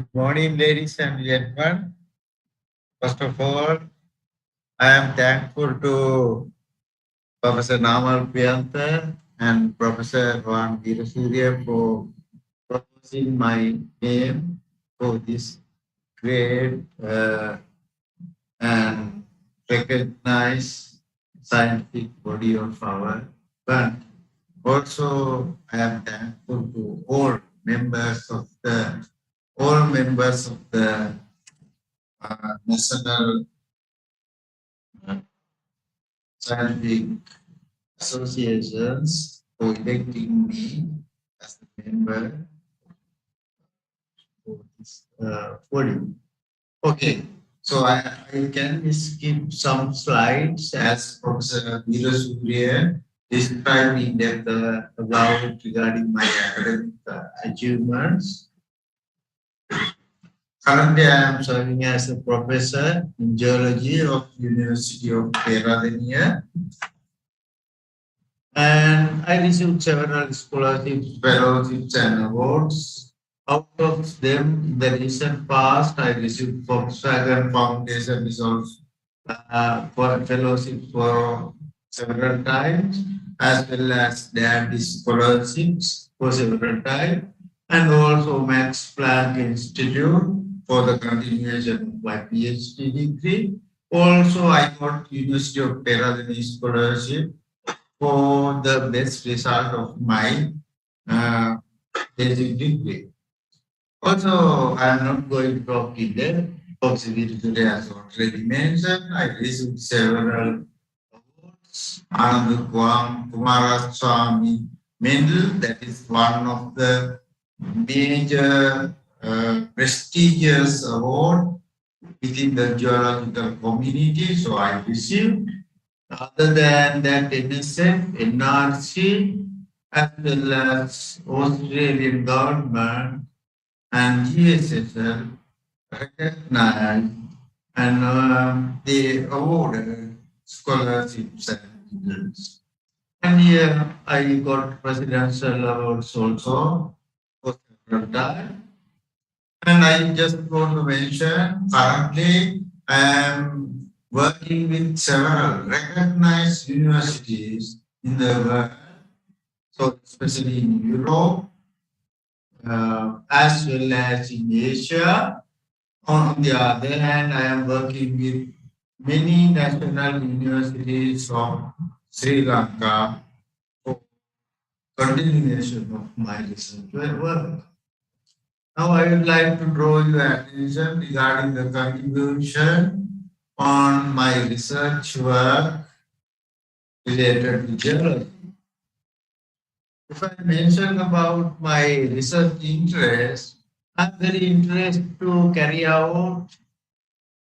Good morning, ladies and gentlemen. First of all, I am thankful to Professor Namal Priyanta and Professor Juan Virasuria for proposing my name for this great and recognized scientific body of our country. Also, I am thankful to all members of the national scientific associations for electing me as the member for this body. Okay, so I can skip some slides as Professor Virasuria described in depth about regarding my academic achievements. Currently, I am serving as a professor in geology of University of Kerala. And I received several scholarships, fellowships, and awards. Out of them, in the recent past, I received Volkswagen Foundation results for fellowship for several times, as well as DAD scholarships for several times, and also Max Planck Institute for the continuation of my PhD degree. Also, I got University of Peradeniya scholarship for the best result of my basic degree. Also, I'm not going to talk in depth. Possibility today, as already mentioned, I received several awards. Anand Kumaraswamy Medal, that is one of the major prestigious award within the geological community. So I received. Other than that, NSF, NRC, as well as Australian government and GSSL recognized and they awarded scholarships and medals. And here I got presidential awards also for several times. And I just want to mention, currently I am working with several recognized universities in the world, so especially in Europe, as well as in Asia. On the other hand, I am working with many national universities of Sri Lanka for continuation of my research work. Now I would like to draw your attention regarding the contribution on my research work related to geology. If I mention about my research interest, I'm very interested to carry out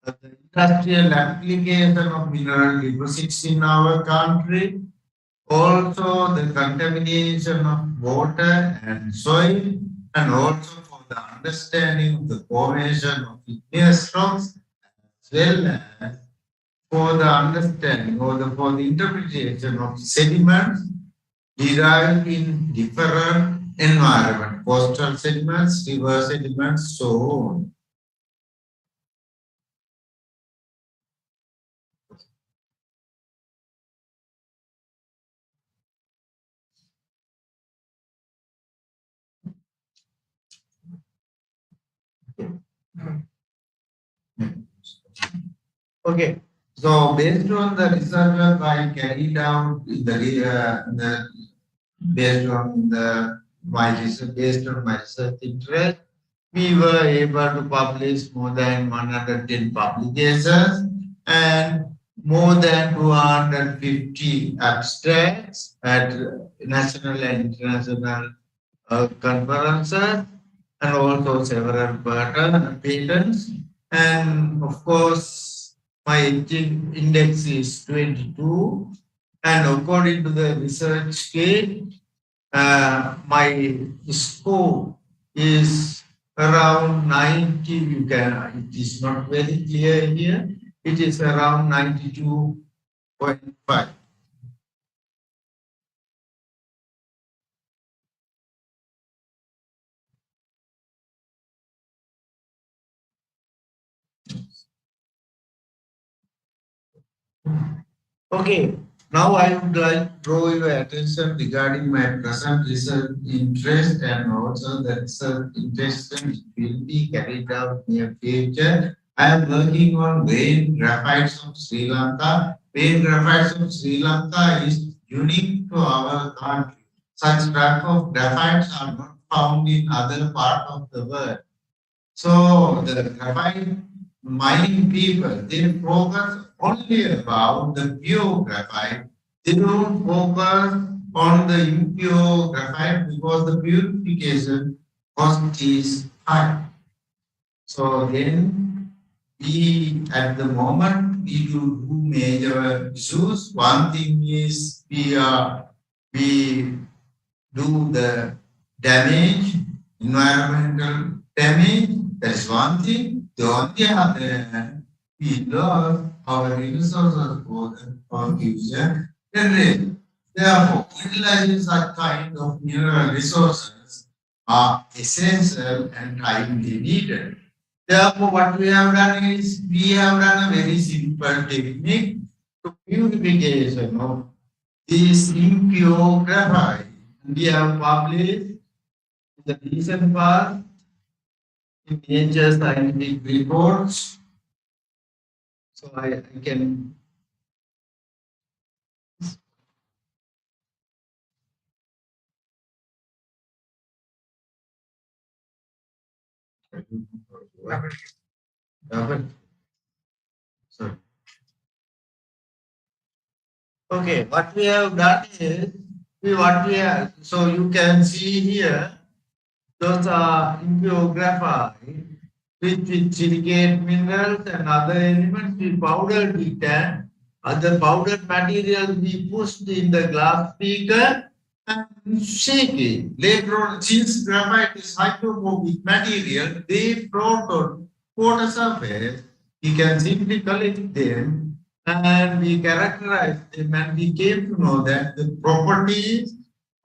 the industrial application of mineral deposits in our country, also the contamination of water and soil, and also for the understanding of the formation of igneous rocks, as well as for the understanding or for the interpretation of sediments derived in different environment, coastal sediments, river sediments, so on. Okay, so based on the research work I carried out in based on my research interest, we were able to publish more than 110 publications and more than 250 abstracts at national and international conferences, and also several patents. And of course, my index is 22. And according to the research scale, my score is around 90. It is not very clear here. It is around 92.5. Okay, now I would like to draw your attention regarding my present research interest and also the research interest will be carried out near future. I am working on vein graphites of Sri Lanka. Vein graphites of Sri Lanka is unique to our country. Such type of graphites are not found in other parts of the world. So the graphite mining people, they focus only about the pure graphite. They don't focus on the impure graphite because the purification cost is high. So then we, at the moment, we do two major issues. One thing is we do the damage, environmental damage. That is one thing. On the other hand, we lost our resources for future generation. Therefore, utilizing such kind of mineral resources are essential and timely needed. Therefore, what we have done is we have done a very simple technique to purification of this impure graphite. We have published the recent past in Nature Scientific Reports. So I can sorry. Okay, what we have done is what we have. So you can see here those are impure graphite with silicate minerals and other elements. We powdered it and other powdered material we pushed in the glass beaker and shake it. Later on, since graphite is hydrophobic material, they float on water surface. We can simply collect them and we characterize them, and we came to know that the properties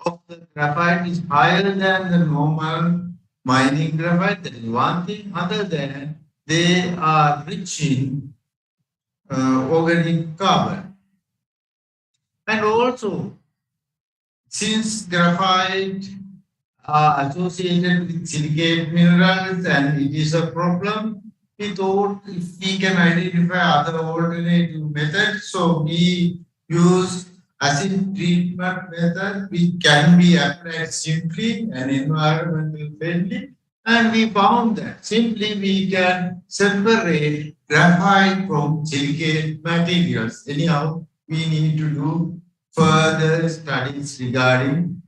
of the graphite is higher than the normal mining graphite. That is one thing. Other than they are rich in organic carbon. And also, since graphite are associated with silicate minerals and it is a problem, we thought if we can identify other alternative methods, so we use acid treatment method which can be applied simply and environmental friendly. And we found that simply we can separate graphite from silicate materials. Anyhow, we need to do further studies regarding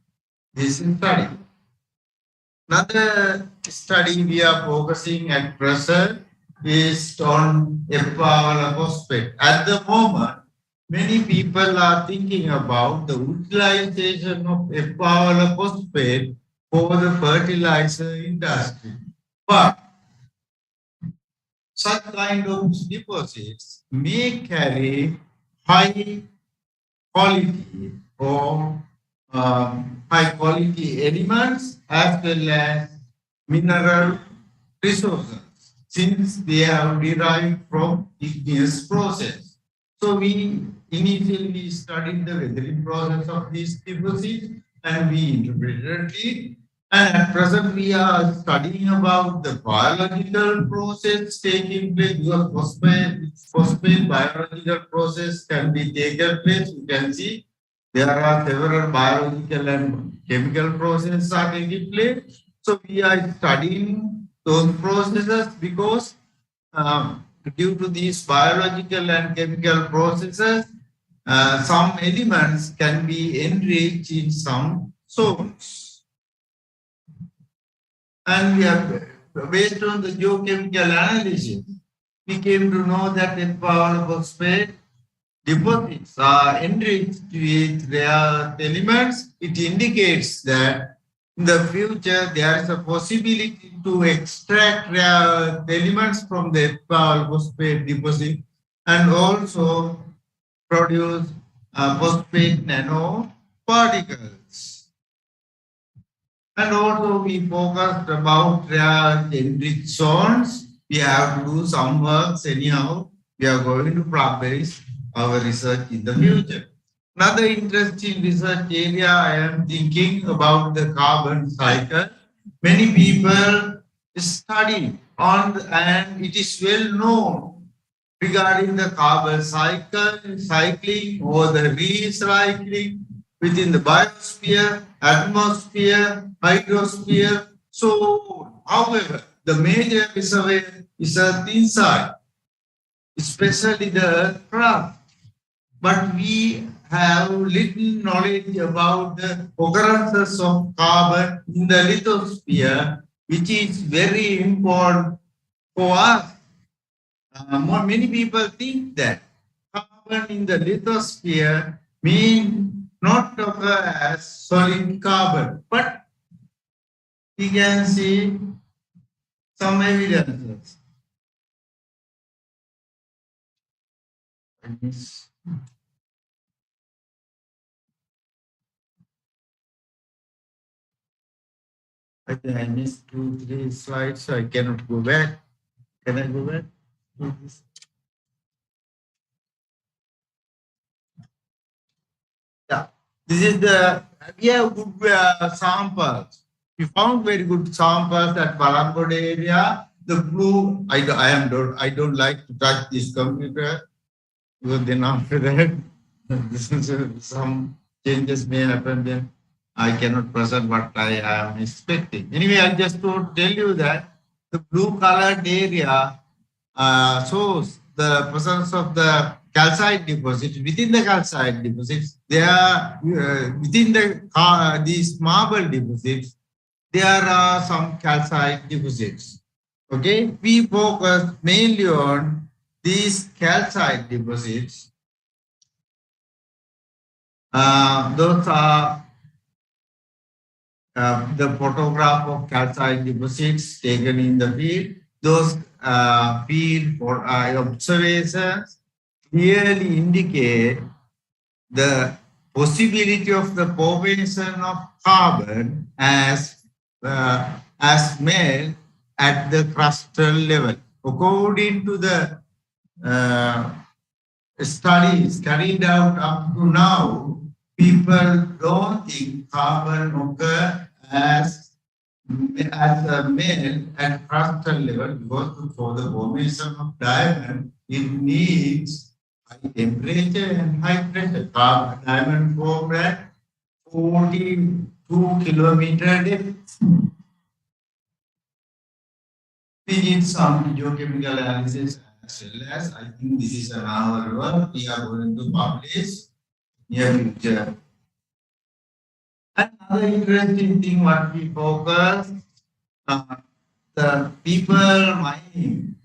this study. Another study we are focusing at present is on F-power phosphate. At the moment, many people are thinking about the utilization of F-power phosphate for the fertilizer industry. But such kind of deposits may carry high quality or high quality elements as well as mineral resources, since they are derived from igneous process. So we initially studied the weathering process of these deposits and we interpreted it. And at present we are studying about the biological process taking place, because phosphate biological process can be taken place. You can see there are several biological and chemical processes are taking place. So we are studying those processes because due to these biological and chemical processes, some elements can be enriched in some zones. And we have, based on the geochemical analysis, we came to know that in power phosphate deposits are enriched with rare elements. It indicates that in the future there is a possibility to extract rare elements from the power phosphate deposit and also produce phosphate nanoparticles. And also we focused about enriched zones. We have to do some works anyhow. We are going to publish our research in the future. Another interesting research area I am thinking about the carbon cycle. Many people study on and it is well known regarding the carbon cycling or the recycling within the biosphere, atmosphere, hydrosphere. So, however, the major reservoir is Earth inside, especially the Earth crust. But we have little knowledge about the occurrences of carbon in the lithosphere, which is very important for us. Many people think that carbon in the lithosphere means not occur as solid carbon, but we can see some evidences. I think I missed 2-3 slides, so I cannot go back. Can I go back? Please? Yeah, this is the, we have good samples. We found very good samples at Balangod area. The blue, I don't like to touch this computer, because then after that, some changes may happen then. I cannot present what I am expecting. Anyway, I just want to tell you that the blue colored area shows the presence of the calcite deposits. Within the calcite deposits, there are within these marble deposits, there are some calcite deposits. Okay, we focus mainly on these calcite deposits. Those are the photograph of calcite deposits taken in the field. Those field for observations clearly indicate the possibility of the formation of carbon as melt at the crustal level. According to the studies carried out up to now, people don't think carbon occur as a melt at crustal level, because for the formation of diamond, it needs high temperature and high pressure. Diamond formed at 42 kilometer depth. We need some geochemical analysis as well as, I think this is another work we are going to publish near future. Another interesting thing what we focus, the people mining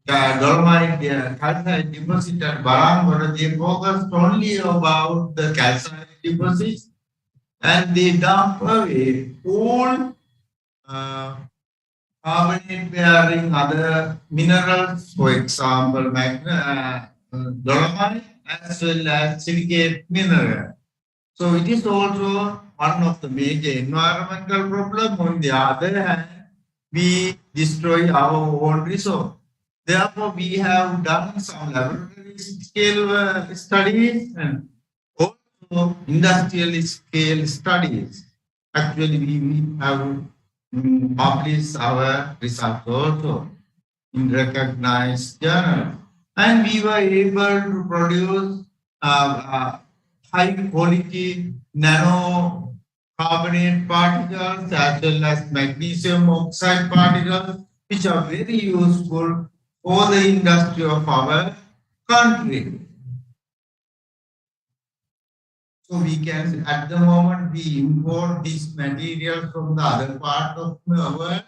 dolomite, calcite deposit at Balangod, they focused only about the calcite deposits, and they dump away all carbonate bearing other minerals, for example, dolomite as well as silicate mineral. So it is also one of the major environmental problems. On the other hand, we destroy our own resource. Therefore, we have done some laboratory scale studies and also industrial scale studies. Actually, we have published our results also in recognized journals. And we were able to produce high quality nano carbonate particles as well as magnesium oxide particles, which are very useful for the industry of our country. So we can, at the moment, we import these materials from the other part of the world,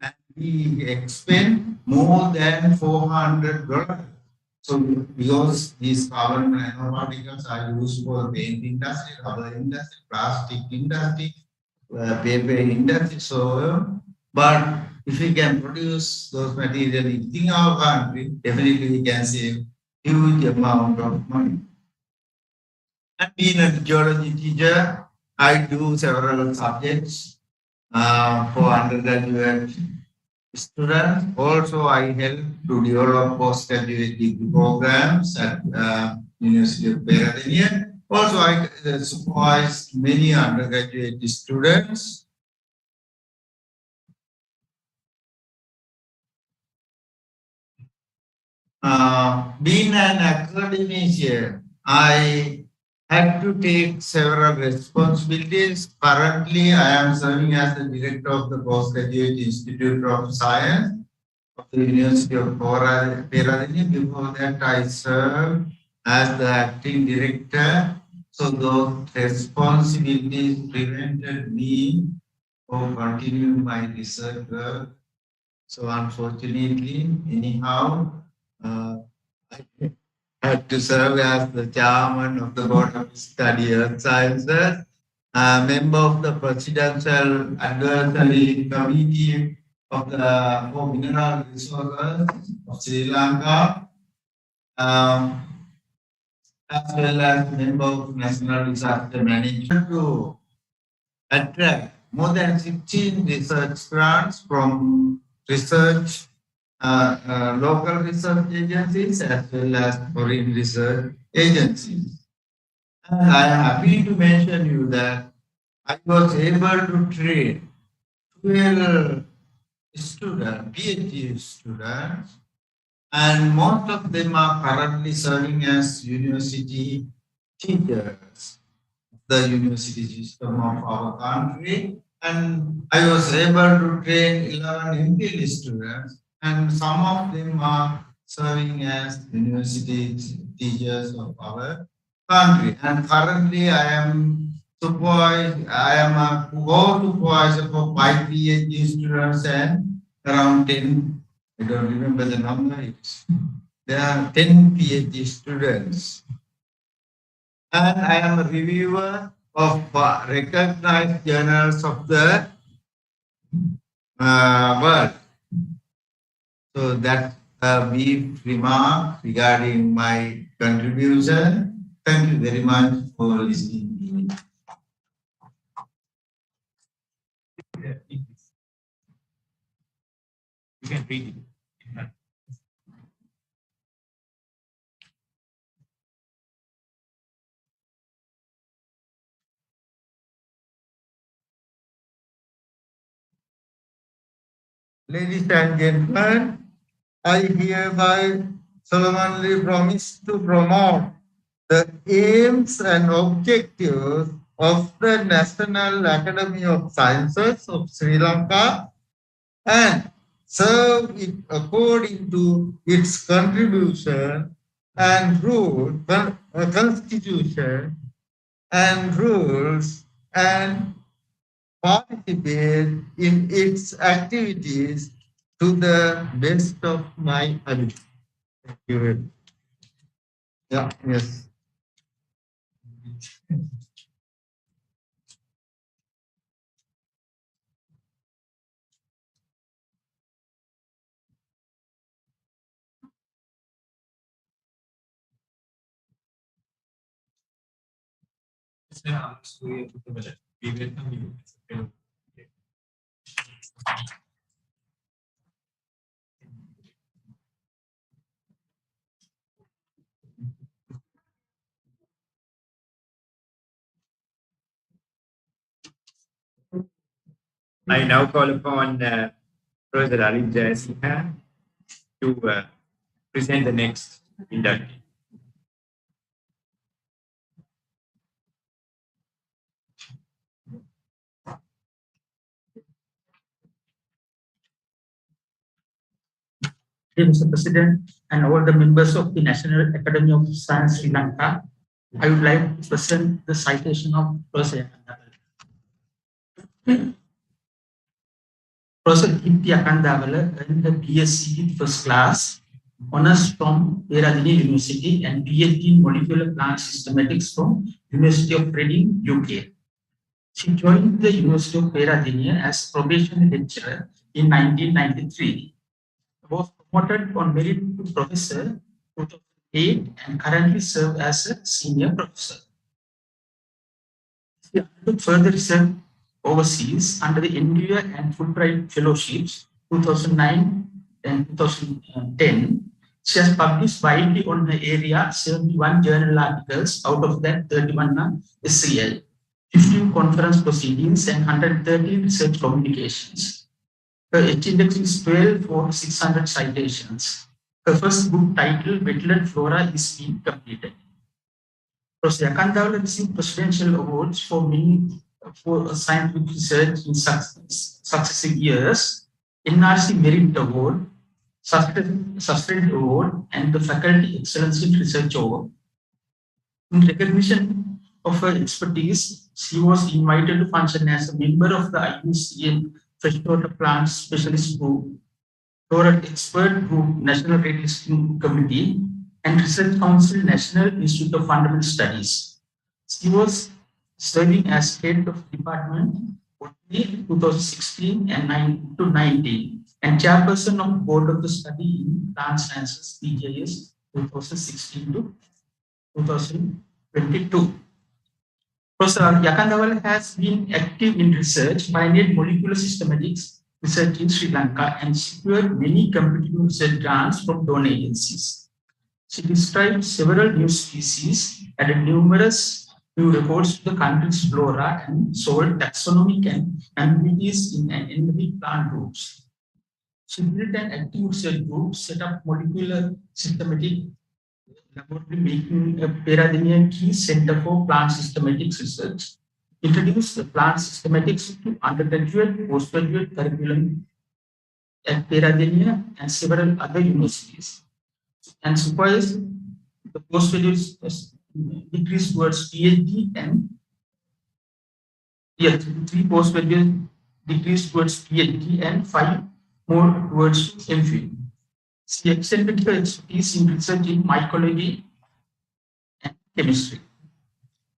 and we expend more than $400. So because these carbon nanoparticles are used for paint industry, rubber industry, plastic industry, paper industry, so but if we can produce those materials in our country, definitely we can save huge amount of money. And being a geology teacher, I do several subjects for undergraduate students. Also, I help to develop postgraduate degree programs at University of Peradeniya. Also, I supervised many undergraduate students. Being an academician, I had to take several responsibilities. Currently, I am serving as the director of the Postgraduate Institute of Science of the University of Peradeniya. Before that, I served as the acting director. So those responsibilities prevented me from continuing my research work. So unfortunately, anyhow, I had to serve as the chairman of the Board of Study Earth Sciences, a member of the Presidential Advisory Committee of the Mineral Resources of Sri Lanka, as well as member of National Disaster Management to attract more than 16 research grants from research, local research agencies as well as foreign research agencies. And I am happy to mention you that I was able to train 12 students, PhD students, and most of them are currently serving as university teachers, the university system of our country. And I was able to train 11 MPhil students, and some of them are serving as university teachers of our country. And currently, I am a co-supervisor for 5 PhD students and around 10, I don't remember the number, there are 10 PhD students. And I am a reviewer of recognized journals of the world. So that's a brief remark regarding my contribution. Thank you very much for listening. You can read it. Ladies and gentlemen, I hereby solemnly promise to promote the aims and objectives of the National Academy of Sciences of Sri Lanka and serve it according to its contribution and rule, constitution and rules, and participate in its activities to the best of my ability. Thank you very much. Yeah, yes. We welcome you. I now call upon Professor Ali Jayasinghe to present the next inductee. Dear Mr. President and all the members of the National Academy of Science Sri Lanka, I would like to present the citation of Professor Yakandawala. Professor Dipti Yakandawala earned a BSc in first class, honors from Peradeniya University and PhD in molecular plant systematics from University of Reading, UK. She joined the University of Peradeniya as probation lecturer in 1993. Was promoted on merit to professor in 2008 and currently serves as a senior professor. She undertook further research overseas under the Endeavour and Fulbright Fellowships 2009 and 2010. She has published widely on her area 71 journal articles, out of that 31 are SCL, 15 conference proceedings and 130 research communications. Her H-index is 12 for 600 citations. Her first book titled Wetland Flora is being completed. Professor Yakandawala received presidential awards for scientific research in successive years, NRC Merit Award, Sustained Award, and the Faculty Excellence in Research Award. In recognition of her expertise, she was invited to function as a member of the IUCN Freshwater Plants Specialist Group, Torrent Expert Group, National Rate Listing Committee, and Research Council, National Institute of Fundamental Studies. She was serving as head of department in 2016 and 19, and chairperson of Board of the Study in Plant Sciences, PJS, 2016 to 2022. Professor Yakandaval has been active in research, pioneered molecular systematics research in Sri Lanka, and secured many competitive research grants from donor agencies. She described several new species, added numerous new records to the country's flora, and solved taxonomic and ambiguities in endemic plant groups. She built an active research group, set up molecular systematic laboratory, making a Peradenian key center for plant systematics research, introduced the plant systematics to undergraduate, postgraduate curriculum at Peradenia and several other universities, and supervised the postgraduate degrees towards PhD and three postgraduate degrees towards PhD and 5 more towards MPhil. She extended her expertise in research in mycology and chemistry.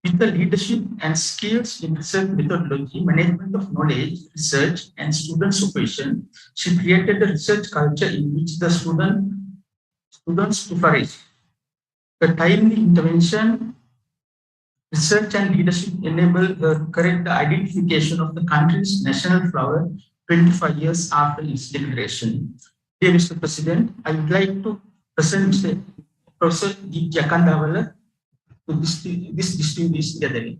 With the leadership and skills in research methodology, management of knowledge, research, and student supervision, she created a research culture in which the students flourish. The timely intervention, research, and leadership enable the correct identification of the country's national flower 25 years after its declaration. Dear Mr. President, I would like to present Professor Yakandavala to this distinguished gathering.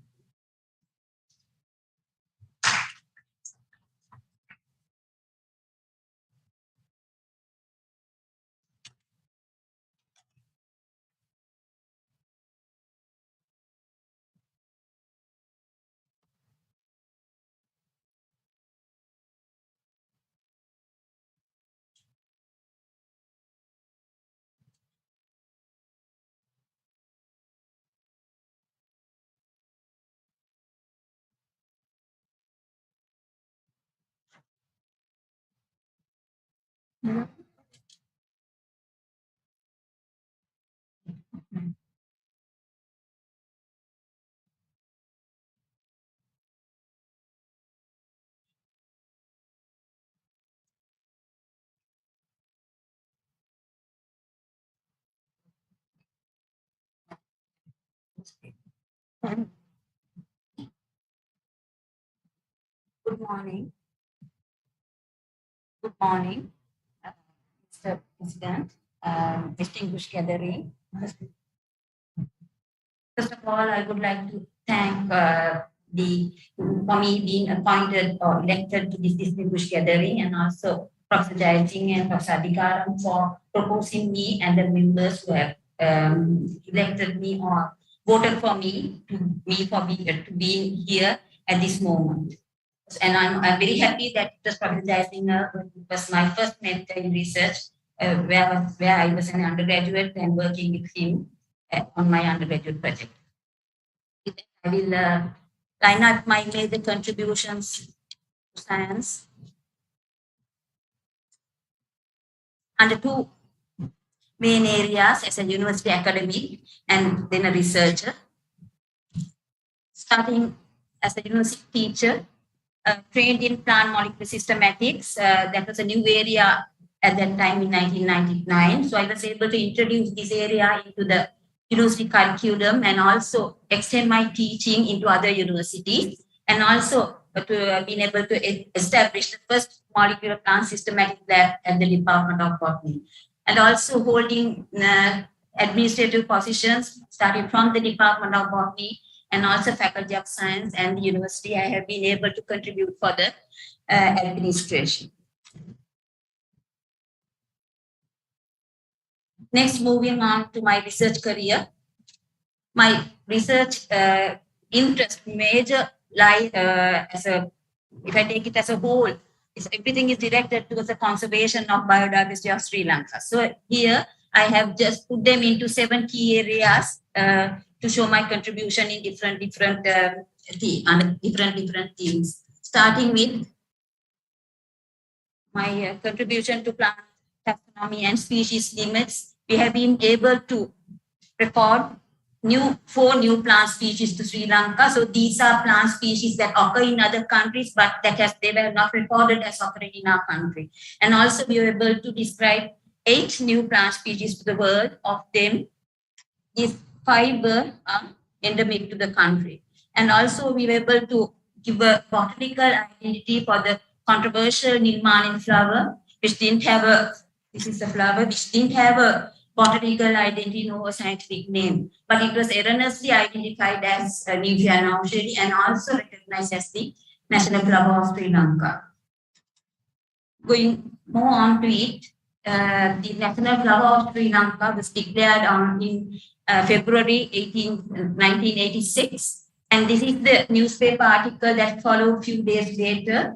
Good morning. Good morning, Mr. President, distinguished gathering. First of all, I would like to thank for me being appointed or elected to this distinguished gathering, and also Professor Jayasinghe and Professor Adhikaram for proposing me and the members who have elected me or voted for me to be here at this moment. And I'm very happy that Professor Jayasinghe was my first mentor in research, where I was an undergraduate and working with him on my undergraduate project. I will line up my major contributions to science under two main areas: as a university academic and then a researcher. Starting as a university teacher, trained in plant molecular systematics. That was a new area at that time in 1999. So I was able to introduce this area into the university curriculum and also extend my teaching into other universities, and also to being able to establish the first molecular plant systematic lab at the Department of Botany, and also holding administrative positions starting from the Department of Botany and also Faculty of Science and the university. I have been able to contribute for the administration. Next, moving on to my research career. My research interest major lie if I take it as a whole, everything is directed towards the conservation of biodiversity of Sri Lanka. So here I have just put them into 7 key areas to show my contribution in different themes. Starting with my contribution to plant taxonomy and species limits, we have been able to record 4 new plant species to Sri Lanka. So these are plant species that occur in other countries, but they were not recorded as occurring in our country. And also we were able to describe 8 new plant species to the world. Of them, these 5 were endemic to the country. And also we were able to give a botanical identity for the controversial Nilmanin flower, which didn't have a, this is the flower, which didn't have a botanical identity nor a scientific name, but it was erroneously identified as Nymphia nausheri and also recognized as the national flower of Sri Lanka. Going more on to it, the national flower of Sri Lanka was declared in February 1986. And this is the newspaper article that followed a few days later,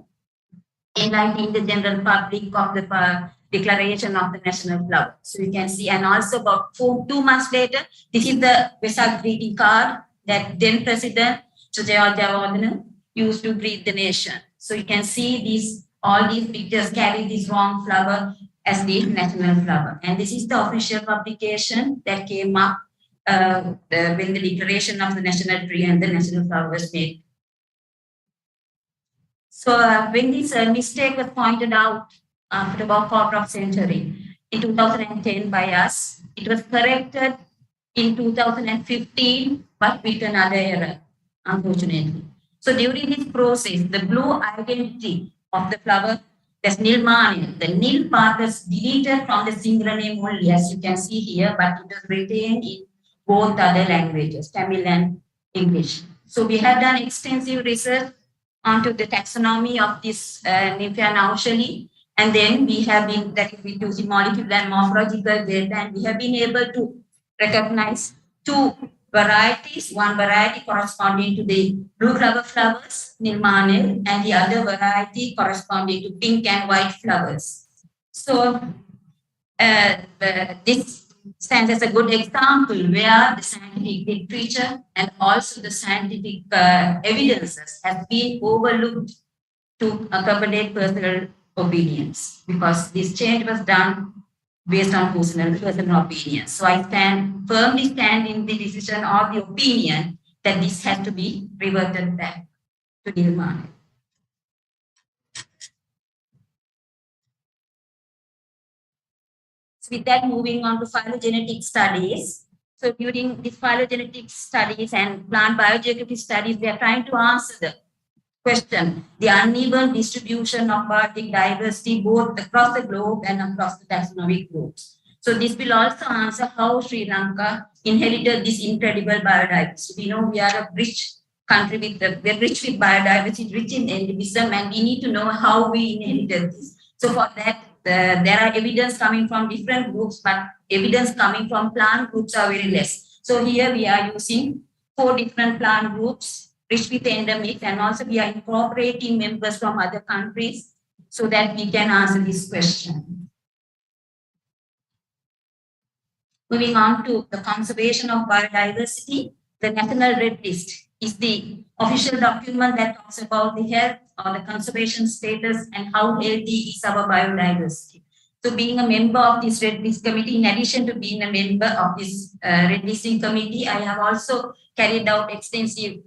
enlightening the general public of the declaration of the national flower. So you can see, and also about 2 months later, this is the Vesak greeting card that then President Sujayola Jayawardena used to greet the nation. So you can see these, all these pictures carry this wrong flower as the national flower. And this is the official publication that came up when the declaration of the national tree and the national flower was made. So when this mistake was pointed out after about quarter of century in 2010 by us, it was corrected in 2015, but with another error, unfortunately. So during this process, the blue identity of the flower, that's Nilmani, the Nil part was deleted from the singular name only, as you can see here, but it was retained in both other languages, Tamil and English. So we have done extensive research onto the taxonomy of this Nymphia nausheri, and then we have been, that is using molecular and morphological data, and we have been able to recognize 2 varieties, one variety corresponding to the blue flower flowers, Nilmanil, and the other variety corresponding to pink and white flowers. So this stands as a good example where the scientific literature and also the scientific evidences have been overlooked to accommodate personal opinions, because this change was done based on personal opinion. So I firmly stand in the decision or the opinion that this has to be reverted back to Nilmani. So with that, moving on to phylogenetic studies. So during these phylogenetic studies and plant biogeography studies, we are trying to answer the question, the uneven distribution of biotic diversity both across the globe and across the taxonomic groups. So this will also answer how Sri Lanka inherited this incredible biodiversity. We know we are a rich country we're rich with biodiversity, rich in endemism, and we need to know how we inherited this. So for that, there are evidence coming from different groups, but evidence coming from plant groups are very less. So here we are using 4 different plant groups, rich with endemic, and also we are incorporating members from other countries so that we can answer this question. Moving on to the conservation of biodiversity, the National Red List is the official document that talks about the health or the conservation status and how healthy is our biodiversity. So being a member of this Red List Committee, in addition to being a member of this Red Listing Committee, I have also carried out extensive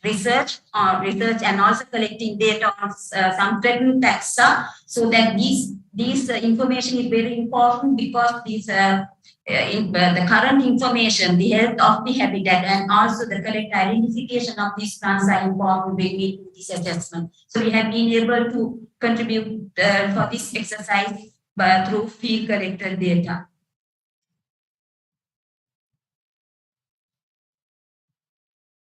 research and also collecting data on some threatened taxa, so that this information is very important, because the current information, the health of the habitat, and also the correct identification of these plants are important when we do this assessment. So we have been able to contribute for this exercise through field collected data.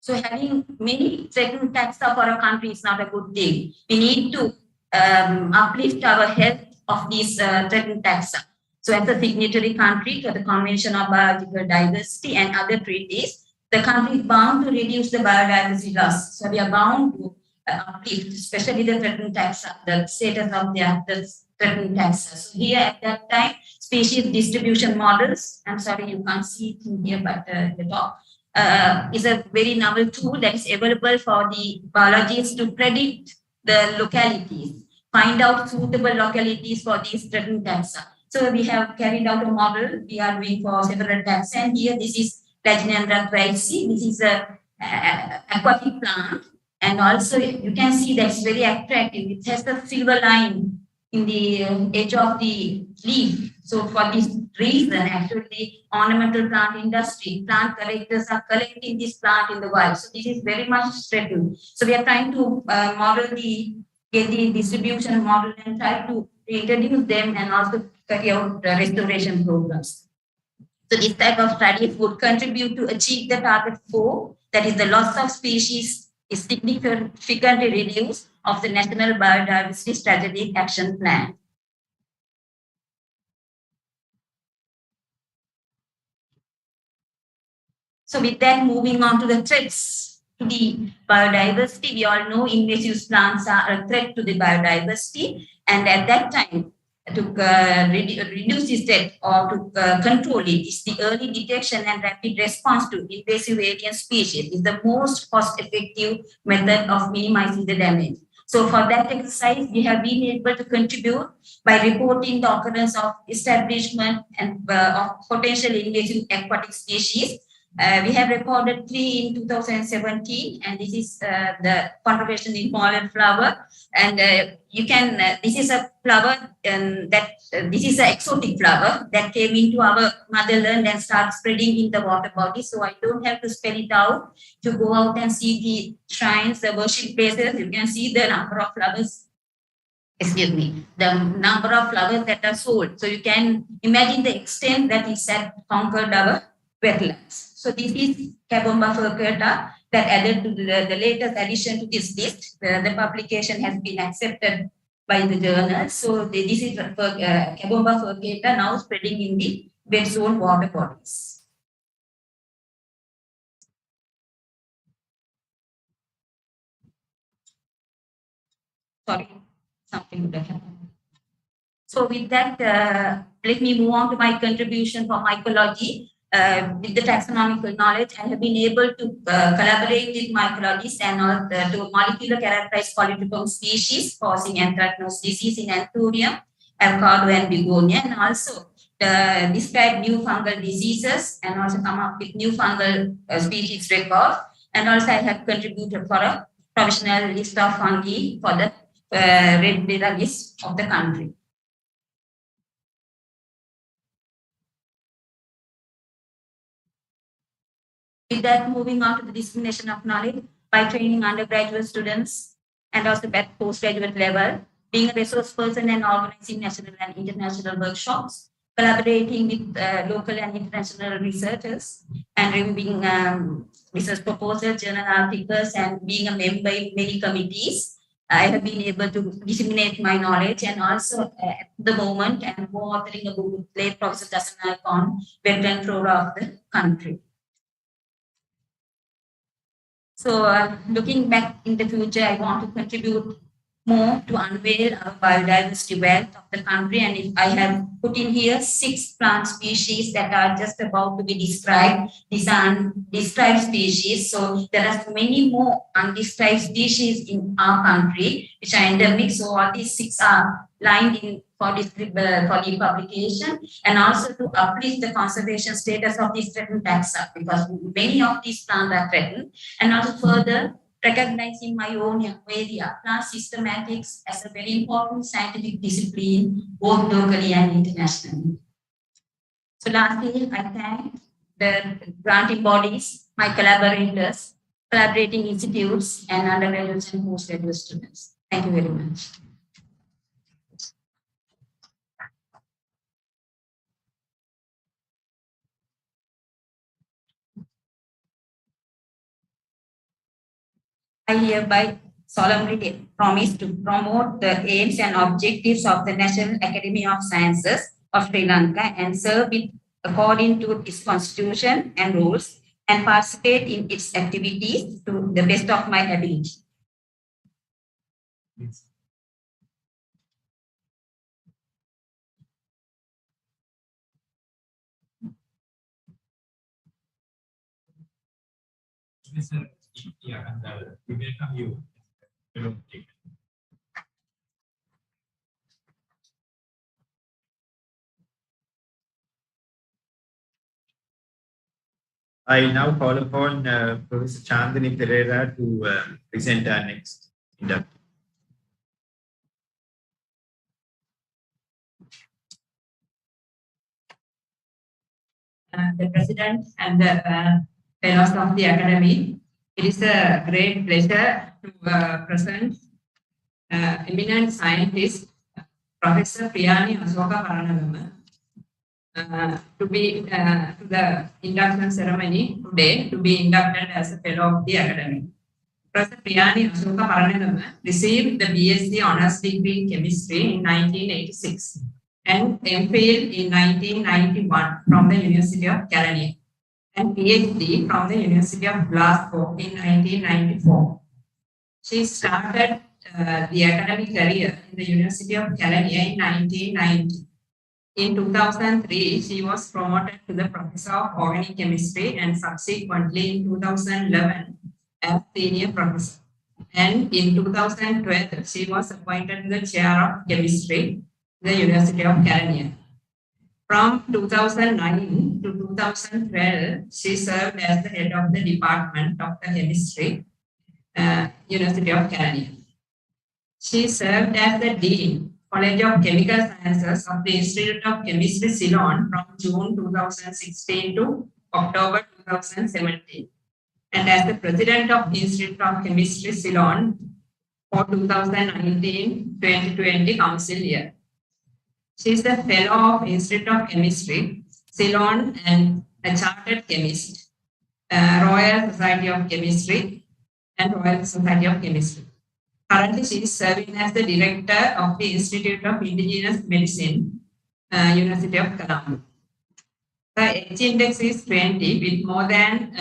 So having many threatened taxa for a country is not a good thing. We need to uplift our health of these threatened taxa. So as a signatory country to the Convention on Biological Diversity and other treaties, the country is bound to reduce the biodiversity loss. So we are bound to uplift, especially the threatened taxa, the status of the threatened taxa. So here at that time, species distribution models, I'm sorry you can't see it in here, but the top, is a very novel tool that is available for the biologists to predict the localities, find out suitable localities for these threatened taxa. So we have carried out a model we are doing for several taxa, and here this is Laginandra crazy. This is a aquatic plant, and also you can see that's very attractive. It has the silver line in the edge of the leaf. So for this reason, actually, the ornamental plant industry, plant collectors are collecting this plant in the wild. So this is very much threatened. So we are trying to get the distribution model and try to introduce them and also carry out restoration programs. So this type of studies would contribute to achieve the target 4, that is the loss of species is significantly reduced of the National Biodiversity Strategic Action Plan. So with that, moving on to the threats to the biodiversity, we all know invasive plants are a threat to the biodiversity. And at that time, to reduce this threat or to control it is the early detection and rapid response to invasive alien species is the most cost-effective method of minimizing the damage. So for that exercise, we have been able to contribute by reporting the occurrence of establishment and of potential invasive aquatic species. We have recorded 3 in 2017, and this is the conservation in pollen flower. And you can, this is a flower this is an exotic flower that came into our motherland and started spreading in the water body. So I don't have to spell it out. To go out and see the shrines, the worship places, you can see the number of flowers. Excuse me, the number of flowers that are sold. So you can imagine the extent that it had conquered our wetlands. So this is Cabomba furcata that added to the latest addition to this list. The publication has been accepted by the journal. So this is Cabomba furcata now spreading in the wet zone water bodies. Sorry, something that happened. So with that, let me move on to my contribution for mycology. With the taxonomical knowledge, I have been able to collaborate with mycologists and to molecular characterize polytrichum species causing anthracnose disease in Anthurium, avocado, and begonia, and also describe new fungal diseases and also come up with new fungal species records. And also I have contributed for a provisional list of fungi for the red data list of the country. With that, moving on to the dissemination of knowledge by training undergraduate students and also at postgraduate level, being a resource person and organizing national and international workshops, collaborating with local and international researchers, and reviewing research proposals, journal articles, and being a member in many committees. I have been able to disseminate my knowledge and also at the moment and co-authoring a book with late Professor Dasanayake on wetland flora of the country. So looking back in the future, I want to contribute more to unveil our biodiversity wealth of the country. And if I have put in here 6 plant species that are just about to be described. These are undescribed species. So there are many more undescribed species in our country, which are endemic. So all these 6 are lined in for the publication, and also to uplift the conservation status of these threatened taxa, because many of these plants are threatened, and also further recognizing my own area, plant systematics, as a very important scientific discipline, both locally and internationally. So lastly, I thank the granting bodies, my collaborators, collaborating institutes, and undergraduates and postgraduate students. Thank you very much. I hereby solemnly promise to promote the aims and objectives of the National Academy of Sciences of Sri Lanka and serve it according to its constitution and rules and participate in its activities to the best of my ability. We welcome you. I now call upon Professor Chandani Pereira to present our next inductee. the president and the fellows of the academy. It is a great pleasure to present eminent scientist Professor Priyani Asoka Paranagama to be to the induction ceremony today to be inducted as a fellow of the academy. Professor Priyani Asoka Paranagama received the BSc Honours Degree in Chemistry in 1986 and MPhil in 1991 from the University of California and PhD from the University of Glasgow in 1994. She started the academic career in the University of California in 1990. In 2003, she was promoted to the Professor of Organic Chemistry and subsequently in 2011 as Senior Professor. And in 2012, she was appointed to the Chair of Chemistry at the University of California. From 2009 to 2012, she served as the head of the Department of the Chemistry, University of California. She served as the Dean, College of Chemical Sciences of the Institute of Chemistry, Ceylon from June 2016 to October 2017, and as the President of the Institute of Chemistry, Ceylon for 2019-2020 Council year. She is a Fellow of Institute of Chemistry, Ceylon, and a Chartered Chemist, Royal Society of Chemistry, and Royal Society of Chemistry. Currently, she is serving as the Director of the Institute of Indigenous Medicine, University of Colombo. The H index is 20 with more than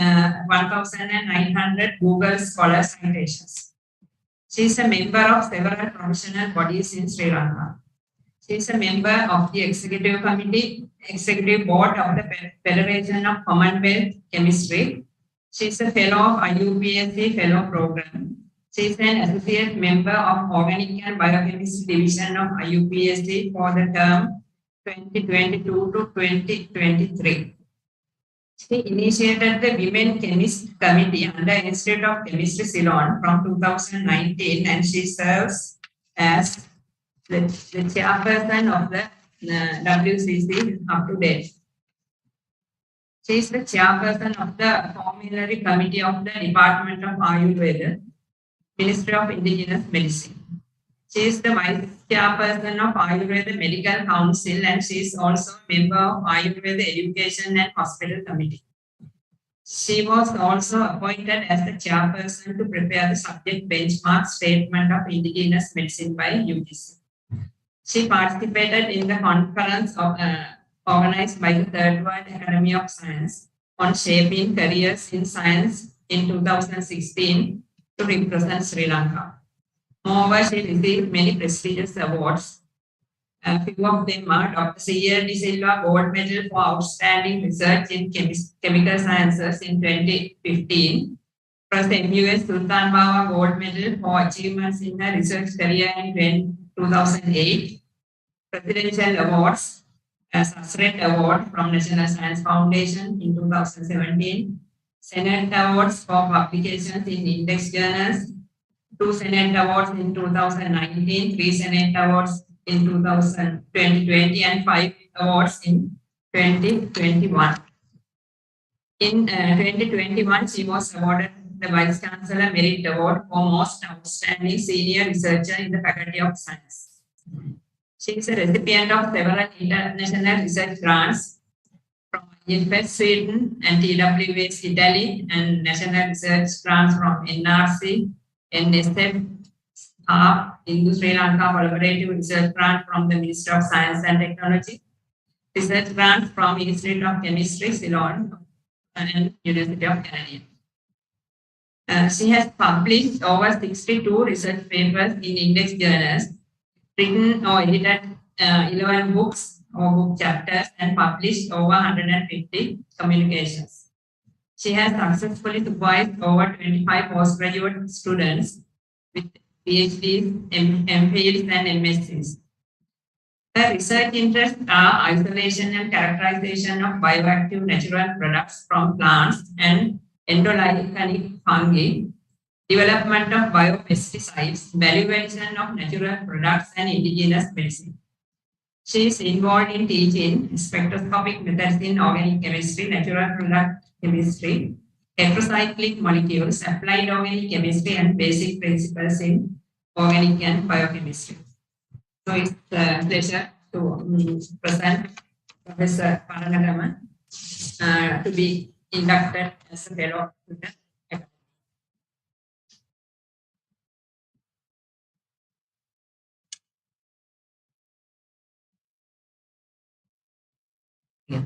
1,900 Google Scholar citations. She is a member of several professional bodies in Sri Lanka. She is a member of the Executive Board of the Federation of Commonwealth Chemistry. She is a Fellow of IUPAC Fellow Program. She is an Associate Member of Organic and Biochemistry Division of IUPAC for the term 2022 to 2023. She initiated the Women Chemist Committee under Institute of Chemistry, Ceylon from 2019, and she serves as the chairperson of the WCC up to date. She is the chairperson of the Formulary Committee of the Department of Ayurveda, Ministry of Indigenous Medicine. She is the vice chairperson of Ayurveda Medical Council, and she is also a member of Ayurveda Education and Hospital Committee. She was also appointed as the chairperson to prepare the subject benchmark statement of indigenous medicine by UGC. She participated in the conference organized by the Third World Academy of Science on shaping careers in science in 2016 to represent Sri Lanka. Moreover, she received many prestigious awards. A few of them are Dr. C.L. De Silva Gold Medal for Outstanding Research in Chemical Sciences in 2015, Professor M.U.S. Sultan Bawa Gold Medal for Achievements in her Research Career in 2008, Presidential Awards, Sasret Award from National Science Foundation in 2017, Senate Awards for publications in index journals, 2 Senate Awards in 2019, 3 Senate Awards in 2020, and 5 awards in 2021. In 2021, she was awarded the Vice Chancellor Merit Award for Most Outstanding Senior Researcher in the Faculty of Science. She is a recipient of several international research grants from IFS Sweden and TWS Italy, and national research grants from NRC, NSF, Hindu Sri Lanka Collaborative Research Grant from the Ministry of Science and Technology, research grants from Institute of Chemistry, Ceylon, and University of California. She has published over 62 research papers in index journals, written or edited 11 books or book chapters, and published over 150 communications. She has successfully supervised over 25 postgraduate students with PhDs, MPhils, and MScs. Her research interests are isolation and characterization of bioactive natural products from plants and endolichenic fungi, development of biopesticides, valuation of natural products, and indigenous medicine. She is involved in teaching spectroscopic methods in organic chemistry, natural product chemistry, heterocyclic molecules, applied organic chemistry, and basic principles in organic and biochemistry. So it's a pleasure to present Professor Paranagama to be inducted as a fellow to the academy. Yeah.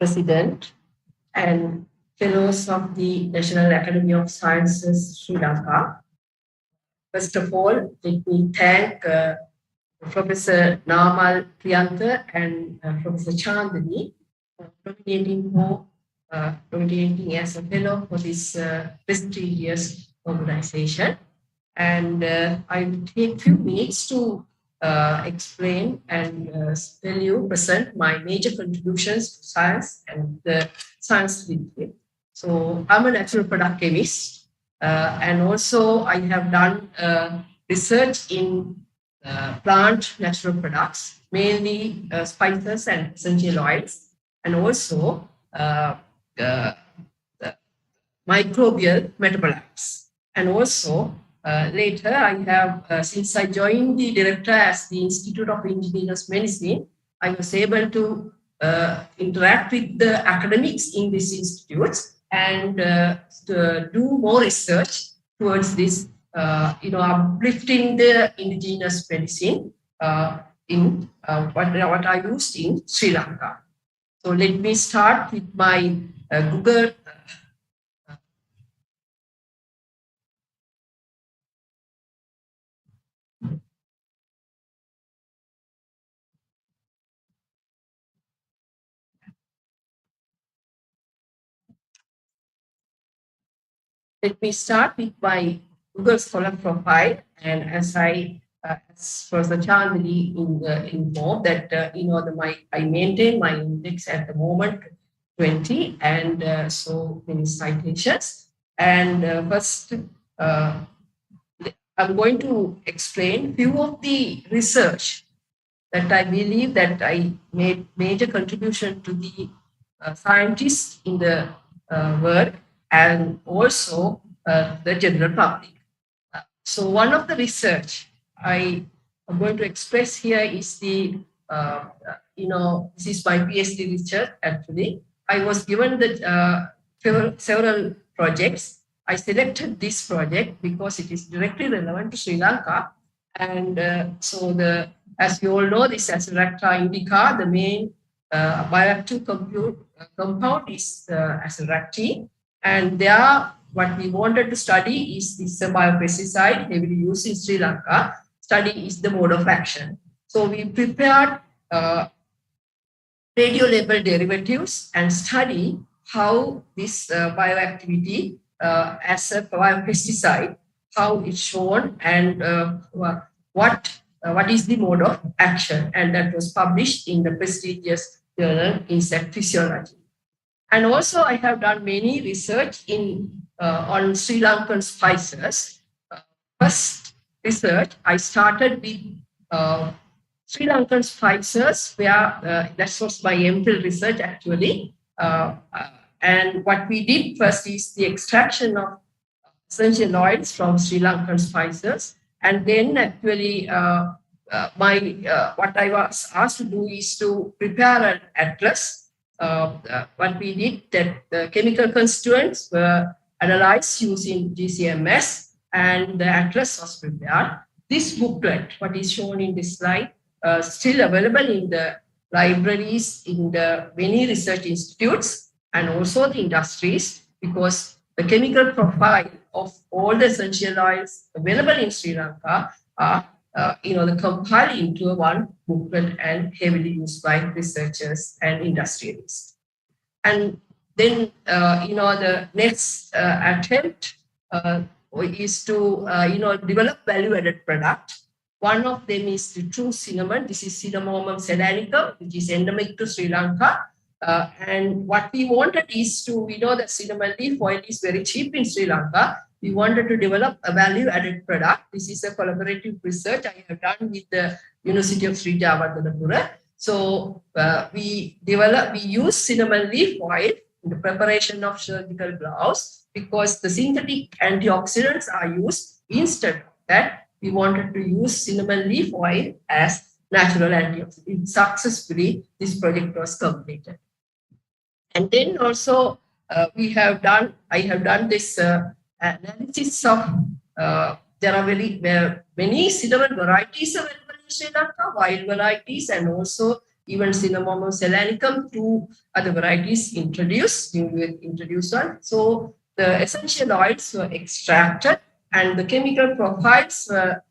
President and fellows of the National Academy of Sciences, Sri Lanka. First of all, let me thank Professor Namal Priyantha and Professor Chandani for nominating as a fellow for this prestigious organization. And I will take a few minutes to explain and present my major contributions to science and the science field. So I'm a natural product chemist, and also I have done research in plant natural products, mainly spices and essential oils, and also microbial metabolites. And also later I have, since I joined the director as the Institute of Indigenous Medicine, I was able to interact with the academics in these institutes and to do more research towards this, uplifting the indigenous medicine in what I used in Sri Lanka. So let me start with my Google. Let me start with my Google Scholar profile, and as Professor Chandani informed that I maintain my index at the moment 20, and so many citations. And first, I'm going to explain few of the research that I believe that I made major contribution to the scientists in the world and also the general public. So one of the research I am going to express here is the, this is my PhD research actually. I was given the several projects. I selected this project because it is directly relevant to Sri Lanka. And as you all know, this Azadirachta indica, the main bioactive compound is Azadirachtin. And there, what we wanted to study is this biopesticide heavily used in Sri Lanka. Study is the mode of action. So we prepared radio-labeled derivatives and study how this bioactivity as a biopesticide, how it's shown, and what is the mode of action. And that was published in the prestigious journal Insect Physiology. And also I have done many research on Sri Lankan spices. First research, I started with Sri Lankan spices, where that was my MPhil research actually. And what we did first is the extraction of essential oils from Sri Lankan spices. And then actually what I was asked to do is to prepare an atlas. What we did, that the chemical constituents were analyzed using GCMS, and the atlas was prepared. This booklet, what is shown in this slide, still available in the libraries in the many research institutes. and also the industries, because the chemical profile of all the essential oils available in Sri Lanka are compiled into one booklet and heavily used by researchers and industrialists. And then, the next attempt is to, develop value-added product. One of them is the true cinnamon. This is Cinnamomum selanicum, which is endemic to Sri Lanka. And what we wanted is to, we know that cinnamon leaf oil is very cheap in Sri Lanka. We wanted to develop a value-added product. This is a collaborative research I have done with the University of Sri Jawatanapura. So we use cinnamon leaf oil in the preparation of surgical gloves because the synthetic antioxidants are used. Instead of that, we wanted to use cinnamon leaf oil as natural antioxidant. Successfully, this project was completed. And then also I have done this analysis of, there are many cinnamon varieties available in Sri Lanka, wild varieties, and also even Cinnamomum selanicum, two other varieties introduced, introduced one. So the essential oils were extracted and the chemical profiles were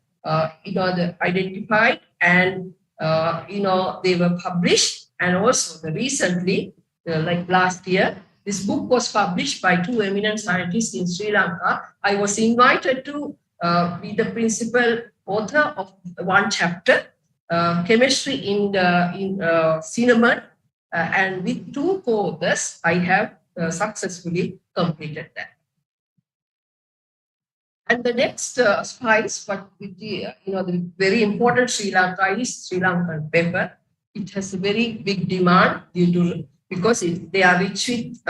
identified and they were published. And also recently, like last year, this book was published by two eminent scientists in Sri Lanka. I was invited to be the principal author of one chapter, chemistry in cinnamon, and with two co-authors, I have successfully completed that. And the next spice, but with the very important Sri Lanka is Sri Lankan pepper. It has a very big demand because they are rich with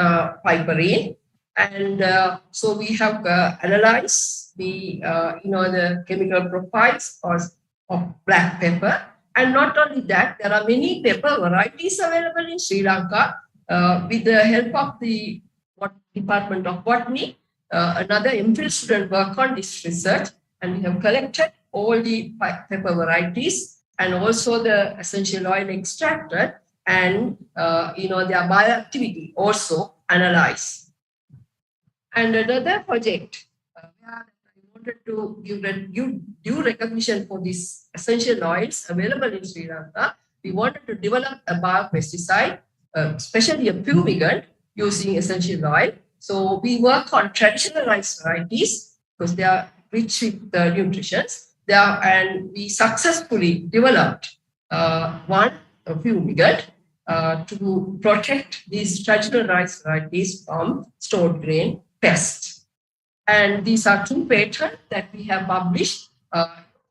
piperine, and so we have analyzed the the chemical profiles of black pepper. And not only that, there are many pepper varieties available in Sri Lanka. With the help of the Department of Botany, another MPhil student worked on this research, and we have collected all the pepper varieties and also the essential oil extracted and their bioactivity also analyzed. And another project where I wanted to give due recognition for these essential oils available in Sri Lanka, we wanted to develop a biopesticide, especially a fumigant using essential oil. So we work on traditional rice varieties because they are rich with nutrients. And we successfully developed one fumigant to protect these traditional rice varieties from stored grain pests. And these are two patents that we have published,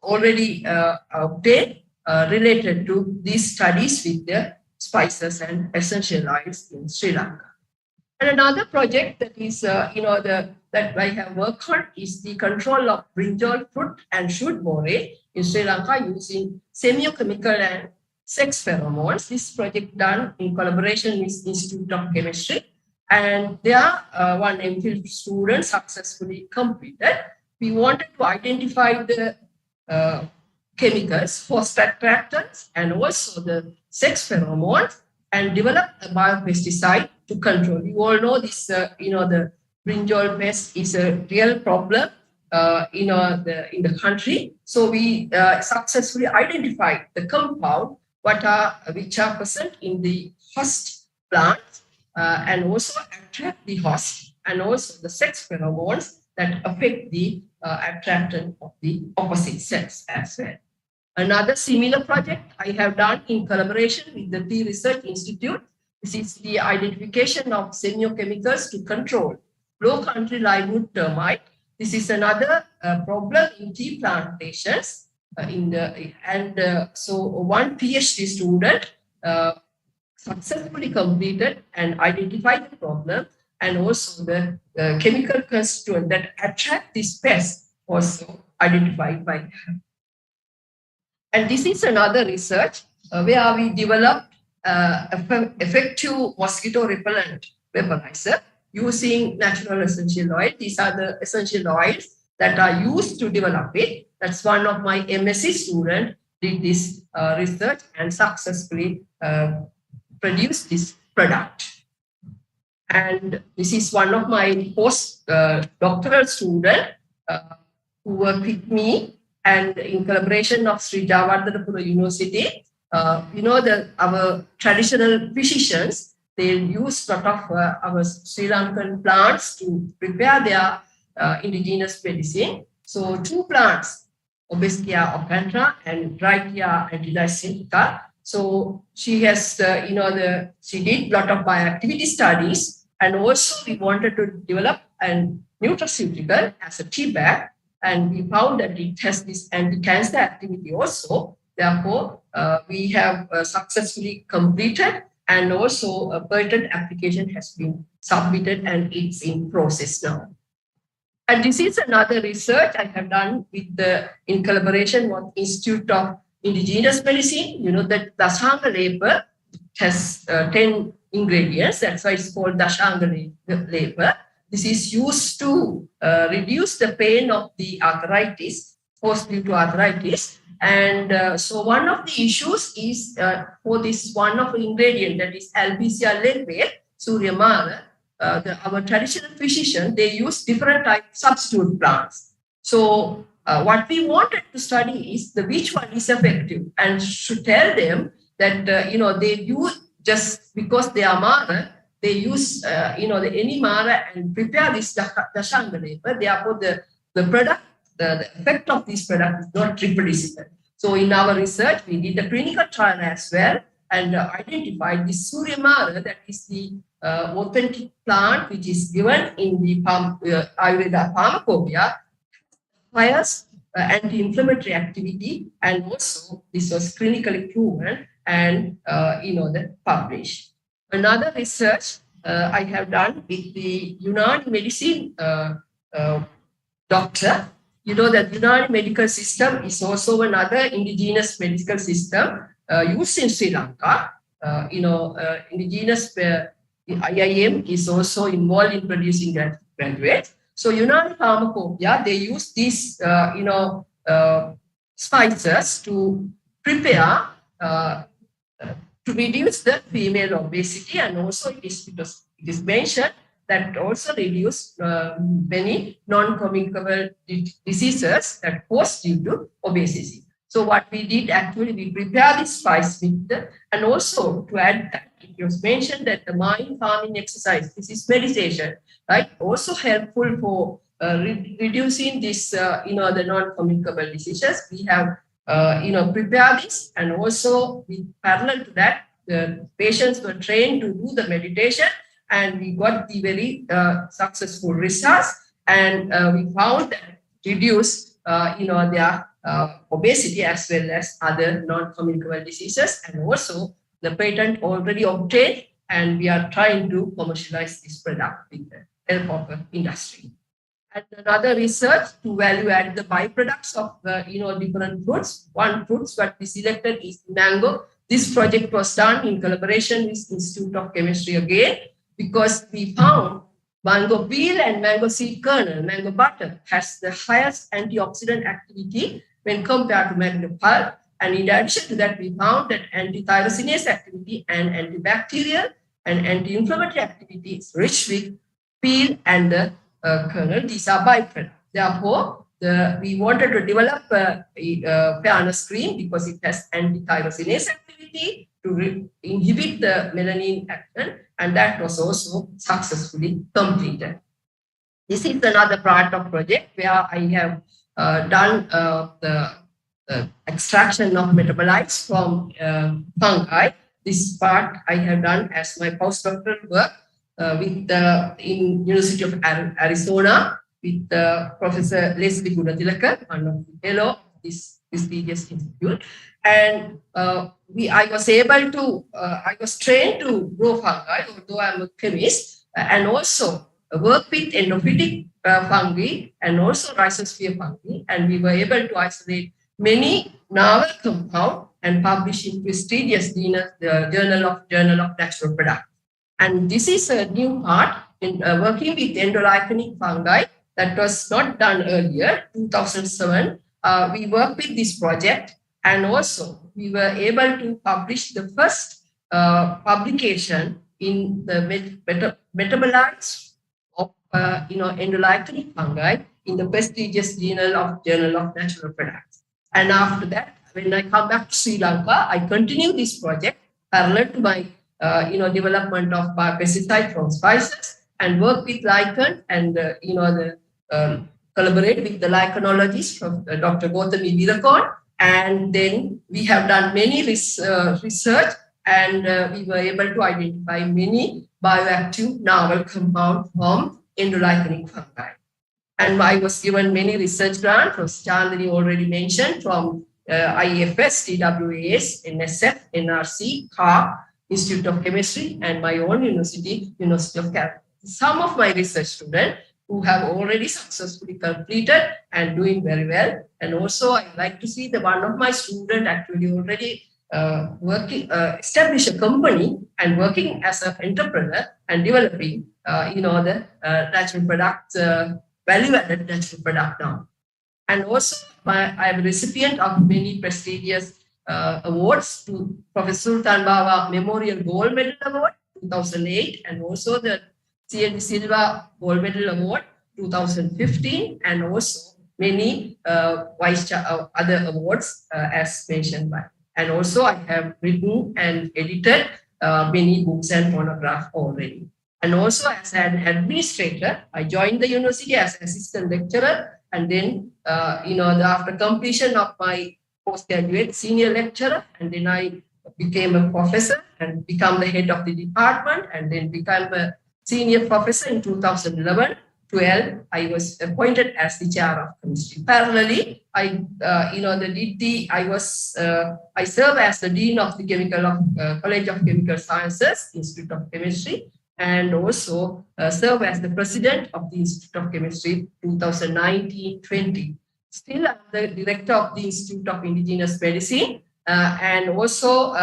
already obtained, related to these studies with the spices and essential oils in Sri Lanka. And another project that is, that I have worked on is the control of brinjal fruit and shoot borate in Sri Lanka using semiochemical and sex pheromones. This project done in collaboration with Institute of Chemistry. And there, one MPhil student successfully completed. We wanted to identify the chemicals, phosphate attractants, and also the sex pheromones, and develop a biopesticide to control. You all know this, the brinjal pest is a real problem in the country. So we successfully identified the compound which are present in the host plant and also attract the host, and also the sex pheromones that affect the attractant of the opposite sex as well. Another similar project I have done in collaboration with the Tea Research Institute. This is the identification of semiochemicals to control low country livewood termite. This is another problem in tea plantations. So one PhD student successfully completed and identified the problem, and also the chemical constituent that attract this pest was identified by him. And this is another research where we developed effective mosquito repellent vaporizer using natural essential oil. These are the essential oils that are used to develop it. That's one of my MSc students did this research and successfully produced this product. And this is one of my post-doctoral students who worked with me, and in collaboration of Sri Jawardhanapura University. Our traditional physicians, they use a lot of our Sri Lankan plants to prepare their indigenous medicine. So 2 plants, Obeschia ocantra and Raikia antidiacetica. So she has, she did a lot of bioactivity studies, and also we wanted to develop a nutraceutical as a tea bag, and we found that it has this anti-cancer activity also. Therefore, we have successfully completed, and also a patent application has been submitted and it's in process now. And this is another research I have done in collaboration with Institute of Indigenous Medicine. You know that Dashanga labor has 10 ingredients. That's why it's called Dashanga labor. This is used to reduce the pain of the arthritis, caused due to arthritis. And so one of the issues is for this one of the ingredient, that is Albizia leadbeater, Suryamara. Our traditional physician, they use different type substitute plants. So what we wanted to study is which one is effective, and should tell them that they use, just because they are Mara, they use any Mara and prepare this Dashanga labor. Therefore, the product, the effect of this product is not reproducible. So in our research, we did a clinical trial as well, and identified this Suryamara, that is the authentic plant which is given in the Ayurveda pharmacopoeia, highest anti-inflammatory activity, and also this was clinically proven and published. Another research I have done with the Unani medicine doctor. You know that Unani medical system is also another indigenous medical system used in Sri Lanka. Indigenous IIM is also involved in producing graduates. So Unani pharmacopoeia, they use these spices to prepare to reduce the female obesity, and also it is mentioned that also reduce many non-communicable diseases that cause due to obesity. So what we did, actually, we prepared this spice with and also to add that, it was mentioned that the mind calming exercise, this is meditation, right? Also helpful for reducing this, the non-communicable diseases. We have, prepared this, and also parallel to that, the patients were trained to do the meditation, and we got the very successful results, and we found that reduce, their obesity as well as other non-communicable diseases, and also the patent already obtained, and we are trying to commercialize this product with the help of the industry. And another research to value add the byproducts of different fruits. One fruits what we selected is mango. This project was done in collaboration with Institute of Chemistry again, because we found mango peel and mango seed kernel, mango butter, has the highest antioxidant activity when compared to mango pulp. And in addition to that, we found that anti-tyrosinase activity and antibacterial and anti-inflammatory activity is rich with peel and the kernel. These are byproducts. Therefore, we wanted to develop a fairness cream because it has anti-tyrosinase activity to inhibit the melanin action, and that was also successfully completed. This is another part of project where I have done the extraction of metabolites from fungi. This part I have done as my postdoctoral work in University of Arizona with Professor Leslie Gunatilaka, one of the fellow of this prestigious institute. And I was trained to grow fungi, although I'm a chemist, and also work with endophytic fungi and also rhizosphere fungi. And we were able to isolate many novel compounds and publish in prestigious Journal of Natural Products. And this is a new part in working with endolyconic fungi that was not done earlier, 2007. We worked with this project, and also we were able to publish the first publication in the metabolites of endolytic fungi in the prestigious Journal of Natural Products. And after that, when I come back to Sri Lanka, I continue this project parallel to my development of pesticide from spices and work with lichen and collaborate with the lichenologist from Dr. Gautami Virakon. And then we have done many research and we were able to identify many bioactive novel compounds from endolyconic fungi. And I was given many research grants, as Chandani already mentioned, from IFS, TWAS, NSF, NRC, CAR, Institute of Chemistry, and my own university, University of California. Some of my research students who have already successfully completed and doing very well. And also I'd like to see the one of my students actually already establish a company and working as an entrepreneur and developing, the natural product, value-added natural product now. And also I'm a recipient of many prestigious awards to Professor Sultan Bawa Memorial Gold Medal Award 2008 and also the C.N.D. Silva Gold Medal Award 2015 and also many other awards as mentioned by. And also I have written and edited many books and monographs already. And also as an administrator, I joined the university as assistant lecturer and then, after completion of my postgraduate senior lecturer, and then I became a professor and become the head of the department and then become a senior professor in 2011. 12, I was appointed as the chair of chemistry. Parallelly, I serve as the dean of the College of Chemical Sciences, Institute of Chemistry, and also serve as the president of the Institute of Chemistry 2019-20. Still, I'm the director of the Institute of Indigenous Medicine and also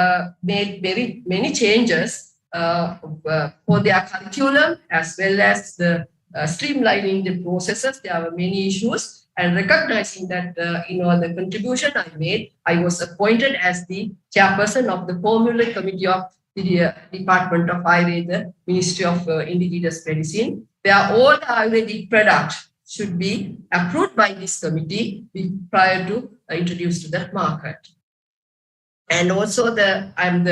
made very many changes for their curriculum as well as the streamlining the processes. There were many issues and recognizing that, the contribution I made, I was appointed as the chairperson of the Formula Committee of the Department of Ayurveda, Ministry of Indigenous Medicine, where all the Ayurvedic products should be approved by this committee prior to introduced to the market. And also I'm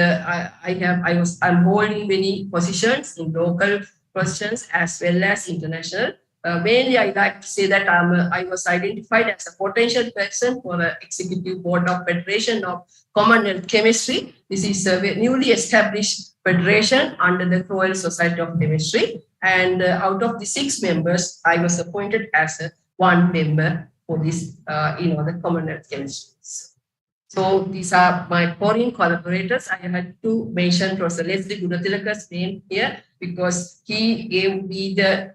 holding many positions in local positions as well as international. Mainly, I like to say that I was identified as a potential person for the executive board of Federation of Commonwealth Chemistry. This is a newly established federation under the Royal Society of Chemistry. And out of the 6 members, I was appointed as one member for this, the Commonwealth Chemistry. So these are my foreign collaborators. I had to mention Professor Leslie Gunatilaka's name here because he gave me the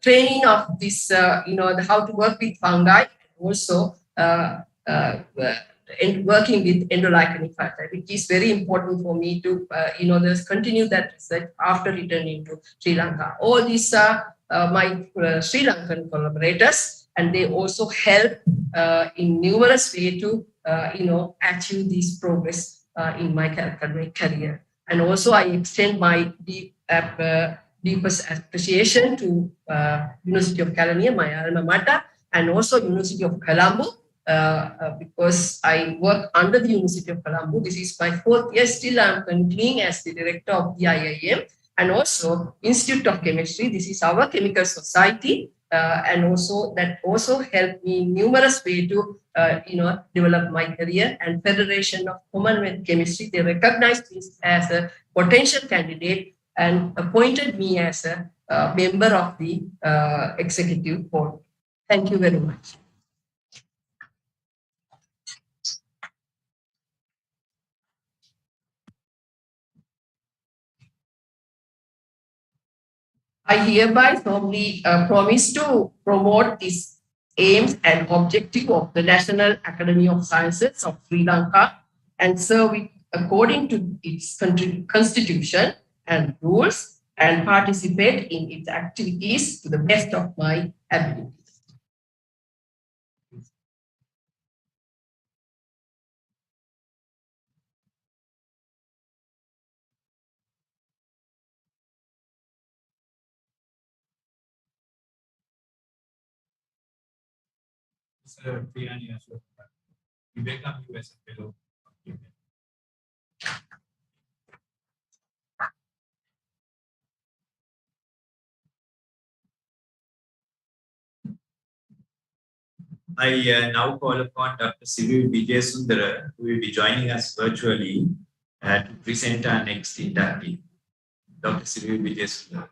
training of this, how to work with fungi, also working with endolyconic fungi, which is very important for me to, continue that research after returning to Sri Lanka. All these are my Sri Lankan collaborators, and they also help in numerous ways to, achieve this progress in my academic career. And also I extend my deepest appreciation to University of California, my alma mater, and also University of Colombo, because I work under the University of Colombo. This is my 4th year. Still, I'm continuing as the director of the IIM, and also Institute of Chemistry. This is our chemical society, and also that also helped me in numerous ways to, develop my career. And Federation of Commonwealth Chemistry, they recognized this as a potential candidate and appointed me as a member of the executive board. Thank you very much. I hereby solemnly promise to promote these aims and objective of the National Academy of Sciences of Sri Lanka and serve it according to its constitution and rules and participate in its activities to the best of my ability. Sir Priyani Ashok, we welcome you as a fellow. I now call upon Dr. Sivu Vijayasundara, who will be joining us virtually to present our next inductee. Dr. Sivu Vijayasundara.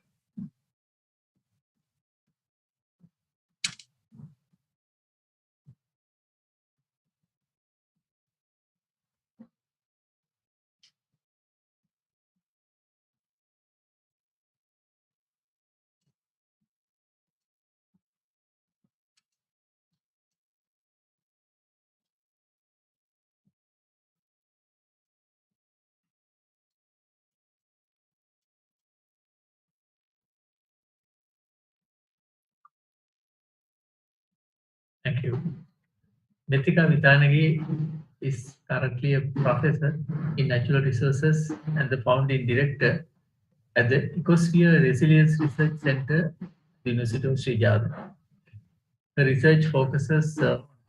Thank you. Mithika Vitanagi is currently a professor in natural resources and the founding director at the Ecosphere Resilience Research Center, the University of Sri Java. The research focuses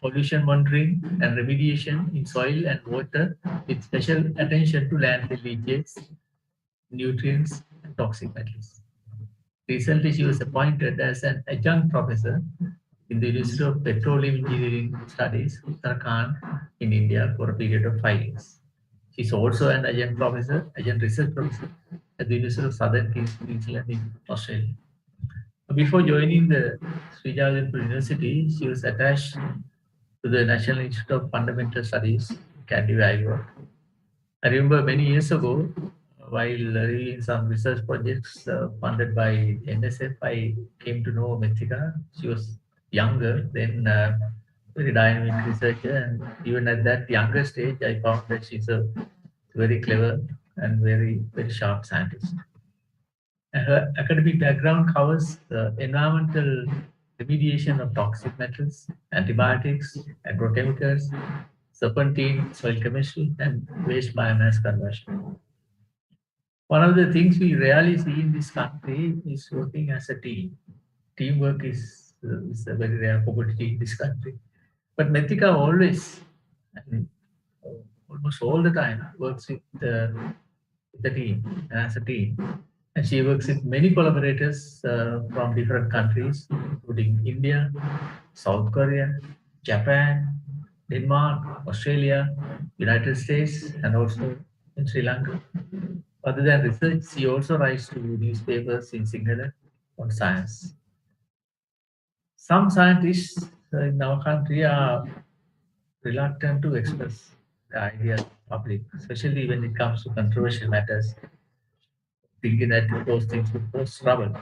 pollution monitoring and remediation in soil and water with special attention to landfill leachages, nutrients, and toxic metals. Recently, she was appointed as an adjunct professor in the University of Petroleum Engineering Studies, Uttarakhand, in India for a period of 5 years. She is also an adjunct professor, adjunct research professor at the University of Southern Queensland in Australia. Before joining the Sri Java University, she was attached to the National Institute of Fundamental Studies, Kandy, Iowa. I remember many years ago, while reviewing some research projects funded by NSF, I came to know Mithika. She was younger, then very dynamic researcher, and even at that younger stage, I found that she's a very clever and very sharp scientist. And her academic background covers environmental remediation of toxic metals, antibiotics, agrochemicals, serpentine, soil chemistry, and waste biomass conversion. One of the things we rarely see in this country is working as a team. Teamwork is a very rare commodity in this country. But Mithika always, and almost all the time, works with the team, as a team. And she works with many collaborators from different countries, including India, South Korea, Japan, Denmark, Australia, United States, and also in Sri Lanka. Other than research, she also writes to newspapers in Sinhala on science. Some scientists in our country are reluctant to express the ideas in public, especially when it comes to controversial matters, thinking that those things would cause trouble.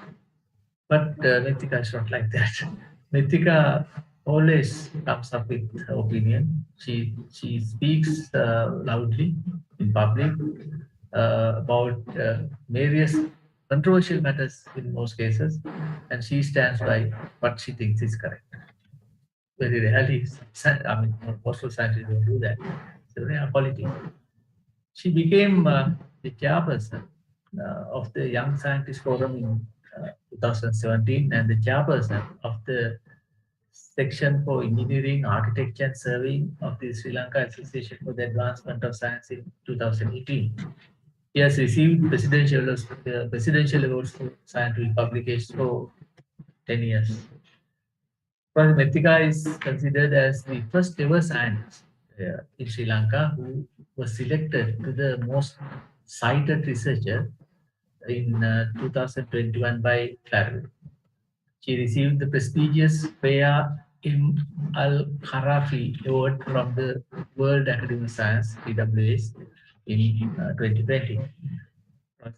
But Mithika is not like that. Mithika always comes up with her opinion. She speaks loudly in public about various controversial matters in most cases, and she stands by what she thinks is correct. Very rarely, I mean, most of scientists don't do that. It's a rare quality. She became the chairperson of the Young Scientist Forum in 2017 and the chairperson of the section for engineering, architecture, and surveying of the Sri Lanka Association for the Advancement of Science in 2018. He has received presidential awards for scientific publications for 10 years. Professor Mithika is considered as the first ever scientist in Sri Lanka who was selected to the most cited researcher in 2021 by Clarivate. She received the prestigious Faya Im Al Kharafi Award from the World Academy of Science, (PWS), in 2020.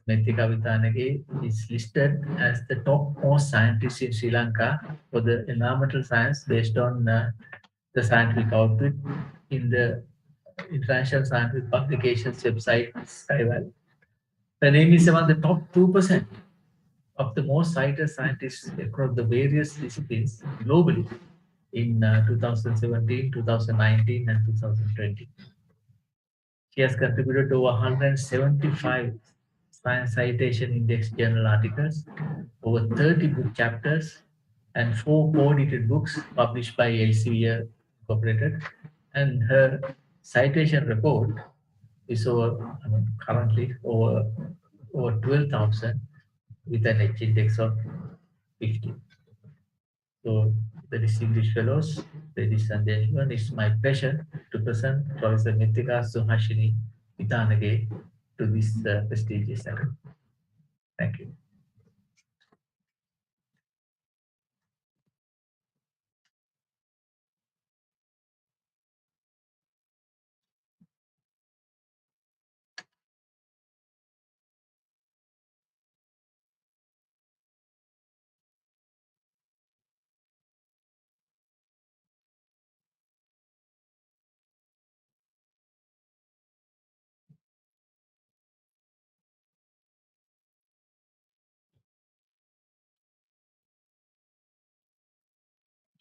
Mithika Vitanage is listed as the top most scientist in Sri Lanka for the environmental science based on the scientific output in the International Scientific Publications website, Skyval. The name is among the top 2% of the most cited scientists across the various disciplines globally in 2017, 2019, and 2020. She has contributed to over 175 Science Citation Index journal articles, over 30 book chapters, and 4 co-edited books published by Elsevier incorporated, and her citation report is currently over 12,000 with an H index of 50. So, the distinguished fellows, ladies and gentlemen, it's my pleasure to present Professor Mithika Suhashini Itanage to this prestigious ceremony. Thank you.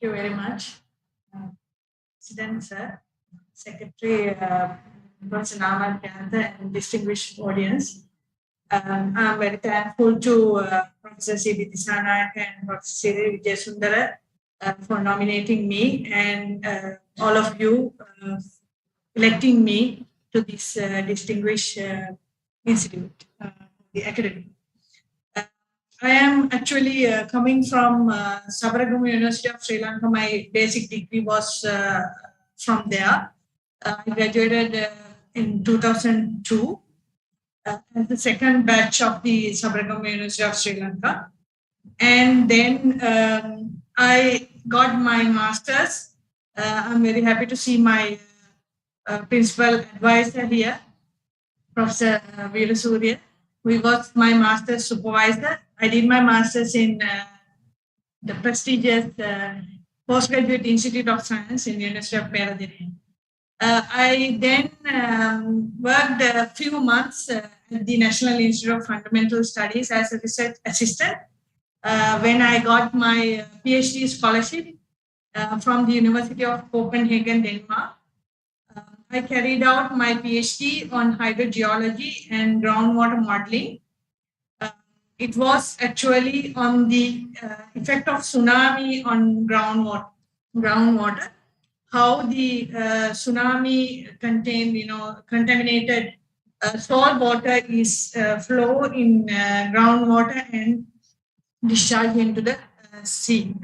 Thank you very much, President Sir, Secretary Professor Naman Kantha, and distinguished audience. I'm very thankful to Professor C.B. Disanayake and Professor Siri Vijayasundara for nominating me and all of you electing me to this distinguished institute, the academy. I am actually coming from Sabaragamu University of Sri Lanka. My basic degree was from there. I graduated in 2002 as the second batch of the Sabaragamu University of Sri Lanka. And then I got my master's. I'm very happy to see my principal advisor here, Professor Veera Surya, who was my master's supervisor. I did my master's in the prestigious Postgraduate Institute of Science in the University of Peradeniya. I then worked a few months at the National Institute of Fundamental Studies as a research assistant when I got my PhD scholarship from the University of Copenhagen, Denmark. I carried out my PhD on hydrogeology and groundwater modeling. It was actually on the effect of tsunami on groundwater, how the tsunami contaminated salt water is flow in groundwater and discharge into the sea.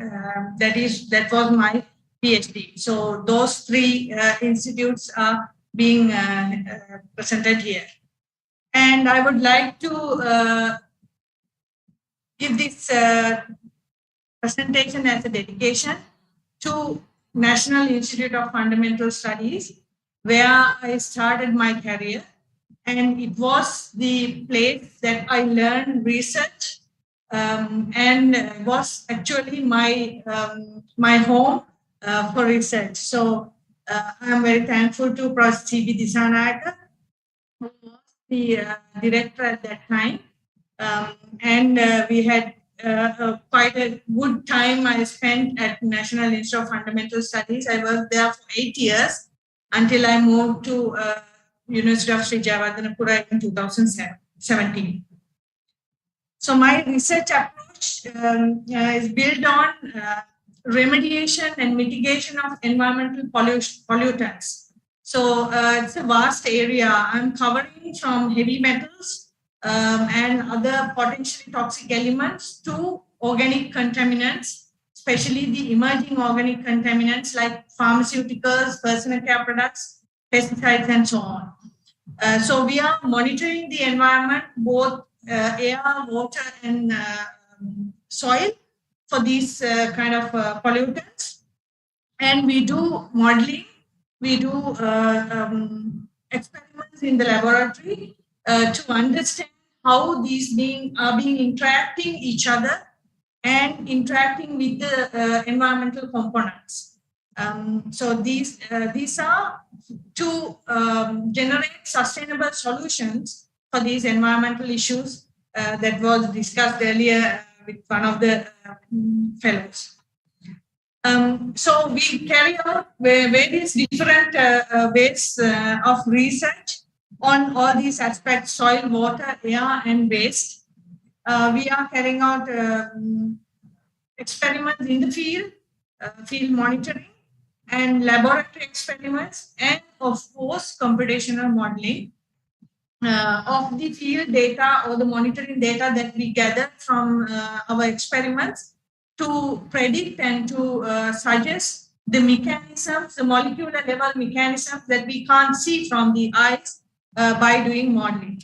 That was my PhD. So those three institutes are being presented here. And I would like to give this presentation as a dedication to National Institute of Fundamental Studies, where I started my career. And it was the place that I learned research and was actually my my home for research. So I'm very thankful to Professor C.B. Disanayake, who was the director at that time. And we had quite a good time I spent at National Institute of Fundamental Studies. I worked there for 8 years until I moved to University of Sri Jayawardenepura in 2017. So my research approach is built on remediation and mitigation of environmental pollutants. So it's a vast area. I'm covering from heavy metals and other potentially toxic elements to organic contaminants, especially the emerging organic contaminants like pharmaceuticals, personal care products, pesticides, and so on. So we are monitoring the environment, both air, water, and soil for these kind of pollutants. And we do modeling, we do experiments in the laboratory to understand how these are being interacting each other and interacting with the environmental components. So these are to generate sustainable solutions for these environmental issues that was discussed earlier with one of the fellows. So we carry out various different ways of research on all these aspects: soil, water, air, and waste. We are carrying out experiments in the field, field monitoring, and laboratory experiments, and of course, computational modeling of the field data or the monitoring data that we gather from our experiments to predict and to suggest the mechanisms, the molecular level mechanisms that we can't see from the eyes by doing modeling.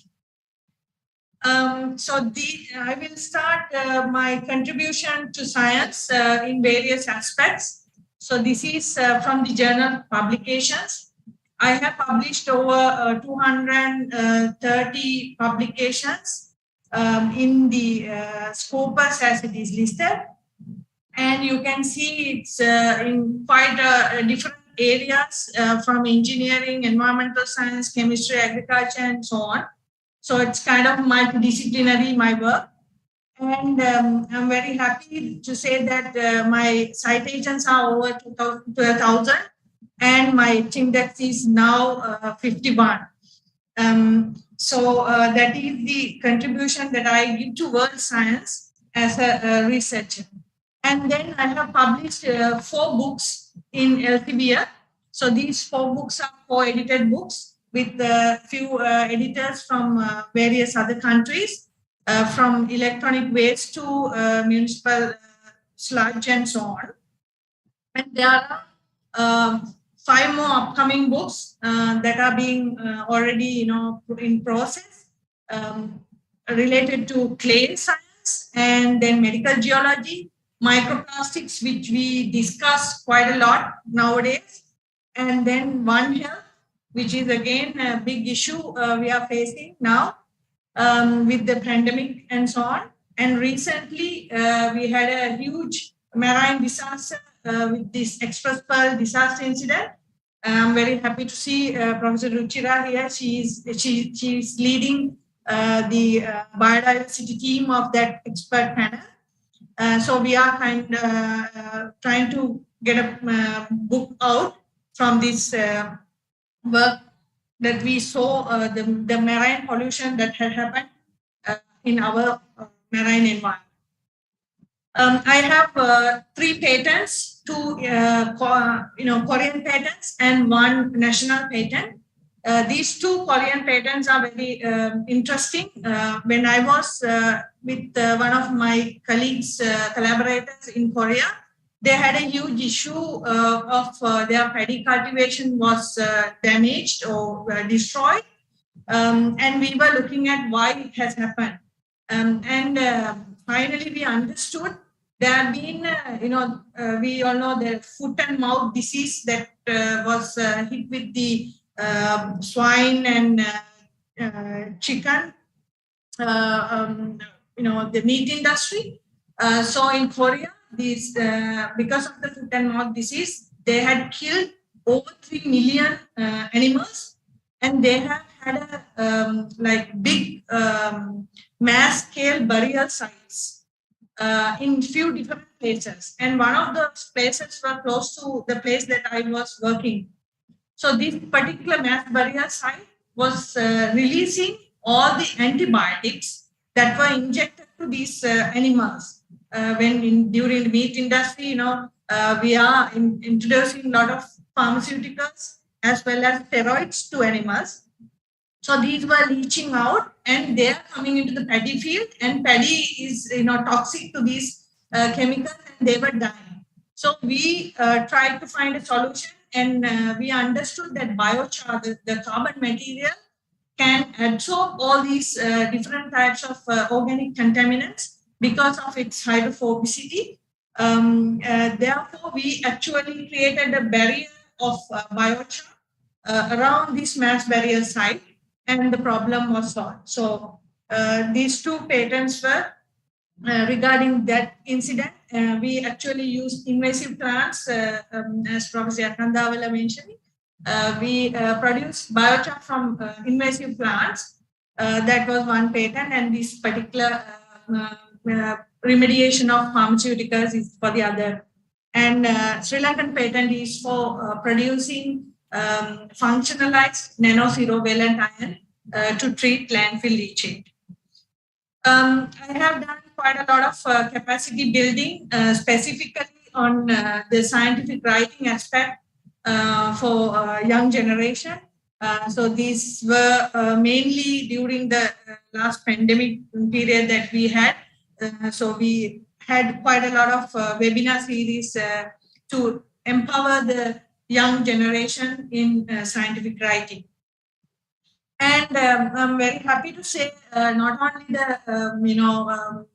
I will start my contribution to science in various aspects. So this is from the journal publications. I have published over 230 publications in the Scopus as it is listed. And you can see it's in quite different areas from engineering, environmental science, chemistry, agriculture, and so on. So it's kind of multidisciplinary, my work. And I'm very happy to say that my citations are over 12,000 and my index is now 51. That is the contribution that I give to world science as a researcher. And then I have published 4 books in Elsevier. So these 4 books are co-edited books with a few editors from various other countries, from electronic waste to municipal sludge and so on. And there are 5 more upcoming books that are being already, in process, related to clay science and then medical geology, microplastics, which we discuss quite a lot nowadays, and then One Health, which is again a big issue we are facing now with the pandemic and so on. And recently we had a huge marine disaster with this Express Pearl disaster incident. I'm very happy to see Professor Ruchira here. She is leading the biodiversity team of that expert panel. So we are trying to get a book out from this work that we saw the marine pollution that had happened in our marine environment. I have 3 patents, 2 Korean patents and 1 national patent. These 2 Korean patents are very interesting. When I was with one of my colleagues, collaborators in Korea, they had a huge issue of their paddy cultivation was damaged or destroyed. And we were looking at why it has happened. Finally, we understood there have been, we all know the foot and mouth disease that was hit with the swine and chicken, the meat industry. So in Korea, these because of the foot and mouth disease, they had killed over 3 million animals, and they have had a big mass scale burial sites in few different places. And one of those places were close to the place that I was working. So this particular mass burial site was releasing all the antibiotics that were injected to these animals. During the meat industry, we are introducing a lot of pharmaceuticals as well as steroids to animals. So these were leaching out and they are coming into the paddy field, and paddy is toxic to these chemicals, and they were dying. So we tried to find a solution, and we understood that biochar, the carbon material, can absorb all these different types of organic contaminants because of its hydrophobicity. Therefore, we actually created a barrier of biochar around this mass burial site, and the problem was solved. So these 2 patents were regarding that incident. We actually used invasive plants, as Professor Yakandavala mentioned. We produced biochar from invasive plants. That was 1 patent, and this particular remediation of pharmaceuticals is for the other. And Sri Lankan patent is for producing functionalized nano-zero-valent iron to treat landfill leachate. I have done quite a lot of capacity building, specifically on the scientific writing aspect for young generation. So these were mainly during the last pandemic period that we had. So we had quite a lot of webinar series to empower the young generation in scientific writing. And I'm very happy to say not only the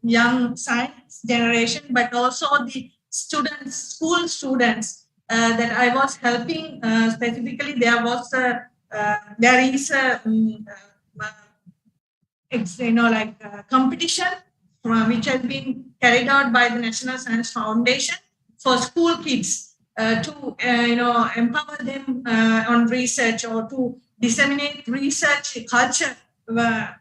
young science generation, but also the students, school students that I was helping. Specifically, there is a competition which has been carried out by the National Science Foundation for school kids to empower them on research or to disseminate research culture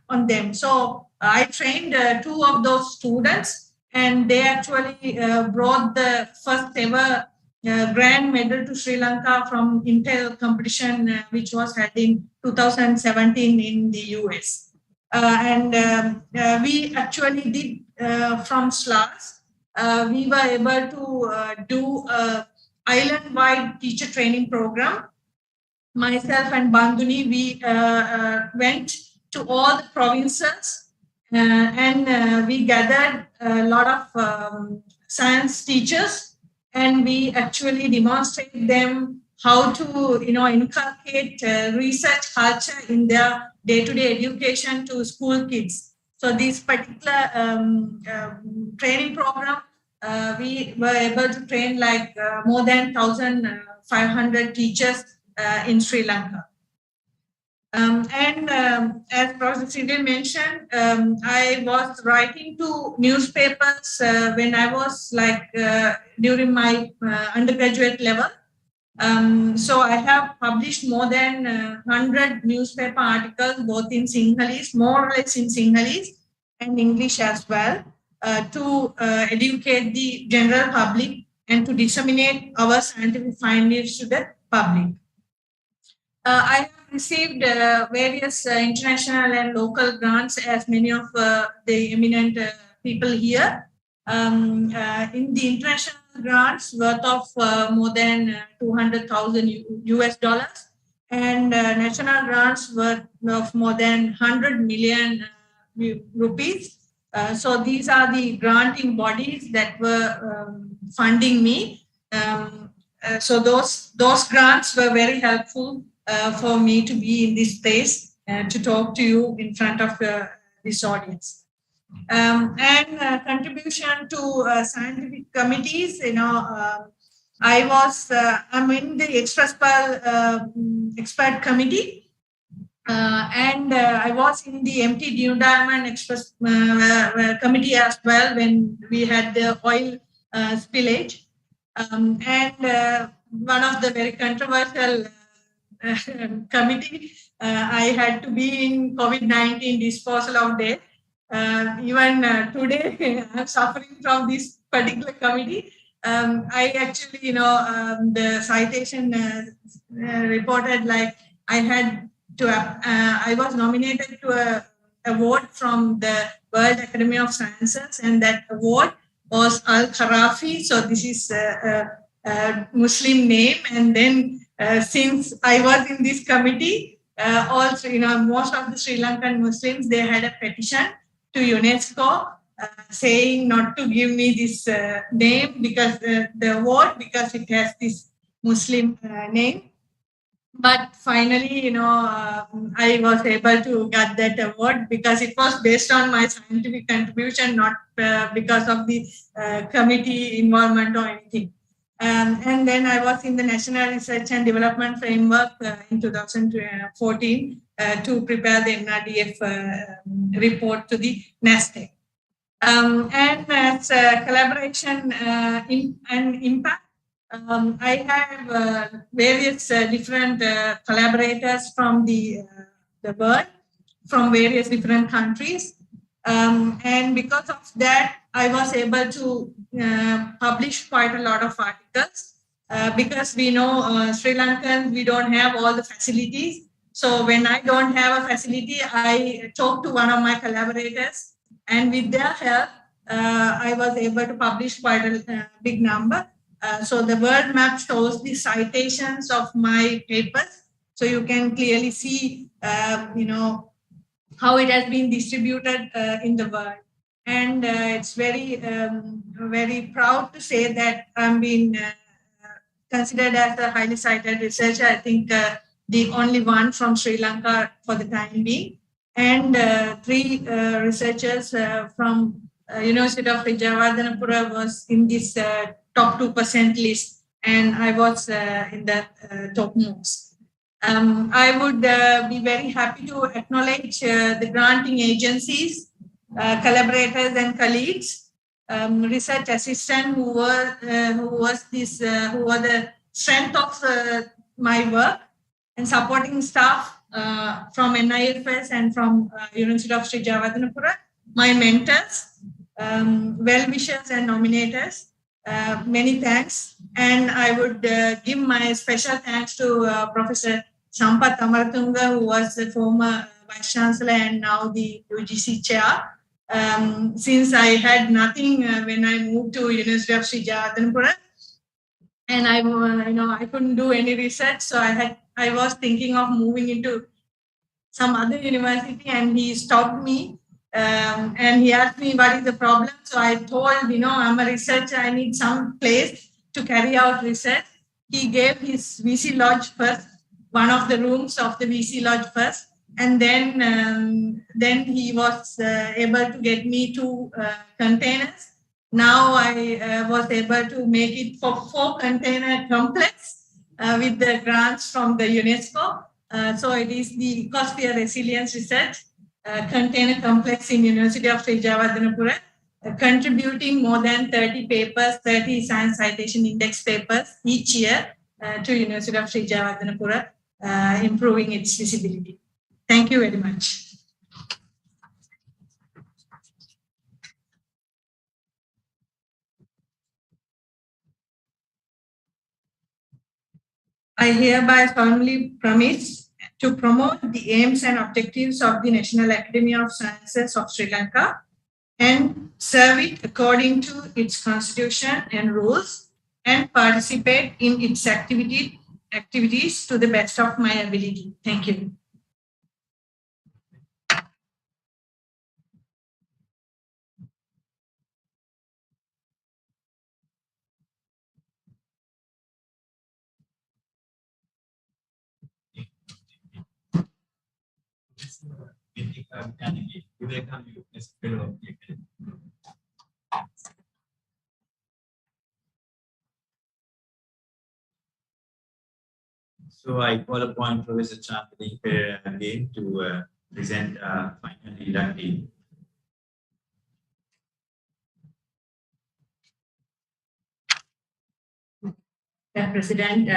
on them. So I trained two of those students, and they actually brought the first ever grand medal to Sri Lanka from Intel competition, which was held in 2017 in the US. We actually did from SLAS, we were able to do a island-wide teacher training program. Myself and Banduni, we went to all the provinces and we gathered a lot of science teachers, and we actually demonstrated them how to inculcate research culture in their day-to-day education to school kids. So this particular training program, we were able to train like more than 1,500 teachers in Sri Lanka. As Professor Cyril mentioned, I was writing to newspapers when I was during my undergraduate level. So I have published more than 100 newspaper articles, both in Sinhalese, more or less in Sinhalese, and English as well, to educate the general public and to disseminate our scientific findings to the public. I have received various international and local grants, as many of the eminent people here. In the international grants worth of more than 200,000 US dollars, and national grants worth of more than 100 million rupees. So these are the granting bodies that were funding me. So those grants were very helpful for me to be in this place to talk to you in front of this audience. Contribution to scientific committees, I'm in the expert committee, and I was in the MT New Diamond Express committee as well when we had the oil spillage. One of the very controversial committee, I had to be in COVID-19 disposal of death. Even today, I'm suffering from this particular committee. I actually, the citation reported like I had to, I was nominated to a award from the World Academy of Sciences, and that award was Al-Kharafi. So this is a Muslim name. And then since I was in this committee, also, most of the Sri Lankan Muslims, they had a petition to UNESCO saying not to give me this name because the award, because it has this Muslim name. But finally, I was able to get that award because it was based on my scientific contribution, not because of the committee involvement or anything. And then I was in the National Research and Development Framework in 2014 to prepare the NRDF report to the NASDAQ. And as collaboration and impact, I have various different collaborators from the world, from various different countries. And because of that, I was able to publish quite a lot of articles because we know Sri Lankans, we don't have all the facilities. So when I don't have a facility, I talk to one of my collaborators, and with their help, I was able to publish quite a big number. So the world map shows the citations of my papers. So you can clearly see, how it has been distributed in the world. And it's very proud to say that I'm being considered as a highly cited researcher. I think the only one from Sri Lanka for the time being. And 3 researchers from University of Vijayawardhanapura was in this top 2% list, and I was in the topmost. I would be very happy to acknowledge the granting agencies, collaborators and colleagues, research assistant who were the strength of my work, and supporting staff from NIFS and from University of Sri Javadhanapura, my mentors, well-wishers and nominators. Many thanks. And I would give my special thanks to Professor Sampath Amaratunga, who was the former Vice Chancellor and now the UGC Chair. Since I had nothing when I moved to University of Sri Javadhanapura, and I couldn't do any research, so I was thinking of moving into some other university, and he stopped me. And he asked me what is the problem. So I told, I'm a researcher, I need some place to carry out research. He gave his VC Lodge first, one of the rooms of the VC Lodge first. And then he was able to get me 2 containers. Now I was able to make it for 4 container complex with the grants from the UNESCO. So it is the Ecosphere Resilience Research Container Complex in University of Sri Javadhanapura, contributing more than 30 papers, 30 science citation index papers each year to University of Sri Javadhanapura, improving its visibility. Thank you very much. I hereby solemnly promise to promote the aims and objectives of the National Academy of Sciences of Sri Lanka and serve it according to its constitution and rules, and participate in its activities to the best of my ability. Thank you. So I call upon Professor Chandani again to present final inductee. The President,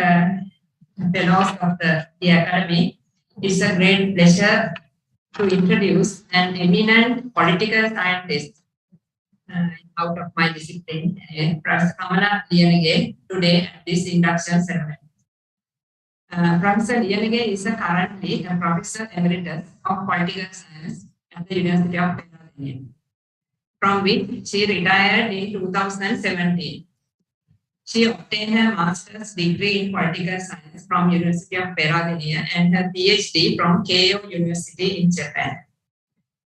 Fellows of the Academy, it's a great pleasure to introduce an eminent political scientist out of my discipline, Professor Kamala Liyanage, today at this induction ceremony. Professor Liyanage is currently a Professor Emeritus of Political Science at the University of Pennsylvania, from which she retired in 2017. She obtained her master's degree in political science from University of Pennsylvania and her PhD from Keio University in Japan.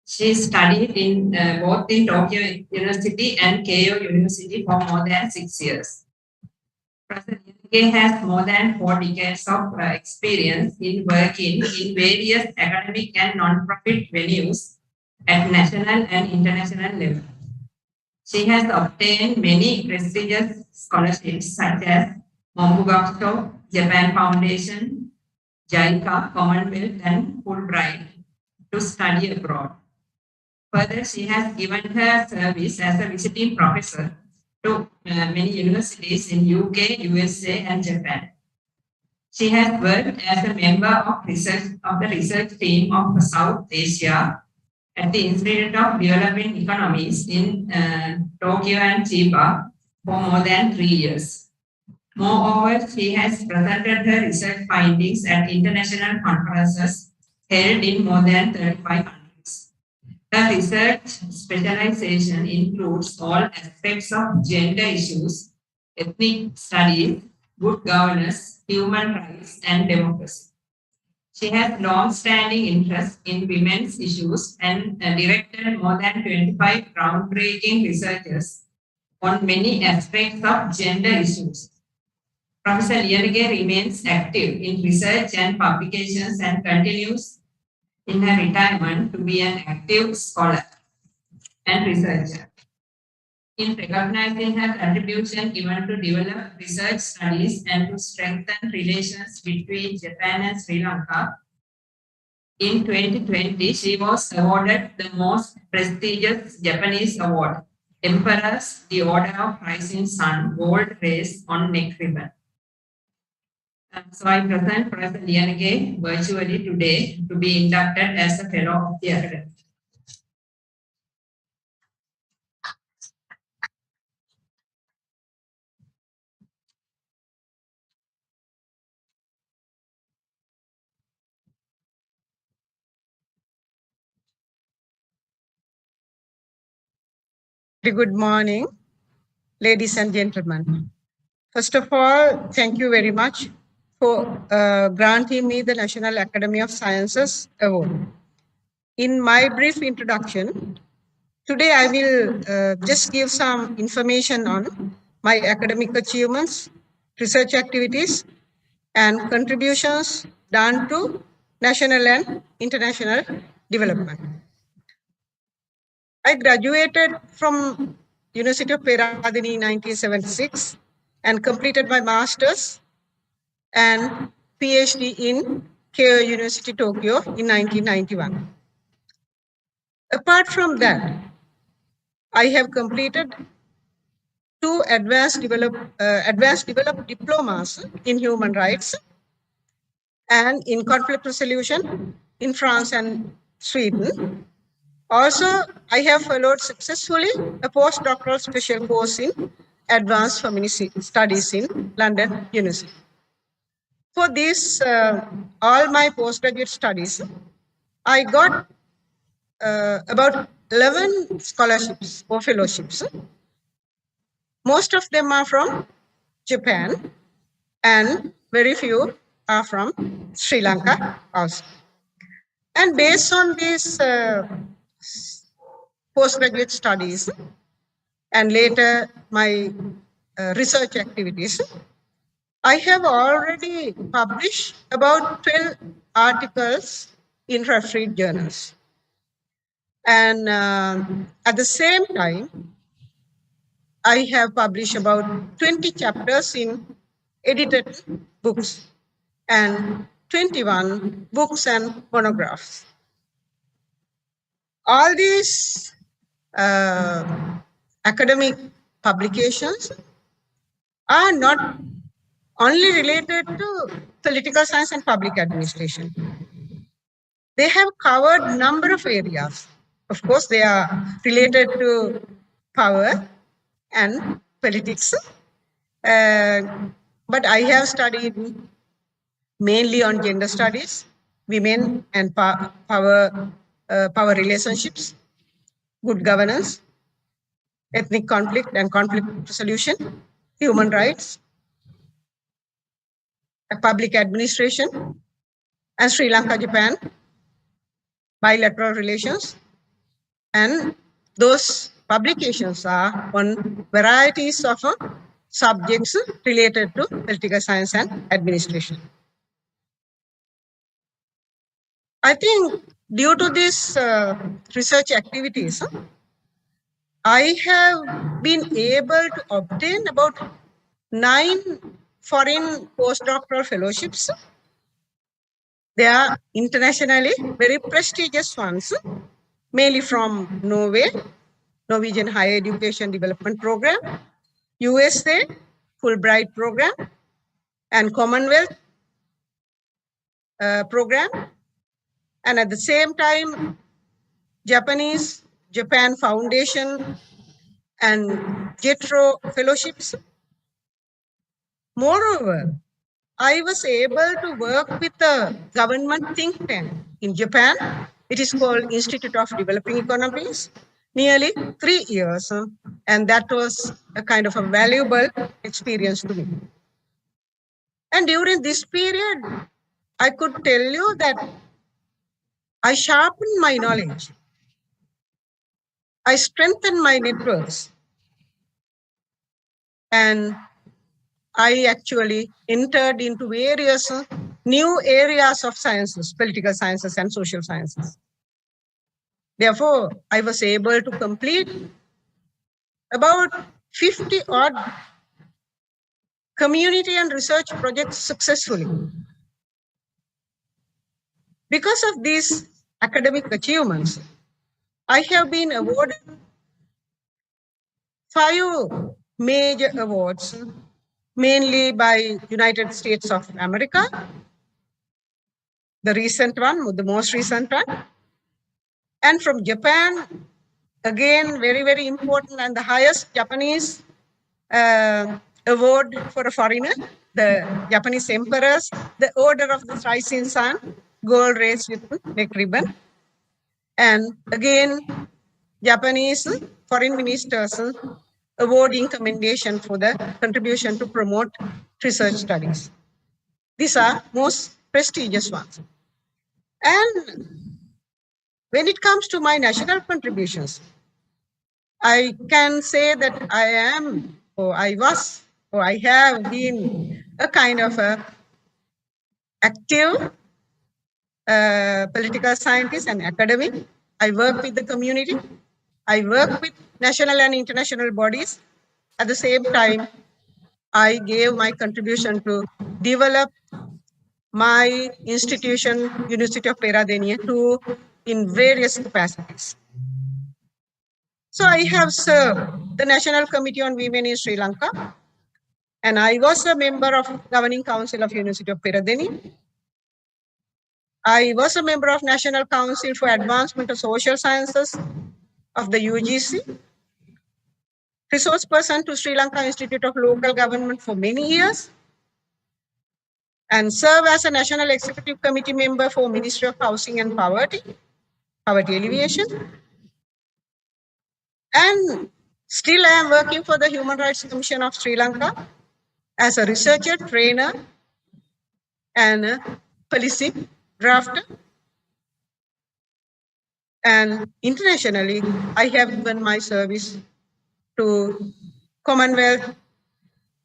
She studied in both in Tokyo University and Keio University for more than 6 years. Professor Liyanage has more than 4 decades of experience in working in various academic and non-profit venues at national and international level. She has obtained many prestigious scholarships such as Mombugakuto, Japan Foundation, JICA, Commonwealth, and Fulbright to study abroad. Further, she has given her service as a visiting professor to many universities in UK, USA, and Japan. She has worked as a member of the research team of South Asia at the Institute of Developing Economies in Tokyo and Chiba for more than 3 years. Moreover, she has presented her research findings at international conferences held in more than 35 countries. Her research specialization includes all aspects of gender issues, ethnic studies, good governance, human rights, and democracy. She has long-standing interest in women's issues and directed more than 25 groundbreaking researches on many aspects of gender issues. Professor Lianage remains active in research and publications and continues in her retirement to be an active scholar and researcher. In recognizing her contribution given to develop research studies and to strengthen relations between Japan and Sri Lanka, in 2020, she was awarded the most prestigious Japanese award, Emperor's the Order of Rising Sun Gold Race on Neck Ribbon. So I present Professor Lianage virtually today to be inducted as a Fellow of the Academy. Good morning, ladies and gentlemen. First of all, thank you very much for granting me the National Academy of Sciences Award. In my brief introduction, today I will just give some information on my academic achievements, research activities, and contributions done to national and international development. I graduated from University of Peradeniya in 1976 and completed my master's and PhD in Keio University, Tokyo in 1991. Apart from that, I have completed two advanced developed diplomas in human rights and in conflict resolution in France and Sweden. Also, I have followed successfully a postdoctoral special course in advanced feminist studies in London University. For this, all my postgraduate studies, I got about 11 scholarships or fellowships. Most of them are from Japan and very few are from Sri Lanka also. And based on these postgraduate studies and later my research activities, I have already published about 12 articles in refereed journals. And at the same time, I have published about 20 chapters in edited books and 21 books and monographs. All these academic publications are not only related to political science and public administration. They have covered a number of areas. Of course, they are related to power and politics. But I have studied mainly on gender studies, women and power relationships, good governance, ethnic conflict and conflict resolution, human rights, public administration, and Sri Lanka, Japan, bilateral relations. And those publications are on varieties of subjects related to political science and administration. I think due to these research activities, I have been able to obtain about 9 foreign postdoctoral fellowships. They are internationally very prestigious ones, mainly from Norway, Norwegian Higher Education Development Program, USA, Fulbright Program, and Commonwealth Program. And at the same time, Japan Foundation and JETRO fellowships. Moreover, I was able to work with a government think tank in Japan. It is called Institute of Developing Economies, nearly 3 years. And that was a kind of a valuable experience to me. And during this period, I could tell you that I sharpened my knowledge. I strengthened my networks. And I actually entered into various new areas of sciences, political sciences and social sciences. Therefore, I was able to complete about 50 odd community and research projects successfully. Because of these academic achievements, I have been awarded 5 major awards, mainly by United States of America, the recent one, the most recent one, and from Japan, again, very, very important and the highest Japanese award for a foreigner, the Japanese emperors, the Order of the Rising Sun, gold race with neck ribbon. And again, Japanese foreign ministers awarding commendation for the contribution to promote research studies. These are most prestigious ones. And when it comes to my national contributions, I can say that I am, or I was, or I have been a kind of a active political scientist and academic. I work with the community. I work with national and international bodies. At the same time, I gave my contribution to develop my institution, University of Peradeniya, in various capacities. So I have served the National Committee on Women in Sri Lanka, and I was a member of Governing Council of University of Peradeniya. I was a member of National Council for Advancement of Social Sciences of the UGC, resource person to Sri Lanka Institute of Local Government for many years, and serve as a National Executive Committee member for Ministry of Housing and Poverty Alleviation. And still I am working for the Human Rights Commission of Sri Lanka as a researcher, trainer, and a policy drafter. And internationally, I have given my service to Commonwealth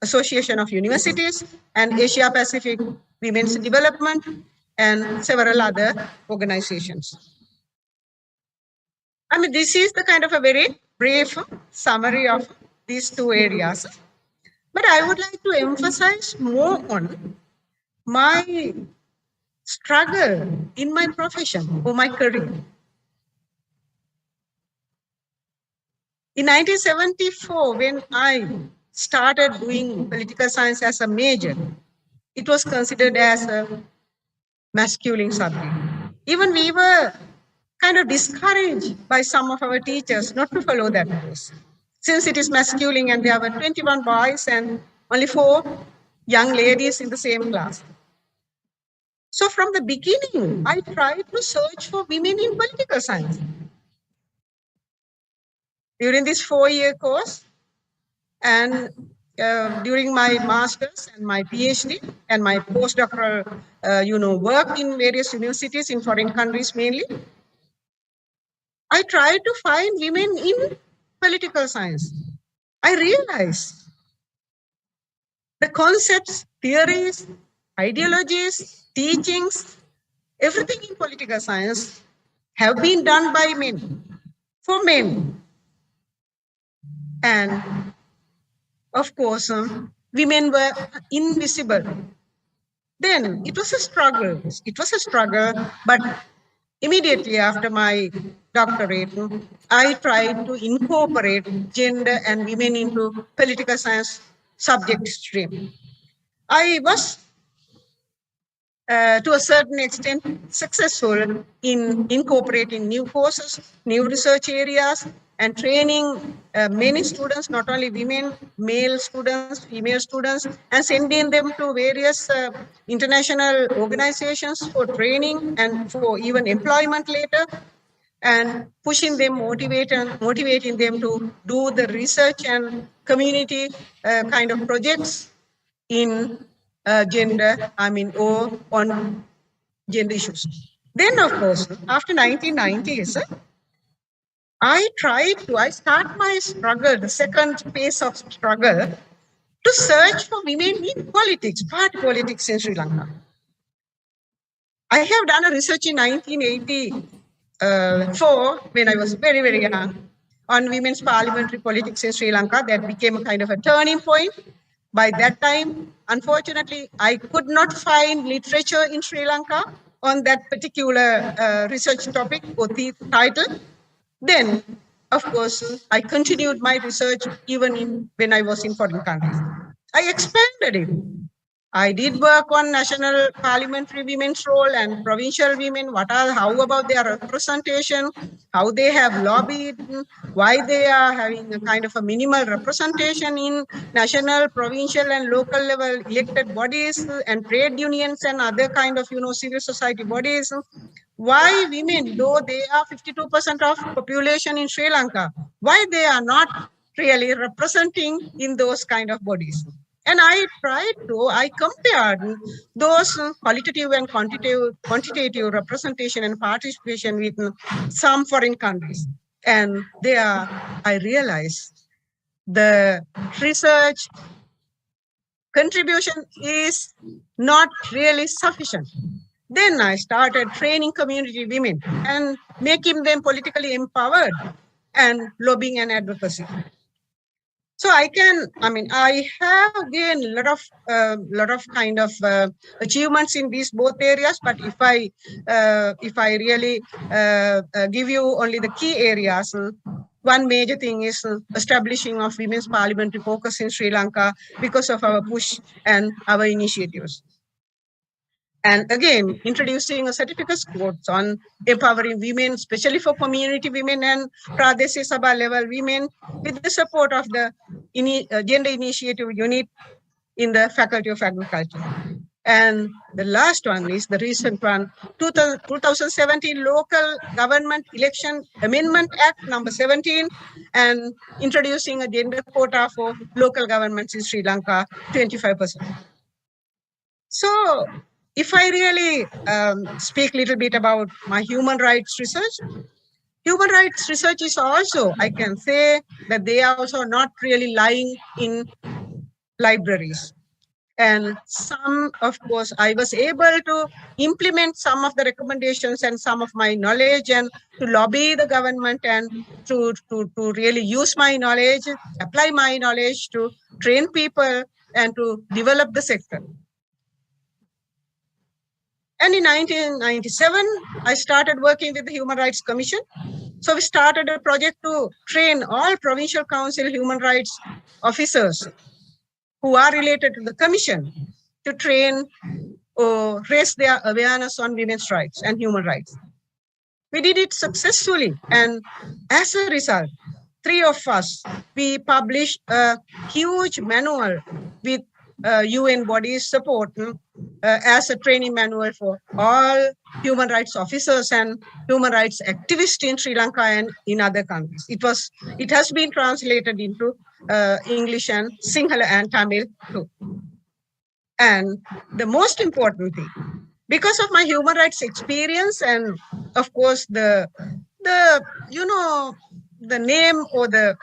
Association of Universities and Asia Pacific Women's Development and several other organizations. I mean, this is the kind of a very brief summary of these 2 areas. But I would like to emphasize more on my struggle in my profession or my career. In 1974, when I started doing political science as a major, it was considered as a masculine subject. Even we were kind of discouraged by some of our teachers not to follow that course, since it is masculine and there were 21 boys and only 4 young ladies in the same class. So from the beginning, I tried to search for women in political science. During this 4-year course, and during my master's and my PhD and my postdoctoral, work in various universities in foreign countries mainly, I tried to find women in political science. I realized the concepts, theories, ideologies, teachings, everything in political science have been done by men, for men. And of course, women were invisible. Then it was a struggle. It was a struggle, but immediately after my doctorate, I tried to incorporate gender and women into political science subject stream. I was, to a certain extent, successful in incorporating new courses, new research areas, and training many students, not only women, male students, female students, and sending them to various international organizations for training and for even employment later. and pushing them, motivating them to do the research and community kind of projects in gender, or on gender issues. Then, of course, after 1990s, I start my struggle, the second phase of struggle, to search for women in politics, party politics in Sri Lanka. I have done a research in 1984, when I was very, very young, on women's parliamentary politics in Sri Lanka. That became a kind of a turning point. By that time, unfortunately, I could not find literature in Sri Lanka on that particular research topic or the title. Then, of course, I continued my research even when I was in foreign countries. I expanded it. I did work on national parliamentary women's role and provincial women. How about their representation, how they have lobbied, why they are having a kind of a minimal representation in national, provincial, and local level elected bodies and trade unions and other kind of, civil society bodies. Why women, though they are 52% of population in Sri Lanka, why they are not really representing in those kind of bodies? And I compared those qualitative and quantitative representation and participation with some foreign countries. And there I realized the research contribution is not really sufficient. Then I started training community women and making them politically empowered and lobbying and advocacy. So I have gained a lot of kind of achievements in these both areas. But if I really give you only the key areas, one major thing is establishing of women's parliamentary caucus in Sri Lanka because of our push and our initiatives. And again, introducing a certificate course on empowering women, especially for community women and Pradesh Sabha level women, with the support of the Gender Initiative Unit in the Faculty of Agriculture. And the last one is the recent one, 2017 Local Government Election Amendment Act number 17, and introducing a gender quota for local governments in Sri Lanka, 25%. So, if I really speak a little bit about my human rights research is also, I can say that they are also not really lying in libraries. And some, of course, I was able to implement some of the recommendations and some of my knowledge and to lobby the government and to really use my knowledge, apply my knowledge to train people and to develop the sector. And in 1997, I started working with the Human Rights Commission. So we started a project to train all provincial council human rights officers who are related to the commission to train or raise their awareness on women's rights and human rights. We did it successfully. And as a result, 3 of us, we published a huge manual with UN bodies support as a training manual for all human rights officers and human rights activists in Sri Lanka and in other countries. It has been translated into English and Sinhala and Tamil too. And the most important thing, because of my human rights experience and of course the name or the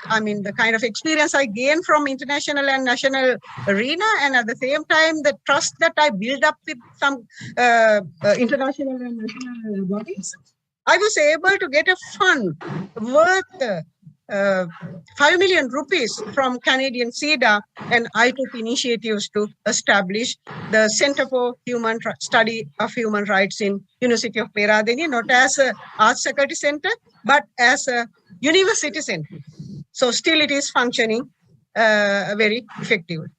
kind of experience I gained from international and national arena, and at the same time, the trust that I built up with some international and national bodies, I was able to get a fund worth 5 million rupees from Canadian CEDA, and I took initiatives to establish the Center for Study of Human Rights in University of Peradeniya, not as a arts faculty center, but as a university center. So still it is functioning very effectively.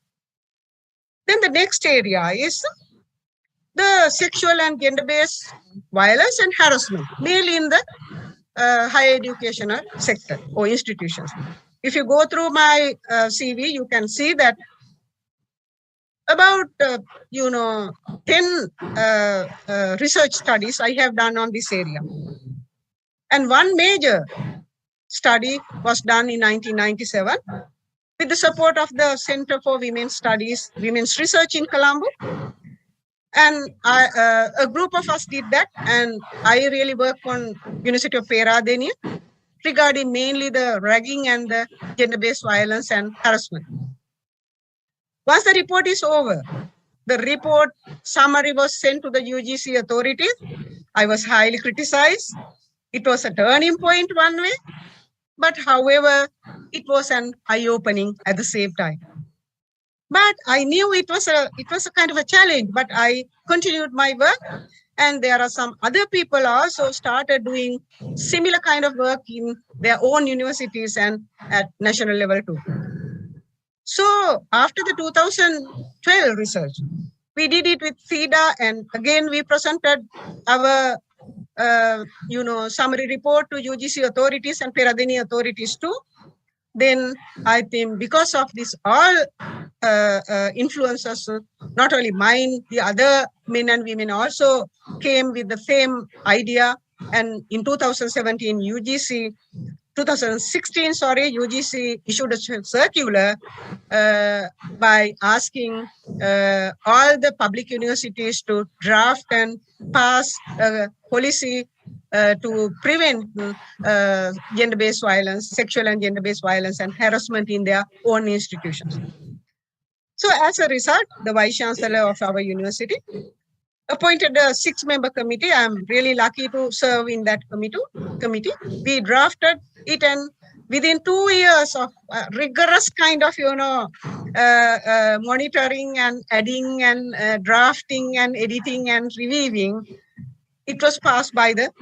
Then the next area is the sexual and gender-based violence and harassment, mainly in the higher educational sector or institutions. If you go through my CV, you can see that about 10 research studies I have done on this area. And one major study was done in 1997 with the support of the Center for Women's Studies, Women's Research in Colombo. And a group of us did that, and I really work on University of Peradeniya regarding mainly the ragging and the gender-based violence and harassment. Once the report is over, the report summary was sent to the UGC authorities. I was highly criticized. It was a turning point one way, but however, it was an eye-opening at the same time. But I knew it was a kind of a challenge, but I continued my work. And there are some other people also started doing similar kind of work in their own universities and at national level too. So after the 2012 research, we did it with FIDA, and again we presented our summary report to UGC authorities and Peradeniya authorities too. Then I think because of this all influences, not only mine, the other men and women also came with the same idea. And in 2016, UGC issued a circular by asking all the public universities to draft and pass a policy to prevent gender-based violence, sexual and gender-based violence and harassment in their own institutions. So as a result, the Vice Chancellor of our university appointed a 6-member committee. I'm really lucky to serve in that committee. We drafted it, and within 2 years of rigorous kind of, monitoring and adding and drafting and editing and reviewing, it was passed by the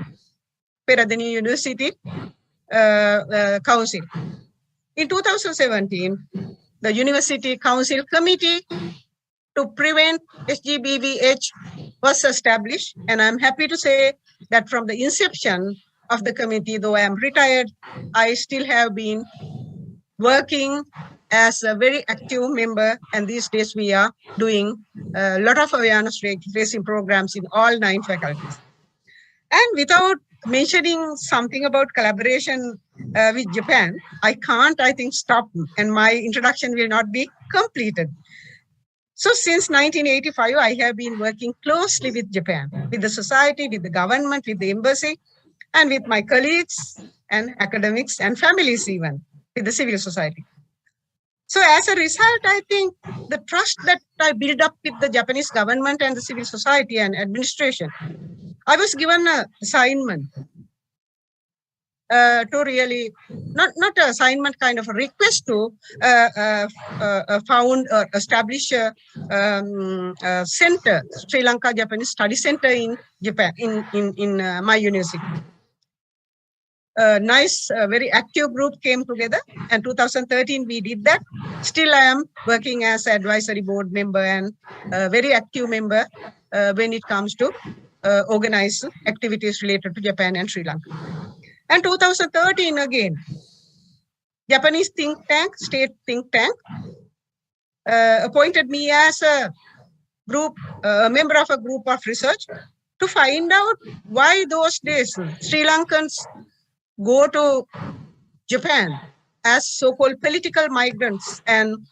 Peradeniya University Council. In 2017, the University Council Committee to prevent SGBVH was established, and I'm happy to say that from the inception of the committee, though I am retired, I still have been working as a very active member, and these days we are doing a lot of awareness raising programs in all 9 faculties. And without mentioning something about collaboration with Japan, I can't, I think, stop, and my introduction will not be completed. So since 1985, I have been working closely with Japan, with the society, with the government, with the embassy, and with my colleagues and academics and families even, with the civil society. So as a result, I think the trust that I built up with the Japanese government and the civil society and administration, I was given an assignment to really, not an assignment, kind of a request to found or establish a center, Sri Lanka Japanese Study Center in Japan, in my university. A nice, very active group came together, and 2013 we did that. Still I am working as an advisory board member and a very active member when it comes to organize activities related to Japan and Sri Lanka. And 2013 again, Japanese think tank, state think tank, appointed me as a group, a member of a group of research to find out why those days Sri Lankans go to Japan as so-called political migrants and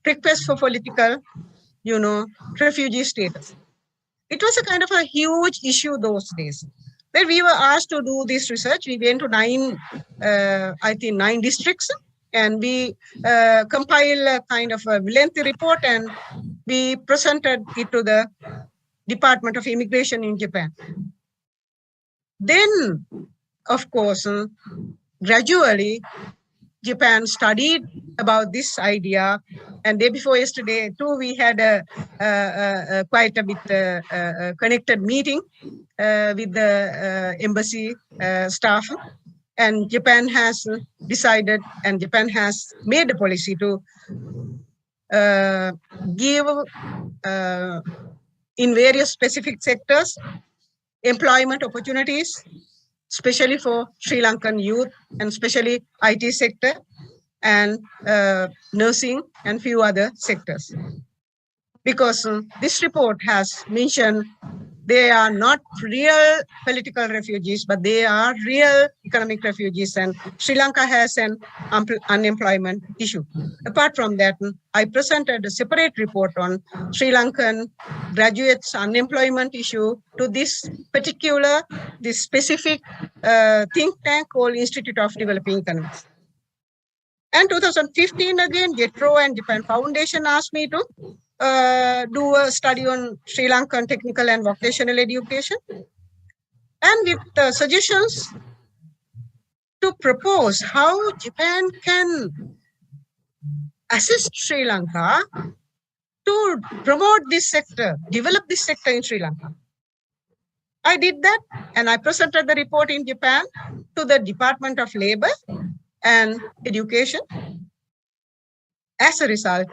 request for political, refugee status. It was a kind of a huge issue those days. When we were asked to do this research, we went to 9 districts, and we compiled a kind of a lengthy report, and we presented it to the Department of Immigration in Japan. Then, of course, gradually, Japan studied about this idea, and day before yesterday too, we had a quite a bit connected meeting with the embassy staff, and Japan has decided, and Japan has made a policy to give in various specific sectors employment opportunities, especially for Sri Lankan youth, and especially IT sector and nursing and few other sectors. because this report has mentioned they are not real political refugees, but they are real economic refugees, and Sri Lanka has an unemployment issue. Apart from that, I presented a separate report on Sri Lankan graduates' unemployment issue to this specific think tank called Institute of Developing Economics. And 2015 again, JETRO and Japan Foundation asked me to do a study on Sri Lankan technical and vocational education, and with suggestions to propose how Japan can assist Sri Lanka to promote this sector, develop this sector in Sri Lanka. I did that, and I presented the report in Japan to the Department of Labor and Education. As a result,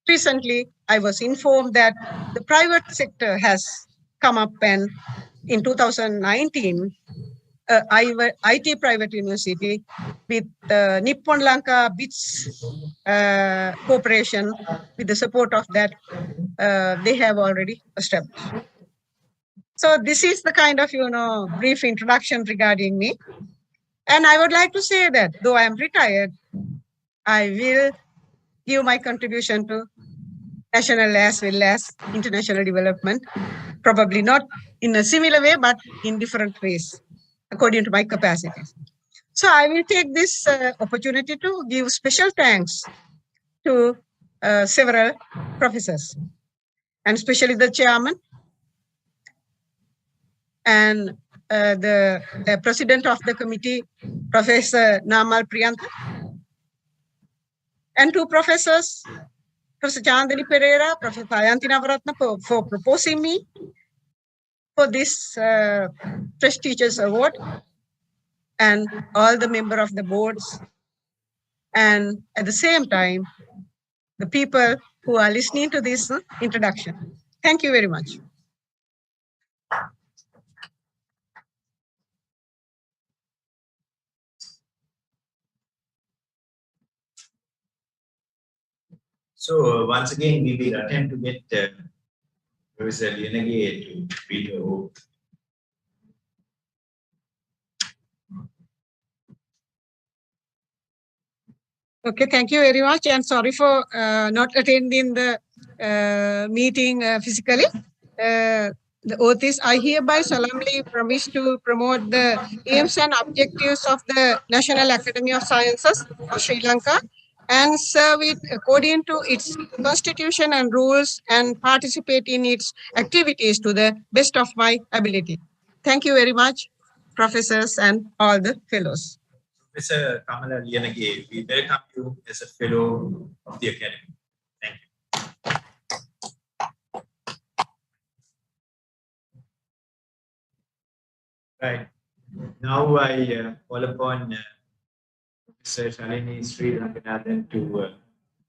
recently, I was informed that the private sector has come up, and in 2019, IT private university with Nippon Lanka BITS Corporation, with the support of that, they have already established. So this is the kind of, brief introduction regarding me. And I would like to say that though I am retired, I will give my contribution to national as well as international development, probably not in a similar way, but in different ways, according to my capacities. So I will take this opportunity to give special thanks to several professors, and especially the chairman and the president of the committee, Professor Namal Priyantha, and two professors, Professor Chandani Pereira, Professor Payanti Navaratna, for proposing me for this prestigious award, and all the members of the boards, and at the same time, the people who are listening to this introduction. Thank you very much. So once again, we will attempt to get Professor Lianage to read the oath. Okay, thank you very much, and sorry for not attending the meeting physically. The oath is, I hereby solemnly promise to promote the aims and objectives of the National Academy of Sciences of Sri Lanka and serve it according to its constitution and rules, and participate in its activities to the best of my ability. Thank you very much, professors and all the fellows. Professor Kamala Lianage, we welcome you as a fellow of the Academy. Thank you. Right. Now I call upon Professor Shalini Sri Ranganathan to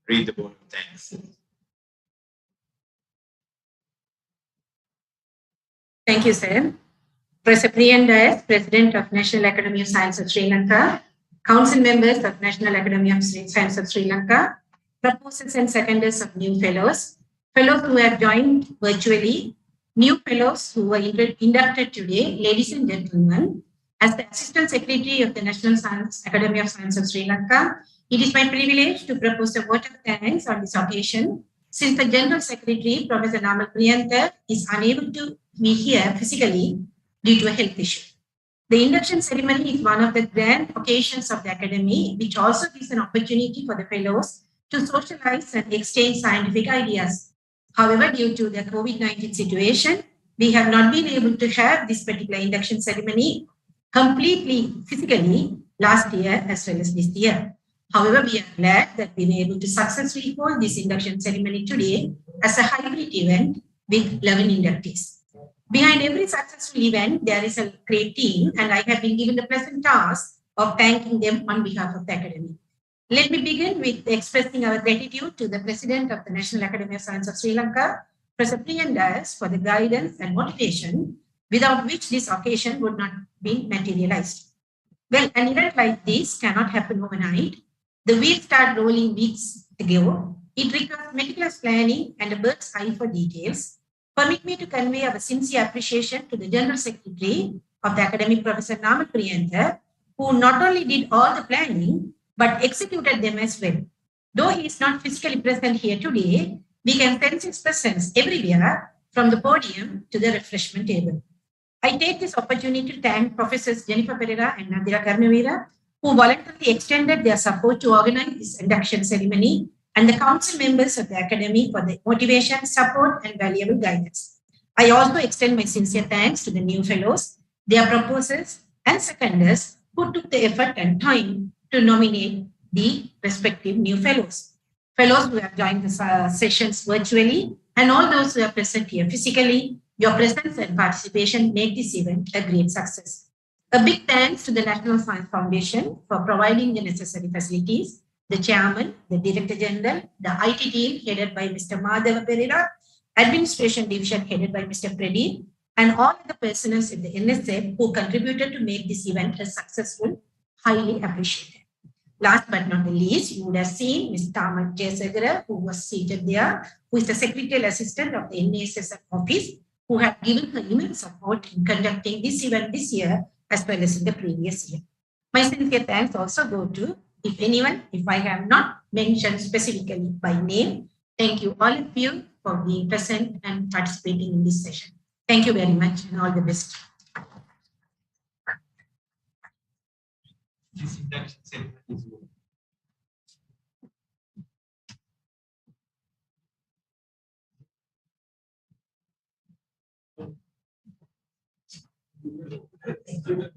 read the vote of thanks. Thank you, sir. Professor Priyan Dias, President of National Academy of Science of Sri Lanka, Council members of National Academy of Science of Sri Lanka, proposers and seconders of new fellows, fellows who have joined virtually, new fellows who were inducted today, ladies and gentlemen. As the Assistant Secretary of the National Academy of Science of Sri Lanka, it is my privilege to propose a vote of thanks on this occasion, since the General Secretary, Professor Namal Priyantha, is unable to be here physically due to a health issue. The induction ceremony is one of the grand occasions of the Academy, which also gives an opportunity for the fellows to socialize and exchange scientific ideas. However, due to the COVID-19 situation, we have not been able to have this particular induction ceremony completely physically last year as well as this year. However, we are glad that we were able to successfully hold this induction ceremony today as a hybrid event with 11 inductees. Behind every successful event, there is a great team, and I have been given the pleasant task of thanking them on behalf of the Academy. Let me begin with expressing our gratitude to the President of the National Academy of Science of Sri Lanka, Professor Priyan Dias, for the guidance and motivation, without which this occasion would not be materialized. Well, an event like this cannot happen overnight. The wheels started rolling weeks ago, It requires meticulous planning and a bird's eye for details. Permit me to convey our sincere appreciation to the General Secretary of the Academic, Professor Namal Priyantha, who not only did all the planning, but executed them as well. Though he is not physically present here today, we can sense his presence everywhere from the podium to the refreshment table. I take this opportunity to thank Professors Jennifer Pereira and Nadira Karnavira, who voluntarily extended their support to organize this induction ceremony, and the council members of the Academy for the motivation, support, and valuable guidance. I also extend my sincere thanks to the new fellows, their proposers, and seconders who took the effort and time to nominate the respective new fellows. Fellows who have joined the sessions virtually, and all those who are present here physically, your presence and participation make this event a great success. A big thanks to the National Science Foundation for providing the necessary facilities, the chairman, the director general, the IT team headed by Mr. Madhava Pereira, administration division headed by Mr. Pradeep, and all the personnel in the NSF who contributed to make this event a successful, highly appreciated. Last but not the least, you would have seen Ms. Tama Jayasegara, who was seated there, who is the secretarial assistant of the NSSF office, who had given her immense support in conducting this event this year as well as in the previous year. My sincere thanks also go to, if I have not mentioned specifically by name, thank you all of you for being present and participating in this session. Thank you very much and all the best. This induction ceremony is over. Thank you.